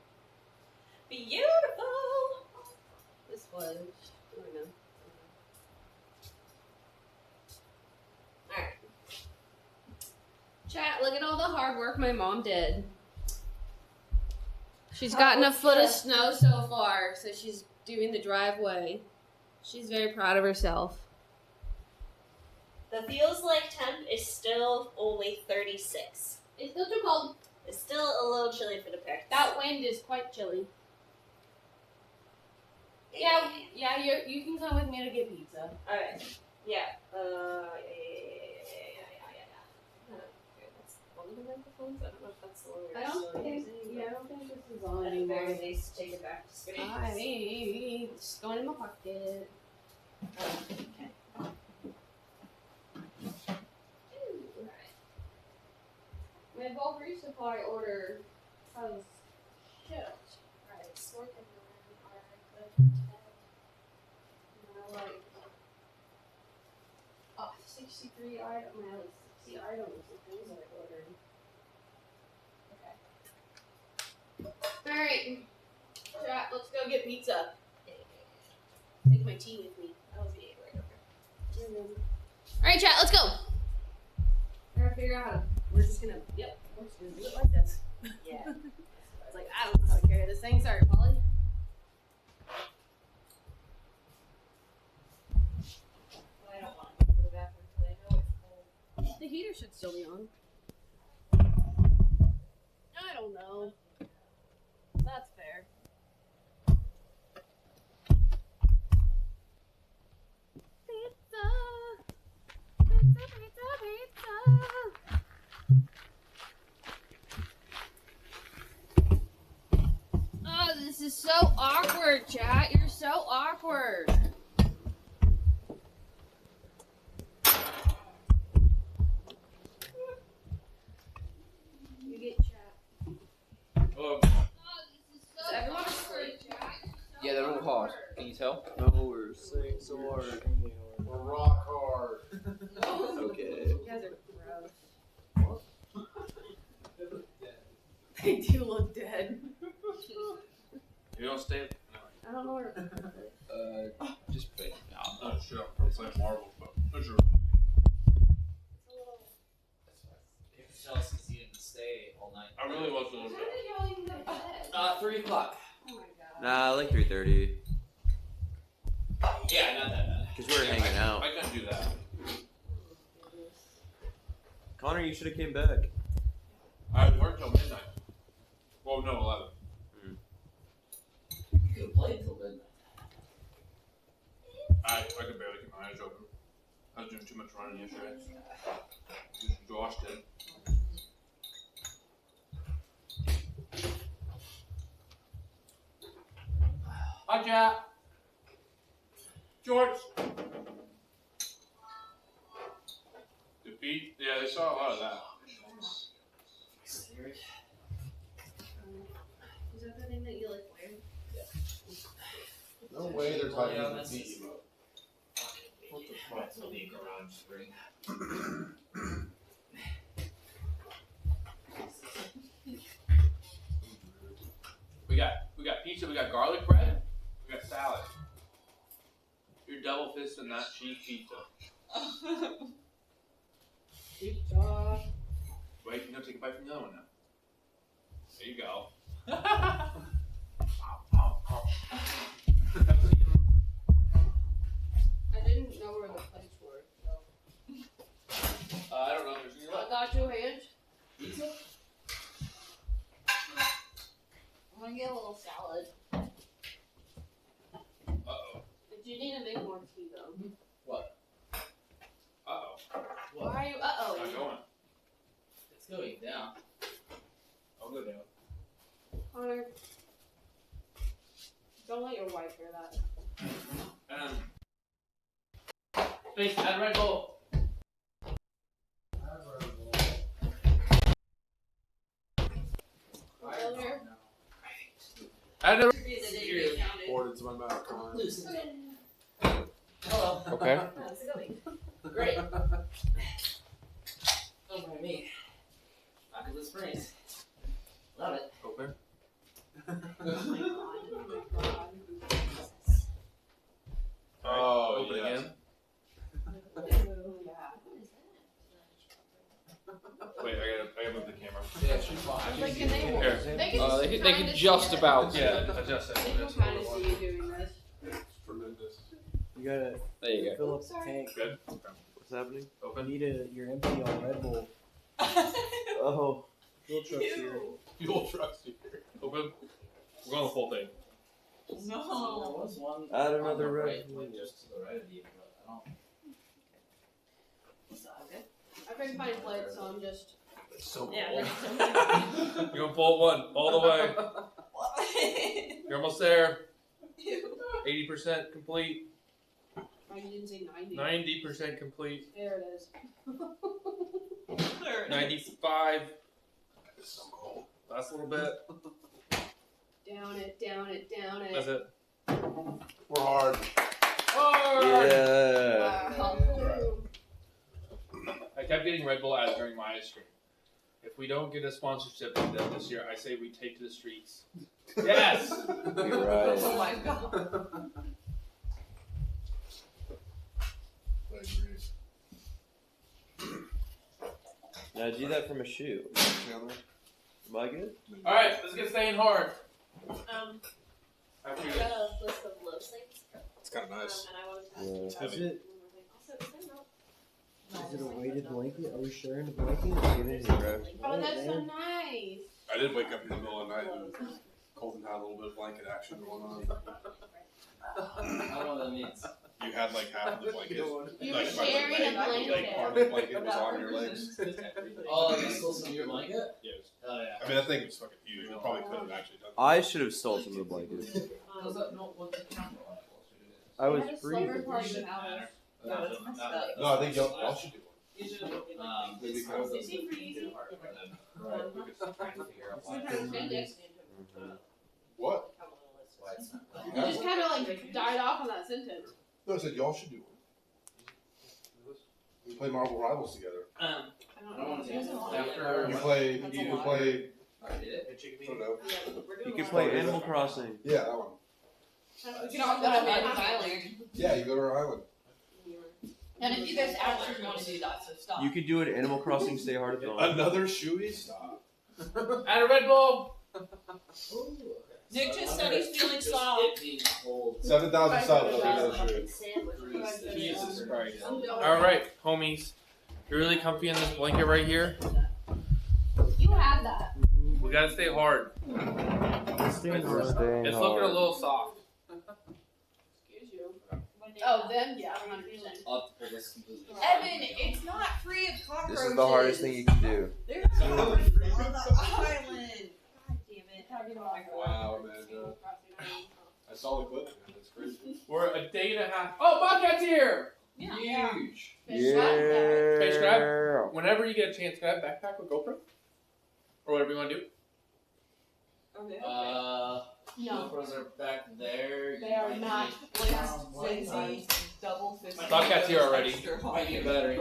B: Beautiful.
A: This was, I don't know.
B: Alright.
A: Chat, look at all the hard work my mom did. She's gotten a foot of snow so far, so she's doing the driveway. She's very proud of herself.
B: The feels like temp is still only 36.
A: It's still too cold.
B: It's still a little chilly for the pick.
A: That wind is quite chilly. Yeah, you can come with me to get pizza.
B: Alright. Yeah. That's one of the microphones. I don't know if that's the one we're still using.
A: I don't think this is on
B: At the
A: anymore.
B: very least, take it back to space.
A: It's going in my pocket.
B: Okay.
A: My bulk resupply order has shipped.
B: Alright, store can
A: Like, 63 items, 60 items of things I ordered. Okay. Alright. Chat, let's go get pizza. Take my tea with me.
B: That was the right over.
A: Alright, chat, let's go. I gotta figure out how to. We're just gonna. Yep. We're just gonna do it like this.
B: Yeah.
A: It's like, I don't know how to carry this thing. Sorry, Polly.
B: I don't want to go to the bathroom because I know it's cold.
A: The heater should still be on. I don't know. That's fair. Pizza! Pizza, pizza, pizza! Oh, this is so awkward, chat. You're so awkward.
H: thing so hard.
F: We're rock hard.
H: Okay.
A: You guys are gross. They do look dead.
D: You don't stay.
A: I don't know where.
G: Just play.
D: I'm not sure. I'm playing Marvel, but not sure.
M: Chelsea didn't stay all night.
D: I really was a little bit.
M: 3 o'clock.
A: Oh my god.
H: Nah, like 3:30.
M: Yeah, not that bad.
H: Cause we were hanging out.
D: I couldn't do that.
H: Connor, you should have came back.
D: I worked till midnight. Well, no, 11.
M: You could have played till midnight.
D: I could barely keep my eyes open. I was doing too much running yesterday. Josh did. Hi, Jack. George. Defeat? Yeah, they saw a lot of that.
A: Is that the thing that you like wear?
F: No way they're talking
M: Yeah,
F: about
M: that's
F: the
M: just-
F: emote.
M: What the fuck? Garage spring.
D: We got pizza, we got garlic bread, we got salad. You're double fisting that cheese pizza.
A: Pizza.
D: Wait, you know, take a bite from the other one now. There you go.
A: I didn't know where the plates were, so.
D: I don't know if there's any
A: I
D: left.
A: got 2 hands.
M: Pizza?
A: I'm gonna get a little salad.
D: Uh-oh.
A: But you need to make more tea though.
M: What?
D: Uh-oh.
M: What?
A: Why are you
D: It's not
A: uh-oh?
D: going.
M: It's going down.
D: I'll go down.
A: Connor, don't let your wife hear that.
D: Please, add Red Bull.
A: Earlier.
D: Add a...
F: Poured into my mouth. Come on.
M: Hello.
D: Okay.
M: How's it going? Great. Don't mind me. Back of the springs. Love it.
D: Open.
A: Oh my god.
D: Oh,
F: Open
D: yeah.
F: again.
D: Wait, I gotta move the camera.
F: Yeah, she's fine.
A: Like, can they,
D: Here.
A: they can just about
D: Yeah, adjust it.
A: They can kind of see you doing this.
F: It's tremendous.
N: You gotta
D: There you go.
N: fill up the tank.
D: Good.
H: What's happening?
D: Open.
N: You're empty on Red Bull. Oh, fuel truck's here.
D: Fuel trucks here. Open. We're going the full thing.
M: No. There was one.
H: Add
M: on
H: another
M: the
H: Red
M: right,
H: Bull.
M: like just to the right of you, but I don't. Is that okay?
A: I couldn't find plates, so I'm just.
F: It's so
A: Yeah,
F: cool.
D: You're going full one, all the way. You're almost there. 80% complete.
A: I didn't say 90.
D: 90% complete.
A: There it is.
D: 95.
F: It's so cold.
D: Last little bit.
A: Down it, down it, down it.
D: That's it.
F: We're hard.
H: Yeah.
A: Wow.
D: I kept getting Red Bull ads during my stream. If we don't get a sponsorship from them this year, I say we take to the streets. Yes!
H: You're right.
A: Oh my god.
F: I agree.
H: Now do that from a shoe. Am I good?
D: Alright, let's get staying hard.
E: I got a list of love things.
F: It's kind of nice.
E: And I wanted to
H: Yeah.
N: Is it,
E: also, is there no
N: is it a weighted blanket? Are we sharing a blanket?
H: Get in here, bro.
A: Oh, that's so nice.
F: I did wake up in the middle of the night and Colton had a little bit of blanket action going on.
M: I don't know what that means.
F: You had like half of the blanket.
A: You
F: like,
A: were
F: my
A: sharing
F: leg,
A: a blanket.
F: Like part of the blanket was on your legs.
M: Oh, you stole some of your blanket?
F: Yes.
M: Oh yeah.
F: I mean, that thing was fucking huge. You probably could have actually done
H: I should have stole some of the blankets.
M: How's that not what the camera
H: I was
A: Had a slumber
H: freezing.
A: party with Alveus.
F: No, I think y'all should do one.
M: Maybe
A: Is he pretty easy?
M: Right. We're just trying to figure out why.
F: What?
A: You just kind of like died off on that sentence.
O: No, I said y'all should do one. We play Marvel Rivals together.
M: I don't want to. After
O: You play. You play.
M: I did it.
H: You can play Animal Crossing.
O: Yeah, that one.
K: We can all go to Man's Island.
O: Yeah, you go to our island.
K: And if you guys actually want to do that, so stop.
H: You could do an Animal Crossing Stay-Hard-Athon.
O: Another shoey? Stop.
D: Add a Red Bull.
K: Nick just said he's feeling soft.
O: 7,000 subs.
D: Jesus Christ. All right, homies. You're really comfy in this blanket right here.
A: You have that.
D: We gotta stay hard. It's looking a little soft.
K: Oh, then yeah, I'm not
M: I'll have to pull this completely.
C: Evan, it's not free of cockroaches.
H: This is the hardest thing you can do.
C: There's no on the island. God damn it.
O: Wow, man. I saw the clip, man. That's crazy.
D: We're a day and a half. Oh, Bobcat's here!
K: Yeah.
D: Huge.
H: Yeah.
D: Hey, grab. Whenever you get a chance, grab a backpack with GoPro. Or whatever you want to do.
K: Okay.
M: No. GoPros are back there.
K: They are not. Lindsay, double fist.
D: Bobcat's here already.
M: I need a battery.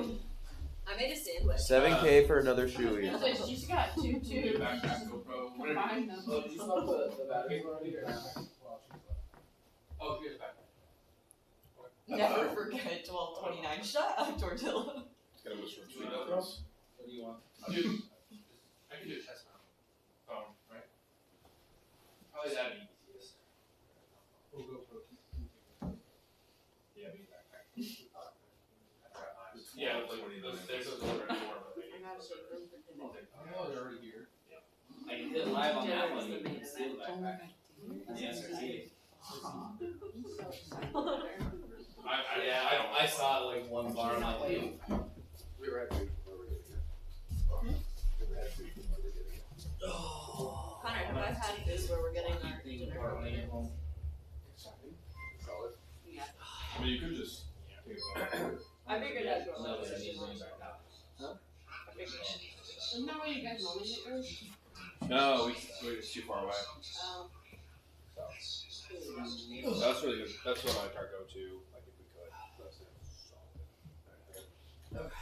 K: I made a sandwich.
H: 7K for another shoey.
K: So you just got two.
D: Backpack, GoPro.
K: Combine them.
M: Oh, did you smell the batteries already?
D: Oh, here's the backpack.
K: Never forget 1229. Shut up, Tortilla.
O: Gotta whisper between
M: What
O: others.
M: do you want?
D: I can do a chest mount. Phone, right? Probably that'd be easiest.
O: We'll go for
D: Yeah, be backpack. Yeah, there's those already more.
M: Oh, they're already here. I did live on that one. You can steal the backpack. Yes, I did. I saw like one bar. I'm like, hey.
O: We were at food.
K: Connor, have I had food where we're getting our dinner?
O: Solid.
K: Yeah.
O: I mean, you could just.
K: I figured that's what
M: No,
K: I was
M: it's
K: doing.
M: just right now. Huh?
E: Isn't that where you guys normally make yours?
D: No, we're just too far away. That's really good. That's what I try to go to, like if we could.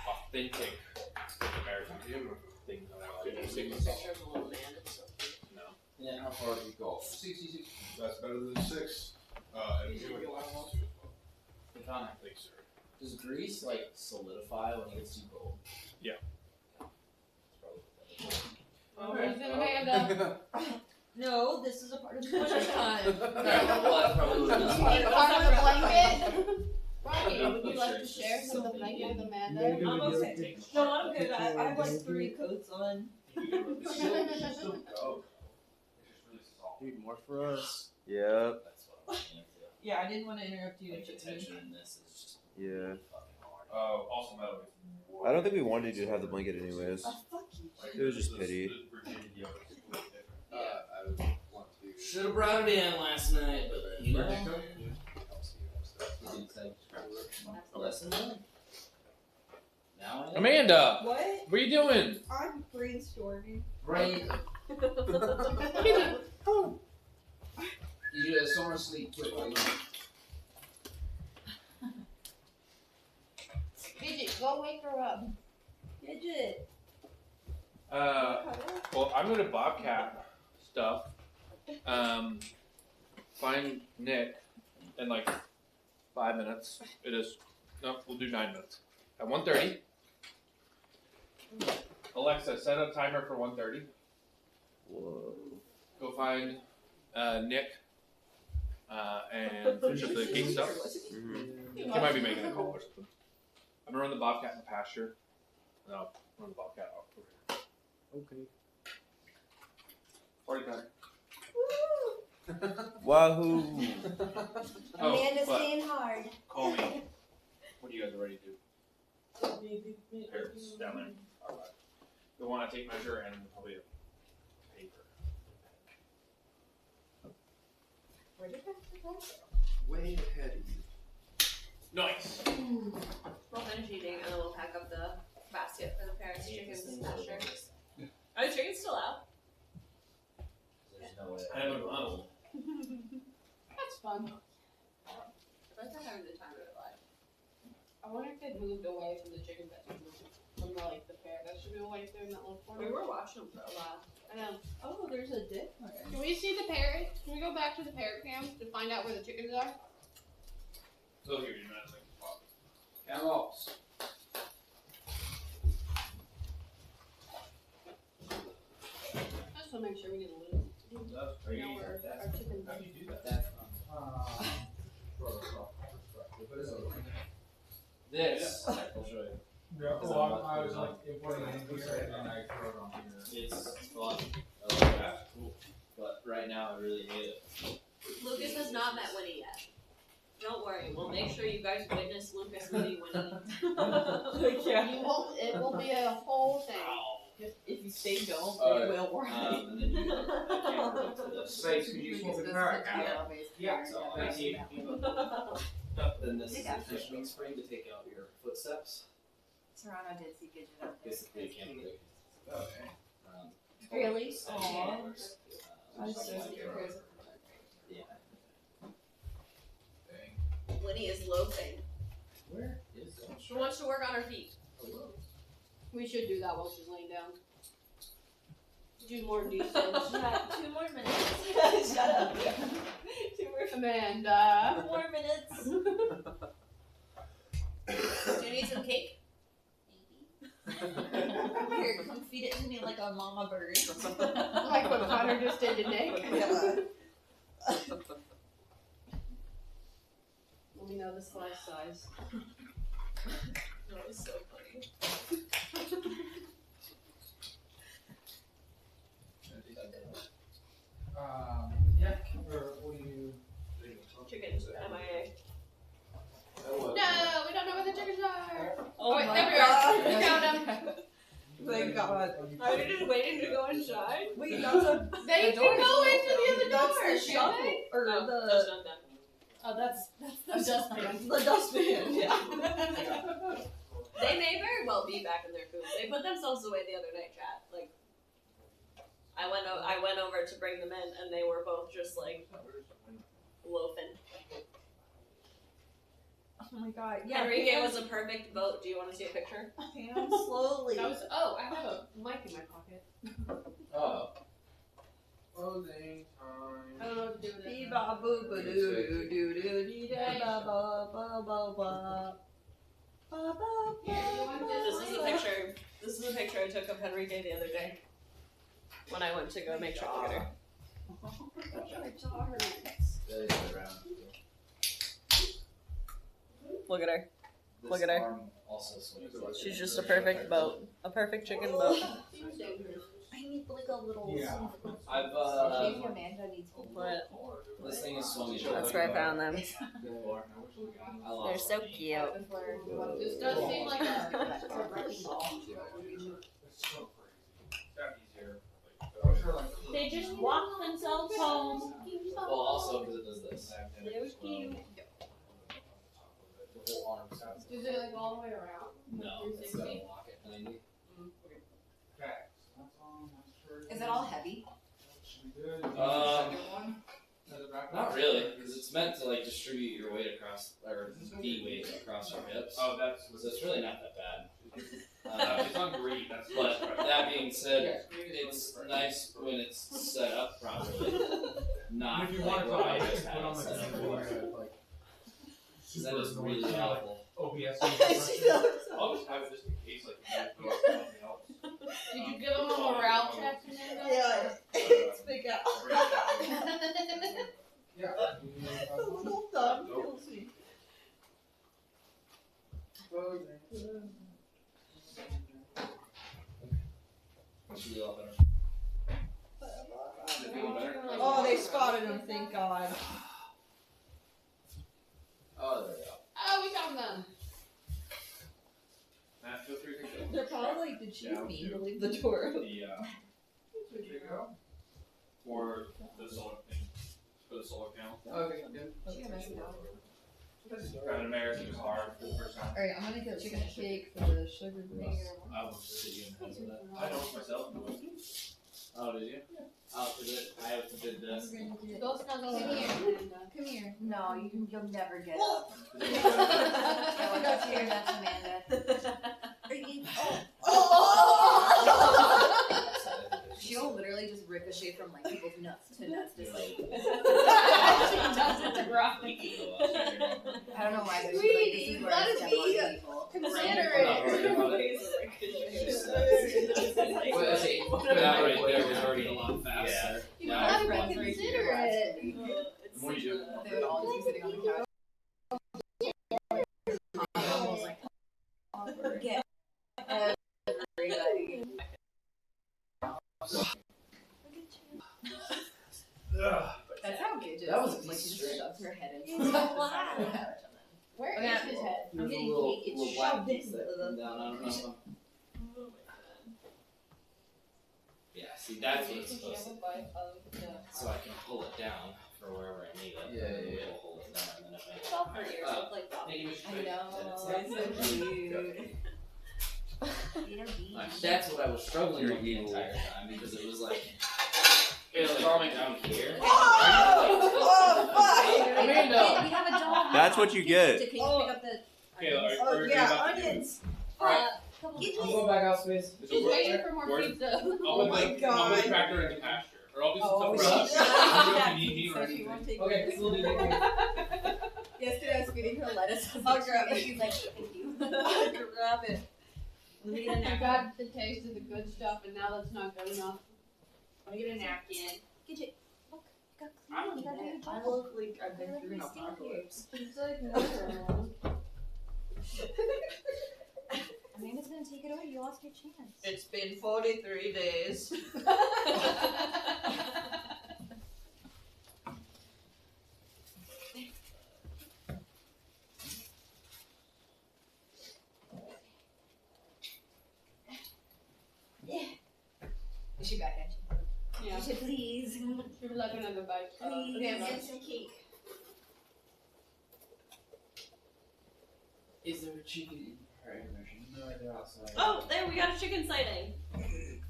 D: Authentic American things.
K: There's a little man.
D: No.
M: Yeah, how far do you go?
O: 66. That's better than 6. And you would
M: Connor,
D: Thanks, sir.
M: does grease like solidify when it gets too cold?
D: Yeah.
A: Oh, where's Amanda?
C: No, this is a part of the winter time.
M: Well, I probably would have
A: Part of the blanket?
E: Rocky, would you like to share some of the blanket with Amanda?
C: I'm okay. No, I'm good. I have like 3 coats on.
N: Dude, more for us.
H: Yep.
M: That's what I'm into.
C: Yeah, I didn't want to interrupt you.
M: Like the tension in this is just
H: Yeah.
M: fucking hard.
D: Also metal.
H: I don't think we wanted to have the blanket anyways.
C: Oh, fuck you.
H: It was just pity.
O: I would want to.
M: Should have brought it in last night, but you know. Lesson learned. Now I know.
D: Amanda!
C: What?
D: What are you doing?
C: I'm brainstorming.
M: Right. You guys so much sleep quickly.
A: Gidget, go wake her up.
C: Gidget.
D: Well, I'm gonna Bobcat stuff. Find Nick in like 5 minutes. It is. No, we'll do 9 minutes. At 1:30. Alexa, set a timer for 1:30.
H: Whoa.
D: Go find Nick and finish up the king stuff.
H: Mm-hmm.
D: He might be making a call or something. I'm gonna run the Bobcat in the pasture. No, run the Bobcat off over here.
N: Okay.
D: Party time.
H: Wahoo!
C: Amanda's
D: but
C: staying hard.
D: call me when you guys are ready to. Here, it's down there. Alright. You'll want to take measure and probably a paper.
C: Where did that go?
O: Way ahead of you.
D: Nice.
B: We'll finish eating and then we'll pack up the basket for the parents' chickens and pasture. Are the chickens still out?
M: There's no way.
D: I haven't run.
A: That's fun.
B: I like having the time of their life.
E: I wonder if they moved away from the chicken that from the, like the pair that should be away there in that little corner.
B: We were watching them for a while.
E: I know.
I: Oh, there's a dick.
E: Can we see the parrot? Can we go back to the parrot cam to find out where the chickens are?
D: So here, you're not like pop.
M: Camels.
E: I just want to make sure we get a loot.
M: Are you
E: Know where our chickens
M: How
E: are.
M: do you do that? This. I'll show you.
G: Yeah, well, I was like importing it in here and then I throw it on here.
M: It's fun. I like that. Cool. But right now, I really hate it.
B: Lucas has not met Winnie yet. Don't worry, we'll make sure you guys witness Lucas meeting Winnie.
E: Yeah. You won't. It will be a whole thing.
I: If you say don't,
M: Alright,
I: it will work.
M: and then you camera to this.
F: Safe, could you smoke a carrot?
M: Yeah, so
F: Thank you.
M: Then this is the fish wing spring to take out your footsteps.
C: Toronto did see Gidget up there.
M: Basically, a camera rig.
F: Okay.
C: Really?
M: Aww.
C: I was so
M: Yeah.
B: Winnie is loafing.
M: Where is that?
B: She wants to work on her feet.
E: We should do that while she's laying down. Do more decent.
I: Yeah, 2 more minutes. Shut up. 2 more
E: Amanda.
I: 2 more minutes.
B: Do you need some cake?
I: Here, come feed it to me like a mama bird.
E: Like what Connor just did to Nick.
I: Yeah.
E: Let me know the slice size.
B: That was so funny.
G: Yeah, or what do you?
B: Chickens, MIA.
E: No, we don't know where the chickens are.
B: Oh,
E: wait,
B: my
E: there we
B: God.
E: are. We found them.
I: Thank God.
B: Are you just waiting to go inside?
I: Wait, that's a.
E: They can go into the other door.
I: That's the
E: can't
I: shovel.
E: they?
I: Or
B: Oh,
I: the.
B: that's not them.
E: Oh, that's the dustpan.
I: The dustpan, yeah.
B: They may very well be back in their food. They put themselves away the other night, chat. Like, I went over to bring them in, and they were both just like loafing.
I: Oh my God. Yeah.
B: Enrique was a perfect boat. Do you want to see a picture?
I: Pan slowly.
E: That was. Oh, I have a mic in my pocket.
M: Oh.
F: Closing time.
E: I don't know what to do with it.
I: Dee ba boo ba doo doo doo doo dee da ba ba ba ba ba. Ba ba ba.
B: This is a picture. This is a picture I took of Enrique the other day when I went to go make chocolate dinner. Look at her. Look at her. She's just a perfect boat. A perfect chicken boat.
I: I need like a little.
G: Yeah.
M: I've
I: Maybe Amanda needs one.
B: What?
M: this thing is swung.
B: That's where I found them.
M: I lost
B: They're so cute.
E: This does seem like a wrecking ball. They just walk themselves home.
M: Well, also because it does this.
E: They were cute.
M: The whole arm.
E: Does it like all the way around?
M: No, it's gotta lock it 90.
C: Is it all heavy?
M: Not really, because it's meant to like distribute your weight across, or the weight across your hips.
D: Oh, that's.
M: So it's really not that bad.
D: It's on green. That's
M: But that being said, it's nice when it's set up properly. Not
G: If you
M: like
G: want
M: what I
G: to
M: just
G: put
M: had
G: on
M: it
G: like
M: set up
G: a
M: for.
G: like.
M: Because that is really helpful.
G: OBS.
D: I'll just have it just in case, like, you guys go something else.
E: Did you give them a morale check?
I: Yeah. Speak out.
G: Yeah.
I: Little dog kills me.
M: Should be a lot better.
I: Oh, they spotted him, thank God.
M: Oh, there we go.
E: Oh, we found them.
D: Matt, feel free to go.
I: They're probably like, did she mean to leave the door open?
D: For the solar thing. For the solar panel.
F: Okay, good.
D: Got an American car, 4%.
I: Alright, I'm gonna get chicken cake for the sugar boost.
M: I will sit you in the heads with that.
D: I know myself.
M: Oh, did you? Oh, because I did this.
E: Go snuggle in here.
I: Come here.
C: No, you'll never get
I: Oh.
C: up. I want to hear that.
E: Not his head.
M: There's a
I: getting
M: little,
I: cake. It's
M: little black
I: shoved
M: piece
I: into
M: that
I: the-
M: come down. I don't know. Yeah, see, that's what it's supposed to be. So I can pull it down for wherever I need it.
H: Yeah.
M: Hold it down, and then if I
E: It's all for yourself, like that.
M: Thank you, Mr.
I: I
M: Fake.
I: know.
M: That's
I: It's so cute.
M: Like, that's what I was struggling with the entire time because it was like,
D: It's
M: like
D: like
M: down here.
D: Amanda.
C: We have a dog.
H: That's what you get.
C: Can you pick up the
D: Kayla,
I: Oh,
D: are
I: yeah,
D: about to do-
I: onions.
D: Alright.
M: I'm going back out space.
A: She's waiting for more
D: Word.
A: pizza.
D: I'll
I: my
D: put
I: God.
D: the tractor into pasture. Or I'll do some
I: Oh,
D: stuff
I: yeah.
D: around. I don't know if you need me or
I: So she
D: anything.
I: won't take
M: Okay,
I: it.
M: we'll do that.
C: Yesterday I was feeding her lettuce.
I: I'll grab it.
C: She's like, thank you.
I: I'll grab it.
C: Let me get a
E: I
C: napkin.
E: got the taste of the good stuff, and now that's not good enough.
I: Let me get a napkin.
C: Get it. Look, got
I: I
C: clean. You gotta do your
I: I
C: job.
I: look like I've been
C: Let
I: through
C: me
I: an
C: stay here.
I: apocalypse.
A: She's like, no.
C: Amanda's gonna take it away. You lost your chance.
I: It's been 43 days.
C: Is she back at you?
E: Yeah.
C: You should please.
E: She would like another bite.
C: Please.
E: Okay,
C: Get some cake.
M: Is there a chicken version? No, they're outside.
B: Oh, there, we got a chicken sighting.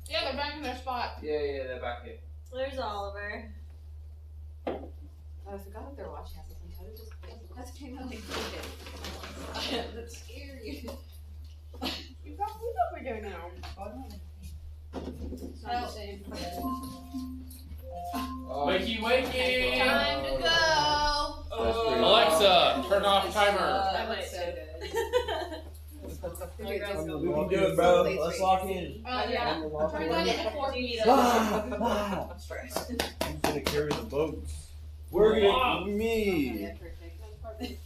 E: Yeah, they're back in their spot.
M: Yeah, they're back here.
B: There's Oliver.
C: Oh, I forgot that they're watching us. How did this That's kind of like COVID. That's scary.
E: You've got food over there now. It's not the same.
D: Wakey, wakey!
E: Time to go.
D: Alexa, turn off timer.
C: That was so good.
H: We can do it, bro. Let's lock in.
E: Yeah. Turn that into 4 feet.
H: Ah,
I: I'm stressed.
H: Who's gonna carry the boats? We're gonna me.
C: Yeah, perfect. That's perfect.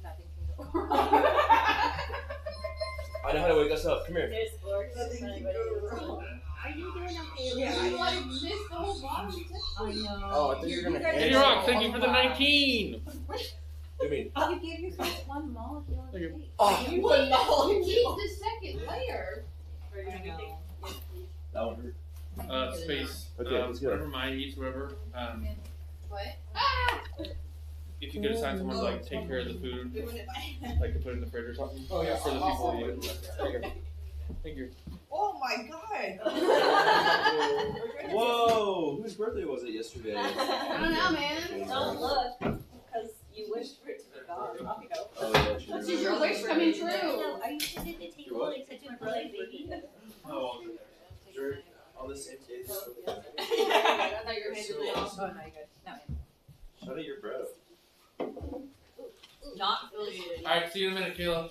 C: Nothing can go
H: I know how to wake us up. Come here.
B: There's Lord.
I: Nothing can go wrong.
E: Are you doing okay?
I: Yeah,
E: You like missed the whole bottom.
C: I know.
H: Oh, I thought you were gonna.
D: Hey, you're wrong. Thank you for the 19.
H: I mean,
C: You gave yourself one molecule of cake.
H: oh,
E: You need the second layer.
C: I know.
H: that one hurt.
D: Space.
H: Okay, let's go.
D: Whatever mine eats, whatever.
E: What? Ah!
D: If you could assign someone to like take care of the food, like to put it in the fridge or something.
O: Oh, yeah.
D: For the people who eat it. There you go. Thank you.
I: Oh my god.
H: Whoa! Whose birthday was it yesterday?
E: I don't know, man.
B: Don't look, because you wished for it to be gone. Off you go.
H: Oh yeah, she
E: This is your wish coming true.
B: No, are you sitting at the table like such a polite baby?
D: Oh,
H: You're on the same table.
E: I thought you were
H: So
E: handing it off.
H: awesome.
C: Oh, no, you're good. No,
H: Shout out your bro.
E: Not affiliated.
D: Alright, see you in a minute, Kayla.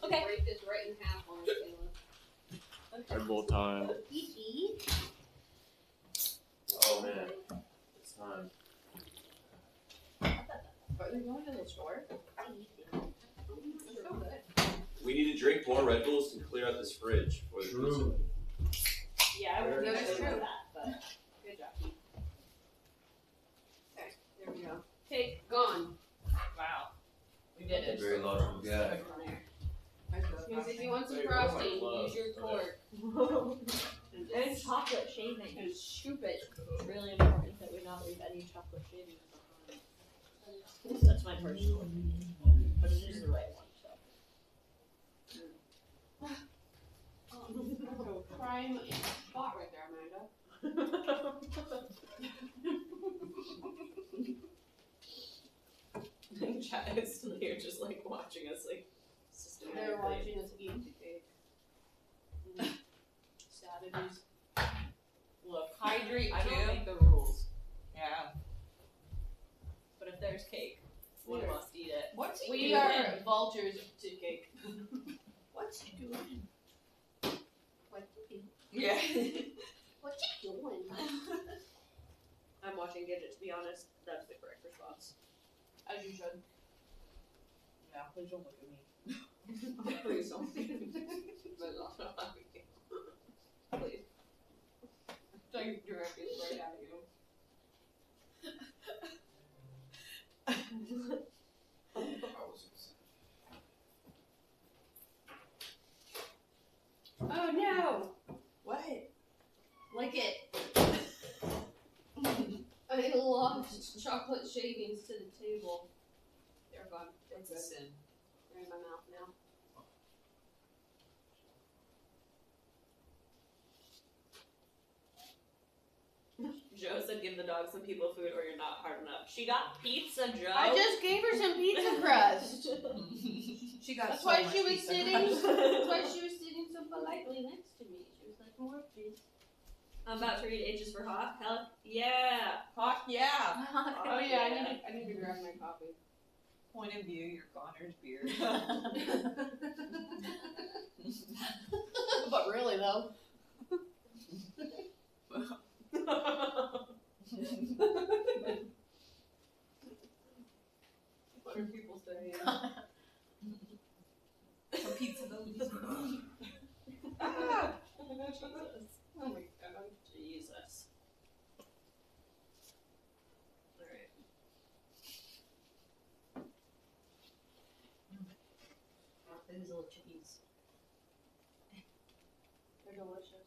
B: Okay.
E: Break this right in half on it, Kayla.
H: Red Bull time.
E: Pee-pee.
H: Oh man, it's time.
E: Are they going to the store? They're so good.
H: We need to drink more Red Bulls to clear out this fridge. For the
O: True.
B: Yeah, I would
E: That
B: have
E: is true.
B: that, but good job.
E: Okay, there we go. Cake gone.
I: Wow. We did it.
H: Very logical guy.
E: Means if you want some frosting, use your fork.
B: And chocolate shaving.
E: And scoop it.
B: It's really important that we not leave any chocolate shaving behind. That's my personal opinion. But it is the right one, so.
E: Prime spot right there, Amanda.
B: Chat is still here just like watching us like systematically.
E: They're watching us eat the cake. Savages.
I: Look, hydrate
B: I
I: too.
B: don't make the rules.
I: Yeah.
B: But if there's cake, we
E: Where?
B: must eat it.
I: What's he
E: We
I: doing?
E: are vultures to cake.
I: What's he doing?
E: What you
I: Yeah.
E: What you doing?
B: I'm watching Gidget, to be honest. That's the correct response.
E: As you should.
I: Yeah, please don't look at me.
B: Please don't. Please.
E: Don't direct it right at you.
A: chocolate shavings to the table. They're gone. They're
K: It's a
A: good.
K: sin.
A: They're in my mouth now.
B: Joe said give the dog some people food or you're not hard enough. She got pizza, Joe.
A: I just gave her some pizza crust.
C: She got
A: That's
C: so
A: why
C: much
A: she was
C: pizza
A: sitting.
C: crust.
A: That's why she was sitting so politely next to me. She was like, "More, please."
B: I'm about to read H's for Hawk. Hell yeah.
C: Hawk, yeah.
A: Oh yeah, I need to grab my coffee.
K: Point of view, your Connor's beard.
A: But really though. What are people saying?
K: Some pizza though.
B: Ah!
A: Jesus. Oh my god.
B: Jesus. Alright.
K: Those little chickies.
A: They're delicious.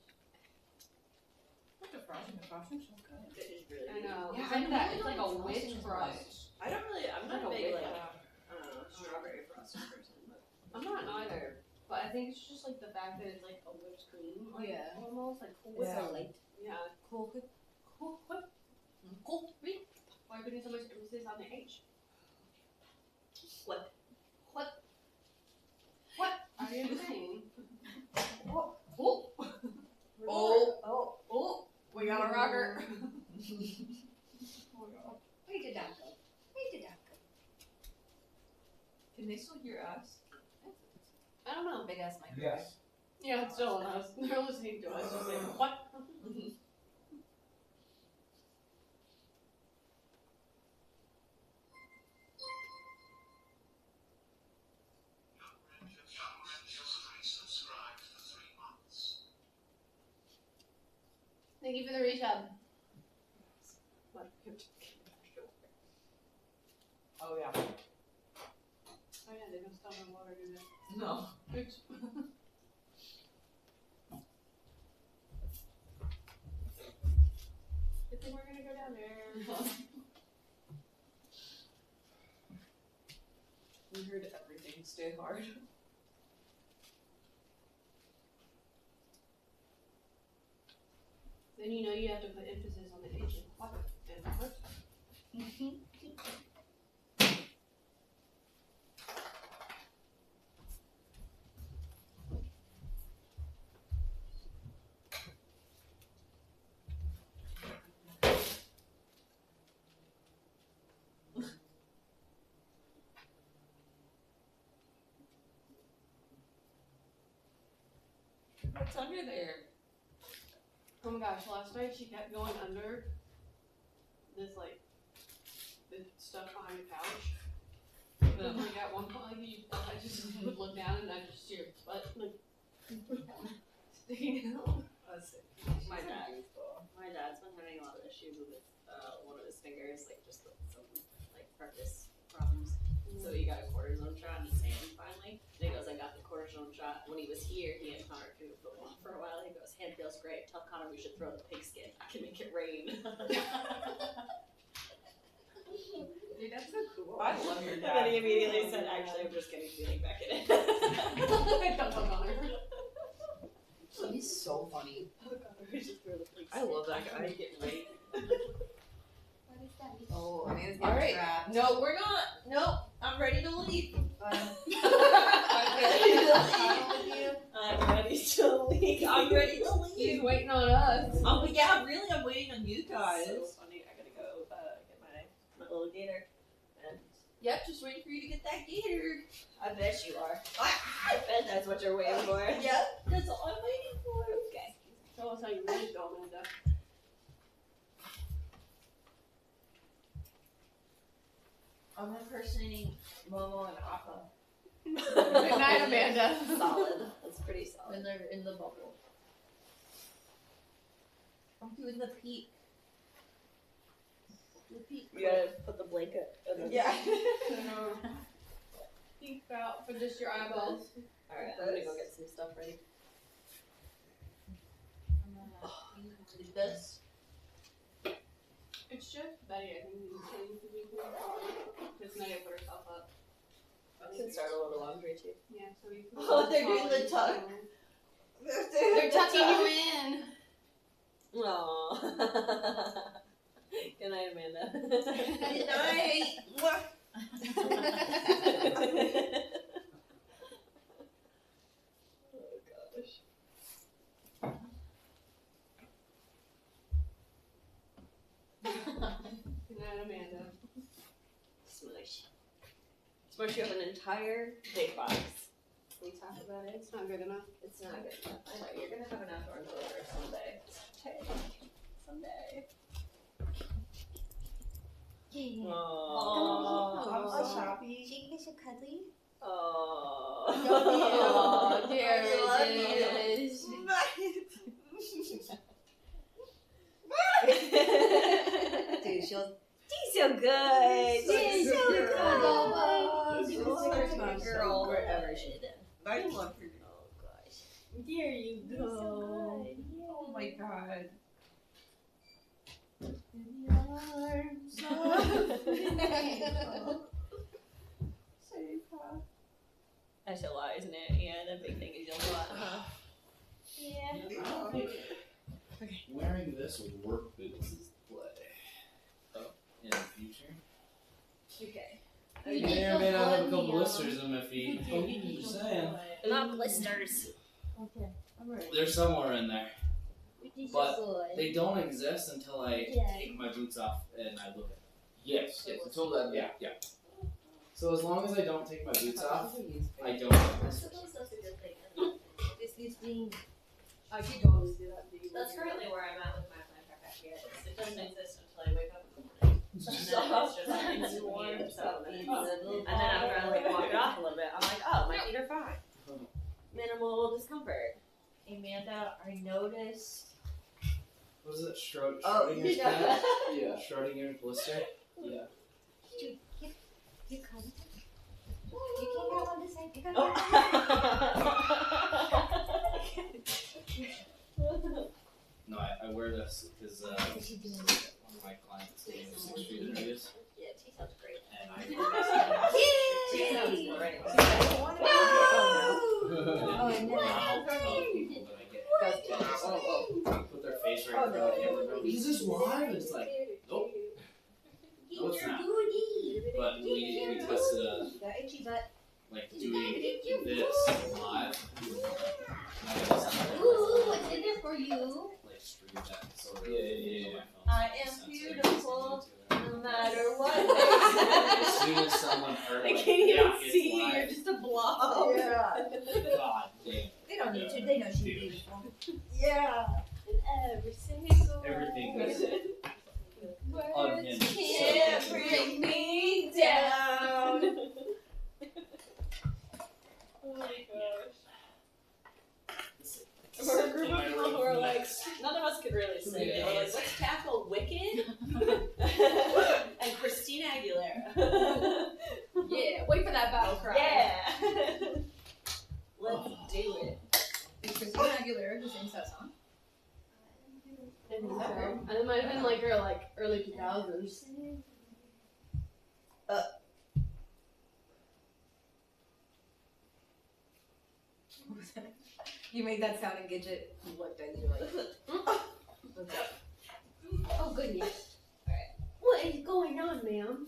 K: The frosting so good.
B: It is really
A: I know.
K: Yeah,
A: It's like
K: I
A: that.
K: really
A: It's like
K: like
A: a witch
K: frosting
A: crust.
B: I don't really, I'm not a
A: Like a
B: big,
A: witch
B: like,
A: crust.
B: strawberry frosting person, but.
A: I'm not either. But I think it's just like the fact that it's like a whipped cream. Like,
C: Yeah.
A: almost like cool.
C: It's so light.
A: Yeah. Cool. Cool. Cool. Why are you putting so much emphasis on the H?
B: What?
A: What? What are you saying? Oh. Oh.
C: Oh, oh, we got a rocker.
K: Where did that go? Where did that go? Can they still hear us?
A: I don't know.
C: Big ass microphone.
G: Yes.
A: Yeah, it's still on us. They're listening to us. Just like, what? Thank you for the resub. What?
K: Oh yeah.
A: Oh yeah, they don't stop my water, do they?
K: No.
A: Oops. Good thing we're gonna go down there.
K: We heard everything. Stay hard.
A: Then you know you have to put emphasis on the H and what and what.
K: What's under there?
A: Oh my gosh, last night she kept going under this like this stuff behind the couch. And like at one point I just would look down and I just see her butt like sticking out.
B: My dad's been having a lot of issues with one of his fingers, like just with some like purpose problems. So he got a cortisone shot in his hand finally. And he goes, I got the cortisone shot. When he was here, he and Connor threw the football for a while. He goes, hand feels great. Tell Connor we should throw the pigskin. I can make it rain.
A: Dude, that's so cool.
K: I love your
B: And
K: dad.
B: then he immediately said, actually, I'm just getting feeling back in it.
A: Don't tell Connor.
K: He's so funny.
B: We should throw the pigskin.
K: I love that
B: I can
K: guy.
B: make it rain.
C: Oh, Amanda's getting
K: All right.
C: trapped.
K: No, we're not. Nope. I'm ready to leave.
C: I'm ready to leave.
B: I'm ready to leave.
K: I'm ready to leave.
A: He's waiting on us.
K: Oh yeah, really. I'm waiting on you guys.
B: So funny. I gotta go get my little gator. And
K: Yep, just waiting for you to get that gator.
B: I bet you are. I bet that's what you're waiting for.
K: Yep, that's all I'm waiting for.
B: Okay.
A: Tell us how you really feel, Amanda.
C: I'm impersonating Momo and Appa
A: Good night, Amanda.
B: Solid. That's pretty solid.
C: when they're in the bubble. I'm doing the peak. The peak.
B: You gotta put the blanket.
K: Yeah.
A: Peek out for just your eyeballs.
B: Alright, I'm gonna go get some stuff ready.
C: Do this.
E: It's just Betty, I think, who's trying to be cool. Because Nadia put herself up.
I: I can start a little laundry too.
E: Yeah, so we can.
I: Oh, they're doing the tuck.
E: They're tucking you in.
I: Aww. Good night, Amanda. Good night.
E: Good night, Amanda.
I: Smush. Smush, you have an entire big box.
E: Can we talk about it? It's not good enough.
I: It's not good enough. I know, you're gonna have an outdoor delivery someday. Someday.
C: Oh,
I: I'm so happy.
C: She can get so cuddly.
I: Oh,
A: there
I: I love
A: it is.
C: Dude, she'll.
I: She's so good. She's so good.
C: She's my girl wherever she's in. I love her.
I: Oh gosh. There you go.
C: Oh my god.
I: That's a lot, isn't it? Yeah, that big thing is a lot, huh? Yeah.
M: Okay. Wearing this with work boots is play. Oh, in the future.
I: Okay.
M: I may or may not have a couple blisters on my feet. Just saying.
I: They're not blisters.
C: Okay, I'm ready.
M: They're somewhere in there. But they don't exist until I take my boots off and I look at them. Yes, until then, yeah. So as long as I don't take my boots off, I don't have blisters.
I: That's a good thing.
C: This is being.
E: I could always do that.
B: That's currently where I'm at with my plantar fasciitis. It doesn't exist until I wake up in the morning. And then it's just like it's warm, so then and then after I like walk it off a little bit, I'm like, oh, my feet are fine. Minimal discomfort.
C: Amanda, I noticed.
M: What is it? Schrodinger's
C: Oh,
M: cat? Yeah. Schrodinger's blister? Yeah.
C: You can't. You can't get on this side. You
I: Oh.
M: No, I wear this because one of my clients gave me 6 feet interviews.
I: Yeah, she sounds great.
M: And I
I: She sounds great.
M: put their face right in front of the camera and go, is this live? It's like, nope. No, it's not. But we tested like doing this live.
C: Ooh, what's in there for you?
M: Like stream that sort of.
I: Yeah.
C: I am beautiful, no matter what.
M: As soon as someone heard,
I: I
M: like,
I: can't even
M: yeah, it's
I: see you.
M: live.
I: You're just a blob.
C: Yeah.
M: God damn.
C: They don't need to. They know she's beautiful.
I: Yeah. And every single
M: Everything
I: word.
M: is unhinged.
I: Can't bring me down. Oh my gosh. We're a group of people who are like, none of us could really sing it. We're like, let's tackle Wicked and Christina Aguilera.
E: Yeah, wait for that battle cry.
I: Yeah. Let's do it.
C: Is Christina Aguilera who sings that song?
E: And it might have been like her early 2000s.
C: You made that sound and Gidget looked at you like. What's up?
E: Oh goodness.
I: What is going on, ma'am?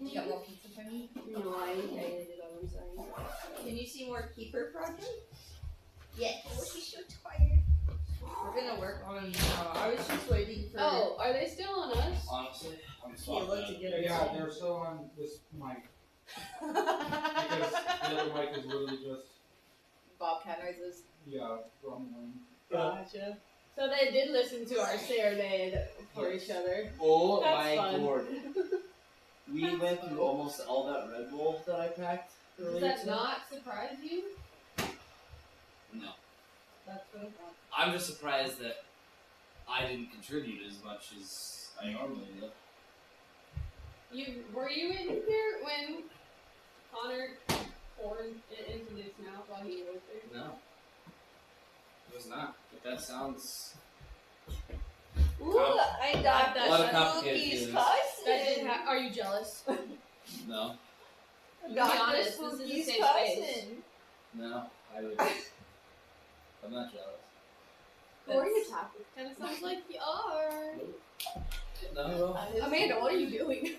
C: You got more pizza for me?
E: No, I ate it all. I'm sorry.
C: Can you see more Keeper project?
I: Yes.
C: Oh, she's so tired. We're gonna work on. I was just waiting for.
E: Oh, are they still on us?
M: Honestly, I'm
C: Kayla to get her.
G: Yeah, they're still on this mic. Because the other mic is literally just,
C: Bobcat noises.
G: yeah, rumbling.
I: Gotcha.
E: So they did listen to our serenade for each other.
H: Oh
E: That's
H: my
E: fun.
H: lord. We went through almost all that Red Bull that I packed.
E: Does that not surprise you?
M: No.
E: That's what I thought.
M: I'm just surprised that I didn't contribute as much as I normally do.
E: Were you in here when Connor poured it into his mouth while he was there?
M: No. It was not. But that sounds
I: Ooh, I got
M: A lot of
I: the
M: complicated
I: Spooky's
M: feelings.
I: cousin.
A: That didn't are you jealous?
M: No.
I: Got
E: Be
I: the
E: honest, this is a
I: Spooky's
E: safe
I: cousin.
E: space.
M: No. I'm not jealous.
A: Who are you talking?
E: Kind of sounds like you are.
M: No.
A: Amanda, what are you doing?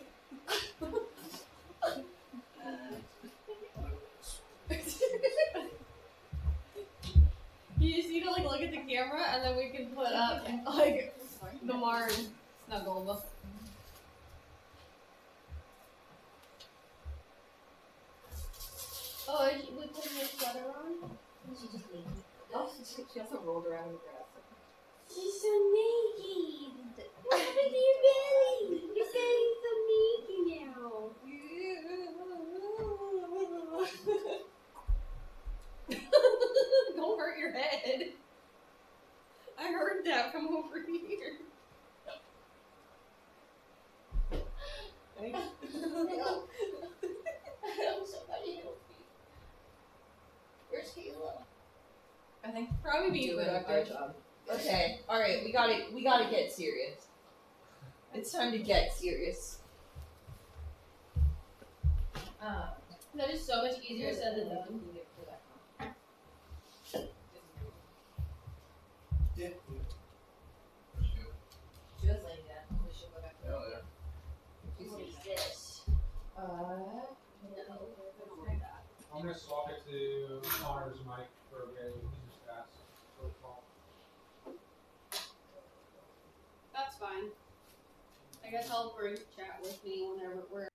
E: You just need to like look at the camera and then we can put up like the Marn snuggle.
A: Oh, is we putting your sweater on?
K: She just leave.
A: Oh, she also rolled around in the grass.
K: She's so naked. What happened to your belly? Your belly's so naked now.
E: Don't hurt your head. I heard that from over here.
I: Somebody help me. Where's Kayla?
C: I think
E: Probably being
C: doing our
E: productive.
C: job.
I: Okay, alright, we gotta get serious. It's time to get serious.
E: That is so much easier said than done.
F: Yeah.
C: She was laying down. We should go back.
F: Hell yeah.
I: What is this?
G: I'm gonna swap it to Connor's mic for a very easy fast protocol.
E: That's fine. I guess I'll bring chat with me whenever we're